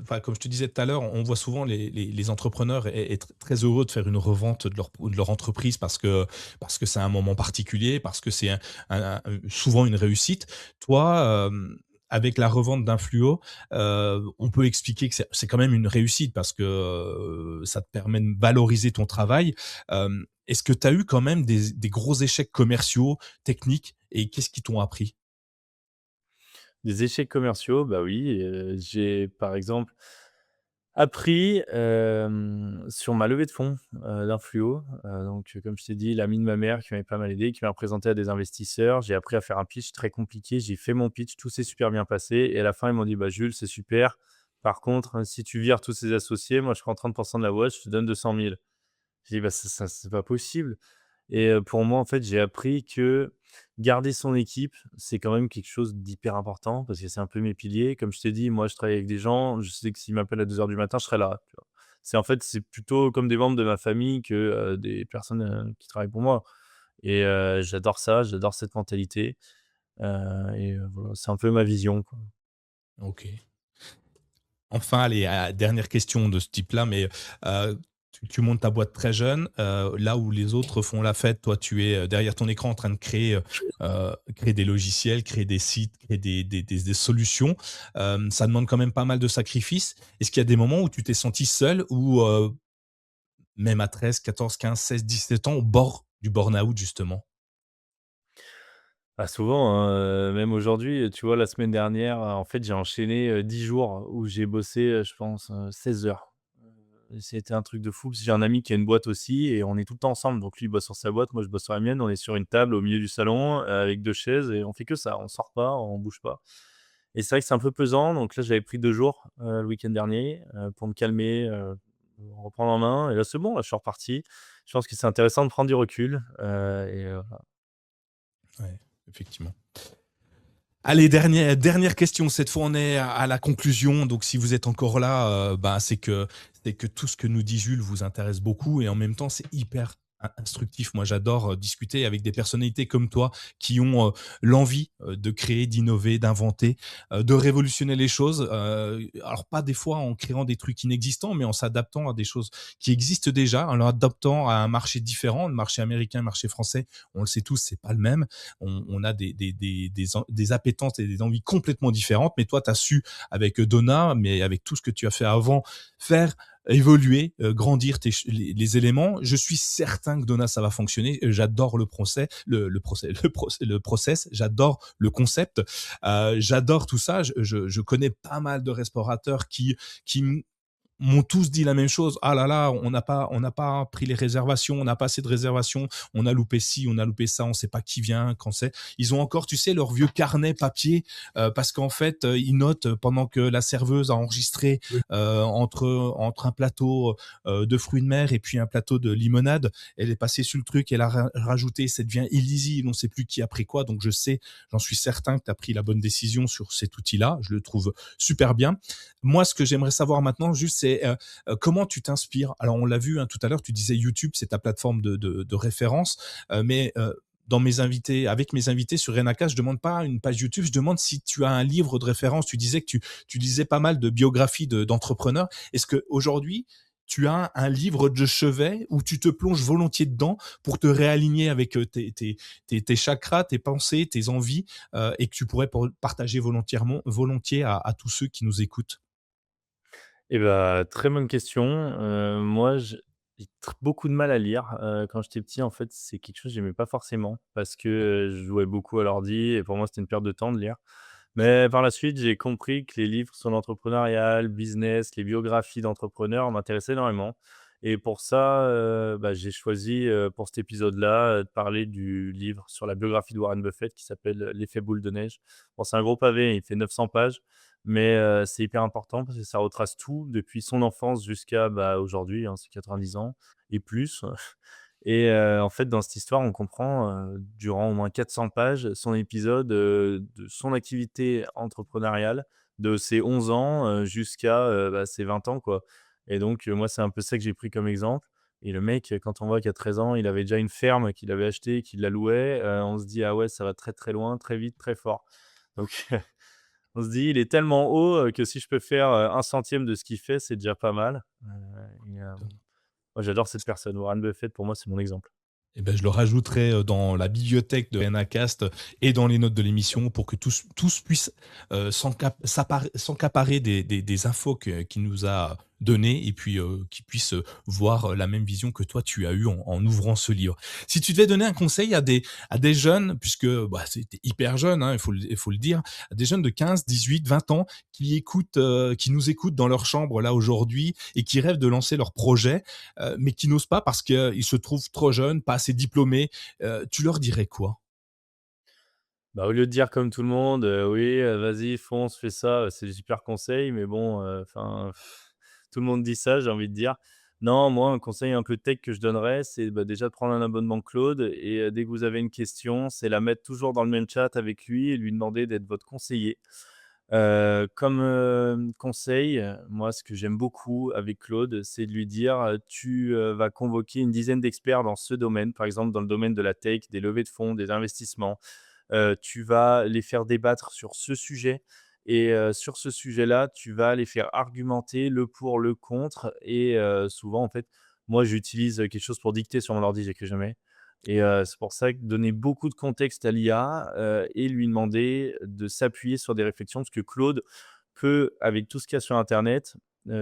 enfin, comme je te disais tout à l'heure, on voit souvent les entrepreneurs être très heureux de faire une revente de leur entreprise parce que c'est un moment particulier, parce que c'est souvent une réussite. Toi, avec la revente d'un fluo, on peut expliquer que c'est quand même une réussite parce que, ça te permet de valoriser ton travail. Est-ce que tu as eu quand même des gros échecs commerciaux, techniques et qu'est-ce qui t'ont appris? Des échecs commerciaux, bah oui, j'ai par exemple appris, sur ma levée de fonds, d'un fluo, donc comme je t'ai dit, l'ami de ma mère qui m'avait pas mal aidé, qui m'a présenté à des investisseurs. J'ai appris à faire un pitch très compliqué. J'ai fait mon pitch, tout s'est super bien passé et à la fin, ils m'ont dit: «Bah, Jules, c'est super. Par contre, si tu vires tous ces associés, moi, je prends 30 de la boîte, je te donne 200 000». J'ai dit: «Bah, ça c'est pas possible». Et pour moi, en fait, j'ai appris que garder son équipe, c'est quand même quelque chose d'hyper important parce que c'est un peu mes piliers. Comme je t'ai dit, moi, je travaille avec des gens, je sais que s'ils m'appellent à 2 heures du matin, je serai là, tu vois? C'est en fait, c'est plutôt comme des membres de ma famille que, des personnes, qui travaillent pour moi et j'adore ça, j'adore cette mentalité, et voilà, c'est un peu ma vision, quoi. OK. Enfin, allez, dernière question de ce type-là, mais tu montes ta boîte très jeune, là où les autres font la fête, toi, tu es, derrière ton écran en train de créer des logiciels, créer des sites, créer des solutions. Ça demande quand même pas mal de sacrifices. Est-ce qu'il y a des moments où tu t'es senti seul ou même à 13, 14, 15, 16, 17 ans, au bord du burn-out justement? Ah souvent, hein, même aujourd'hui, tu vois, la semaine dernière, en fait, j'ai enchaîné, 10 jours où j'ai bossé, je pense, 16 heures. C'était un truc de fou parce que j'ai un ami qui a une boîte aussi et on est tout le temps ensemble. Donc lui, il bosse sur sa boîte, moi je bosse sur la mienne. On est sur une table au milieu du salon, avec 2 chaises et on fait que ça. On sort pas, on bouge pas et c'est vrai que c'est un peu pesant. Donc là, j'avais pris 2 jours, le week-end dernier, pour me calmer, me reprendre en main et là, c'est bon, là, je suis reparti. Je pense que c'est intéressant de prendre du recul, voilà. Ouais, effectivement. Allez, dernière question. Cette fois, on est à la conclusion. Donc, si vous êtes encore là, ben, c'est que tout ce que nous dit Jules vous intéresse beaucoup et en même temps, c'est hyper instructif. Moi, j'adore discuter avec des personnalités comme toi qui ont l'envie de créer, d'innover, d'inventer, de révolutionner les choses. Alors pas des fois en créant des trucs inexistants, mais en s'adaptant à des choses qui existent déjà, en l'adaptant à un marché différent. Le marché américain, le marché français, on le sait tous, c'est pas le même. On a des appétences et des envies complètement différentes. Mais toi, tu as su, avec Donna, mais avec tout ce que tu as fait avant, faire évoluer, grandir les éléments. Je suis certain que Donna, ça va fonctionner. J'adore le process, j'adore le concept, j'adore tout ça. Je connais pas mal de restaurateurs qui m'ont tous dit la même chose. Ah là là, on n'a pas pris les réservations, on n'a pas assez de réservations, on a loupé ci, on a loupé ça, on sait pas qui vient, quand c'est. Ils ont encore, tu sais, leur vieux carnet papier, parce qu'en fait, ils notent pendant que la serveuse a enregistré entre un plateau de fruits de mer et puis un plateau de limonade. Elle est passée sur le truc, elle a rajouté, ça devient illisible, on ne sait plus qui a pris quoi. Donc je sais, j'en suis certain que tu as pris la bonne décision sur cet outil-là. Je le trouve super bien. Moi, ce que j'aimerais savoir maintenant, juste, c'est comment tu t'inspires. Alors, on l'a vu tout à l'heure, tu disais YouTube, c'est ta plateforme de référence, mais dans mes invités, avec mes invités sur Renacast, je demande pas une page YouTube, je demande si tu as un livre de référence. Tu disais que tu lisais pas mal de biographies d'entrepreneurs. Est-ce qu'aujourd'hui, tu as un livre de chevet où tu te plonges volontiers dedans pour te réaligner avec tes chakras, tes pensées, tes envies, et que tu pourrais partager volontiers à tous ceux qui nous écoutent? Et bah, très bonne question. Moi, j'ai beaucoup de mal à lire. Quand j'étais petit, en fait, c'est quelque chose que j'aimais pas forcément parce que, je jouais beaucoup à l'ordi et pour moi, c'était une perte de temps de lire. Mais par la suite, j'ai compris que les livres sur l'entrepreneuriat, le business, les biographies d'entrepreneurs m'intéressaient énormément et pour ça, bah, j'ai choisi, pour cet épisode-là, de parler du livre sur la biographie de Warren Buffett qui s'appelle, «L'effet boule de neige». Bon, c'est un gros pavé, il fait 900 pages, mais c'est hyper important parce que ça retrace tout depuis son enfance jusqu'à, bah, aujourd'hui, hein, c'est 90 ans et plus. Et en fait, dans cette histoire, on comprend, durant au moins 400 pages, son épisode, de son activité entrepreneuriale, de ses 11 ans, jusqu'à, bah, ses 20 ans, quoi. Et donc moi, c'est un peu ça que j'ai pris comme exemple et le mec, quand on voit qu'à 13 ans, il avait déjà une ferme qu'il avait achetée, qu'il la louait, on se dit: «Ah ouais, ça va très, très loin, très vite, très fort». Donc on se dit: «Il est tellement haut, que si je peux faire, 1/100 de ce qu'il fait, c'est déjà pas mal». Et moi, j'adore cette personne. Warren Buffett, pour moi, c'est mon exemple. Eh ben, je le rajouterai dans la bibliothèque de Renacast et dans les notes de l'émission pour que tous puissent s'encaparer des infos qu'il nous a données et puis qu'ils puissent voir la même vision que toi tu as eue en ouvrant ce livre. Si tu devais donner un conseil à des jeunes, puisque bah, c'était hyper jeune, hein, il faut le dire, à des jeunes de 15, 18, 20 ans qui nous écoutent dans leur chambre là aujourd'hui et qui rêvent de lancer leur projet, mais qui n'osent pas parce qu'ils se trouvent trop jeunes, pas assez diplômés. Tu leur dirais quoi? Bah, au lieu de dire comme tout le monde, «Oui, vas-y, fonce, fais ça», c'est des super conseils, mais bon, enfin, tout le monde dit ça, j'ai envie de dire. Non, moi, un conseil un peu tech que je donnerais, c'est, bah, déjà de prendre un abonnement Claude et dès que vous avez une question, c'est la mettre toujours dans le même chat avec lui et lui demander d'être votre conseiller. Comme, conseil, moi, ce que j'aime beaucoup avec Claude, c'est de lui dire, «Tu, vas convoquer une dizaine d'experts dans ce domaine», par exemple dans le domaine de la tech, des levées de fonds, des investissements. Tu vas les faire débattre sur ce sujet et sur ce sujet-là, tu vas les faire argumenter le pour, le contre et souvent, en fait, moi, j'utilise, quelque chose pour dicter sur mon ordi, j'écris jamais et c'est pour ça que donner beaucoup de contexte à l'IA, et lui demander de s'appuyer sur des réflexions parce que Claude peut, avec tout ce qu'il y a sur internet,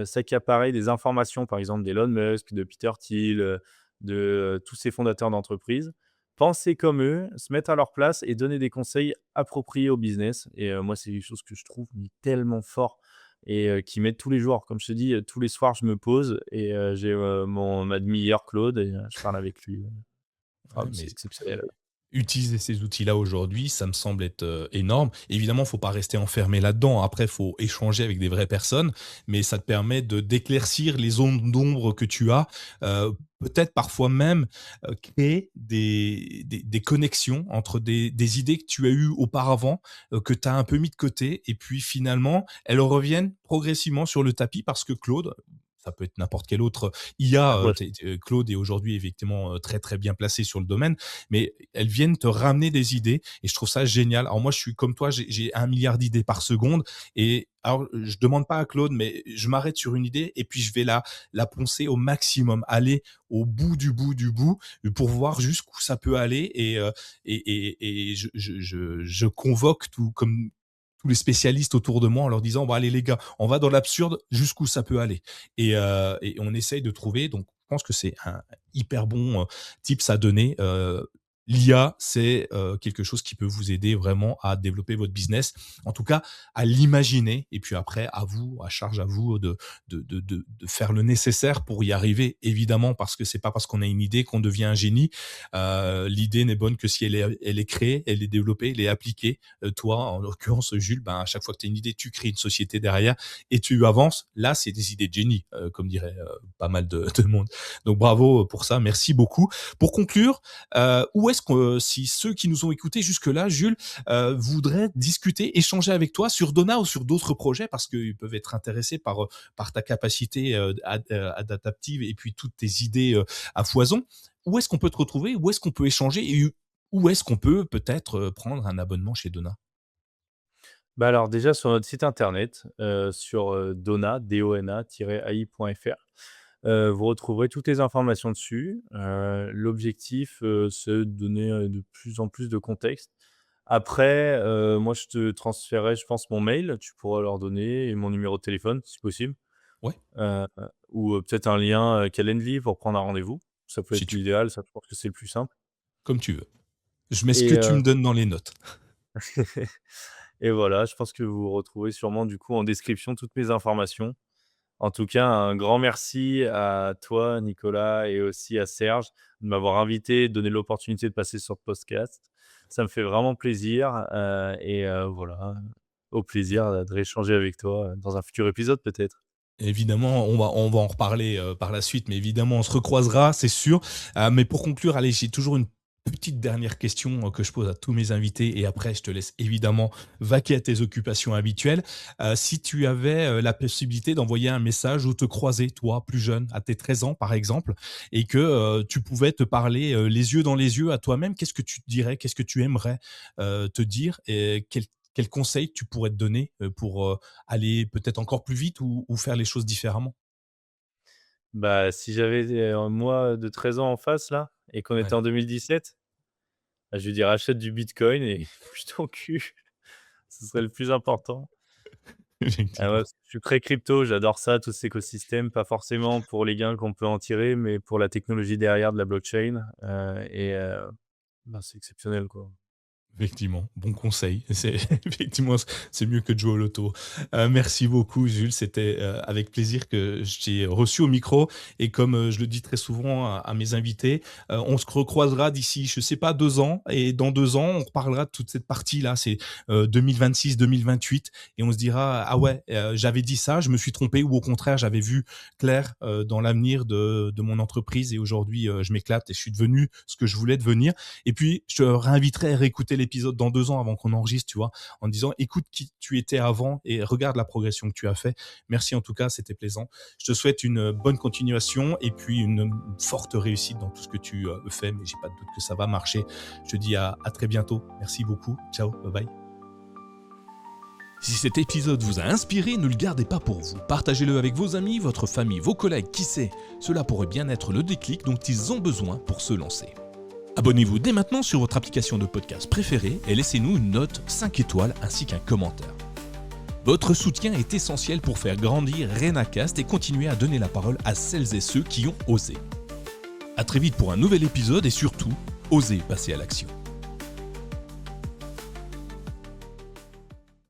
s'accaparer des informations, par exemple d'Elon Musk, de Peter Thiel, de, tous ces fondateurs d'entreprises, penser comme eux, se mettre à leur place et donner des conseils appropriés au business et moi, c'est quelque chose que je trouve mais tellement fort et qui m'aide tous les jours. Comme je te dis, tous les soirs, je me pose et j'ai, mon ma demi-heure Claude et je parle avec lui, Ouais, c'est mais exceptionnel. utiliser ces outils-là aujourd'hui, ça me semble être, énorme. Évidemment, faut pas rester enfermé là-dedans. Après, faut échanger avec des vraies personnes, mais ça te permet d'éclaircir les zones d'ombre que tu as. Peut-être parfois même, créer des connexions entre des idées que tu as eues auparavant, que tu as un peu mis de côté et puis finalement, elles reviennent progressivement sur le tapis parce que Claude, ça peut être n'importe quelle autre IA. Ouais. Claude est aujourd'hui effectivement très très bien placé sur le domaine, mais elles viennent te ramener des idées et je trouve ça génial. Alors moi, je suis comme toi, j'ai 1 milliard d'idées par seconde et alors je demande pas à Claude, mais je m'arrête sur une idée et puis je vais la poncer au maximum, aller au bout du bout du bout pour voir jusqu'où ça peut aller et je convoque tout comme tous les spécialistes autour de moi en leur disant bon allez les gars, on va dans l'absurde jusqu'où ça peut aller et on essaye de trouver. Donc je pense que c'est un hyper bon tips à donner. L'IA, c'est quelque chose qui peut vous aider vraiment à développer votre business, en tout cas à l'imaginer. Et puis après, à vous, à charge à vous de faire le nécessaire pour y arriver, évidemment, parce que c'est pas parce qu'on a une idée qu'on devient un génie. L'idée n'est bonne que si elle est créée, elle est développée, elle est appliquée. Toi, en l'occurrence, Jules, ben, à chaque fois que tu as une idée, tu crées une société derrière et tu avances. Là, c'est des idées de génie, comme dirait pas mal de monde. Donc bravo pour ça, merci beaucoup. Pour conclure, où est-ce que si ceux qui nous ont écoutés jusque-là, Jules, voudraient discuter, échanger avec toi sur Dona ou sur d'autres projets parce qu'ils peuvent être intéressés par ta capacité adaptative et puis toutes tes idées à foison, où est-ce qu'on peut te retrouver? Où est-ce qu'on peut échanger et où est-ce qu'on peut peut-être prendre un abonnement chez Dona? Bah, alors déjà sur notre site internet, sur, Dona, dona-ai.fr, vous retrouverez toutes les informations dessus. L'objectif, c'est de donner, de plus en plus de contexte. Après, moi je te transférerai, je pense, mon mail, tu pourras leur donner et mon numéro de téléphone si possible, Ouais, heu, ou, peut-être un lien, Calendly pour prendre un rendez-vous. Ça peut si être tu l'idéal, ça je pense que c'est le plus simple comme tu veux. Je mets ce que et tu me donnes dans les notes. et voilà, je pense que vous retrouvez sûrement du coup en description toutes mes informations. En tout cas, un grand merci à toi, Nicolas, et aussi à Serge de m'avoir invité, de donner l'opportunité de passer sur le podcast. Ça me fait vraiment plaisir, voilà, au plaisir, de rééchanger avec toi, dans un futur épisode peut-être. Évidemment, on va en reparler, par la suite, mais évidemment, on se recroisera, c'est sûr. Mais pour conclure, allez, j'ai toujours une petite dernière question, que je pose à tous mes invités et après je te laisse évidemment vaquer à tes occupations habituelles. Si tu avais, la possibilité d'envoyer un message ou te croiser, toi, plus jeune, à tes 13 ans, par exemple, et que, tu pouvais te parler, les yeux dans les yeux à toi-même, qu'est-ce que tu te dirais? Qu'est-ce que tu aimerais, te dire et quel conseil tu pourrais te donner, pour, aller peut-être encore plus vite ou faire les choses différemment? Bah, si j'avais, moi de 13 ans en face là et qu'on était Ouais, en 2017, bah, je lui dirais: «Achète du bitcoin et bouge ton cul». Ce serait le plus important. Ah ouais, effectivement. parce que je suis très crypto, j'adore ça, tout cet écosystème, pas forcément pour les gains qu'on peut en tirer, mais pour la technologie derrière de la blockchain, bah, c'est exceptionnel, quoi. Effectivement, bon conseil. C'est effectivement, c'est mieux que de jouer au loto. Merci beaucoup Jules, c'était, avec plaisir que je t'ai reçu au micro et comme, je le dis très souvent à mes invités, on se recroisera d'ici, je sais pas, 2 ans et dans 2 ans, on reparlera de toute cette partie-là, c'est, 2026-2028 et on se dira: «Ah ouais, j'avais dit ça, je me suis trompé» ou au contraire, j'avais vu clair, dans l'avenir de mon entreprise et aujourd'hui, je m'éclate et je suis devenu ce que je voulais devenir. Et puis, je te réinviterai à réécouter l'épisode dans 2 ans avant qu'on enregistre, tu vois? En disant: «Écoute qui tu étais avant et regarde la progression que tu as fait». Merci en tout cas, c'était plaisant. Je te souhaite une bonne continuation et puis une forte réussite dans tout ce que tu, fais, mais j'ai pas de doute que ça va marcher. Je te dis à très bientôt. Merci beaucoup. Ciao, bye bye. Si cet épisode vous a inspiré, ne le gardez pas pour vous. Partagez-le avec vos amis, votre famille, vos collègues, qui sait. Cela pourrait bien être le déclic dont ils ont besoin pour se lancer. Abonnez-vous dès maintenant sur votre application de podcast préférée et laissez-nous une note 5 étoiles ainsi qu'un commentaire. Votre soutien est essentiel pour faire grandir RenaCast et continuer à donner la parole à celles et ceux qui ont osé. À très vite pour un nouvel épisode et surtout, osez passer à l'action.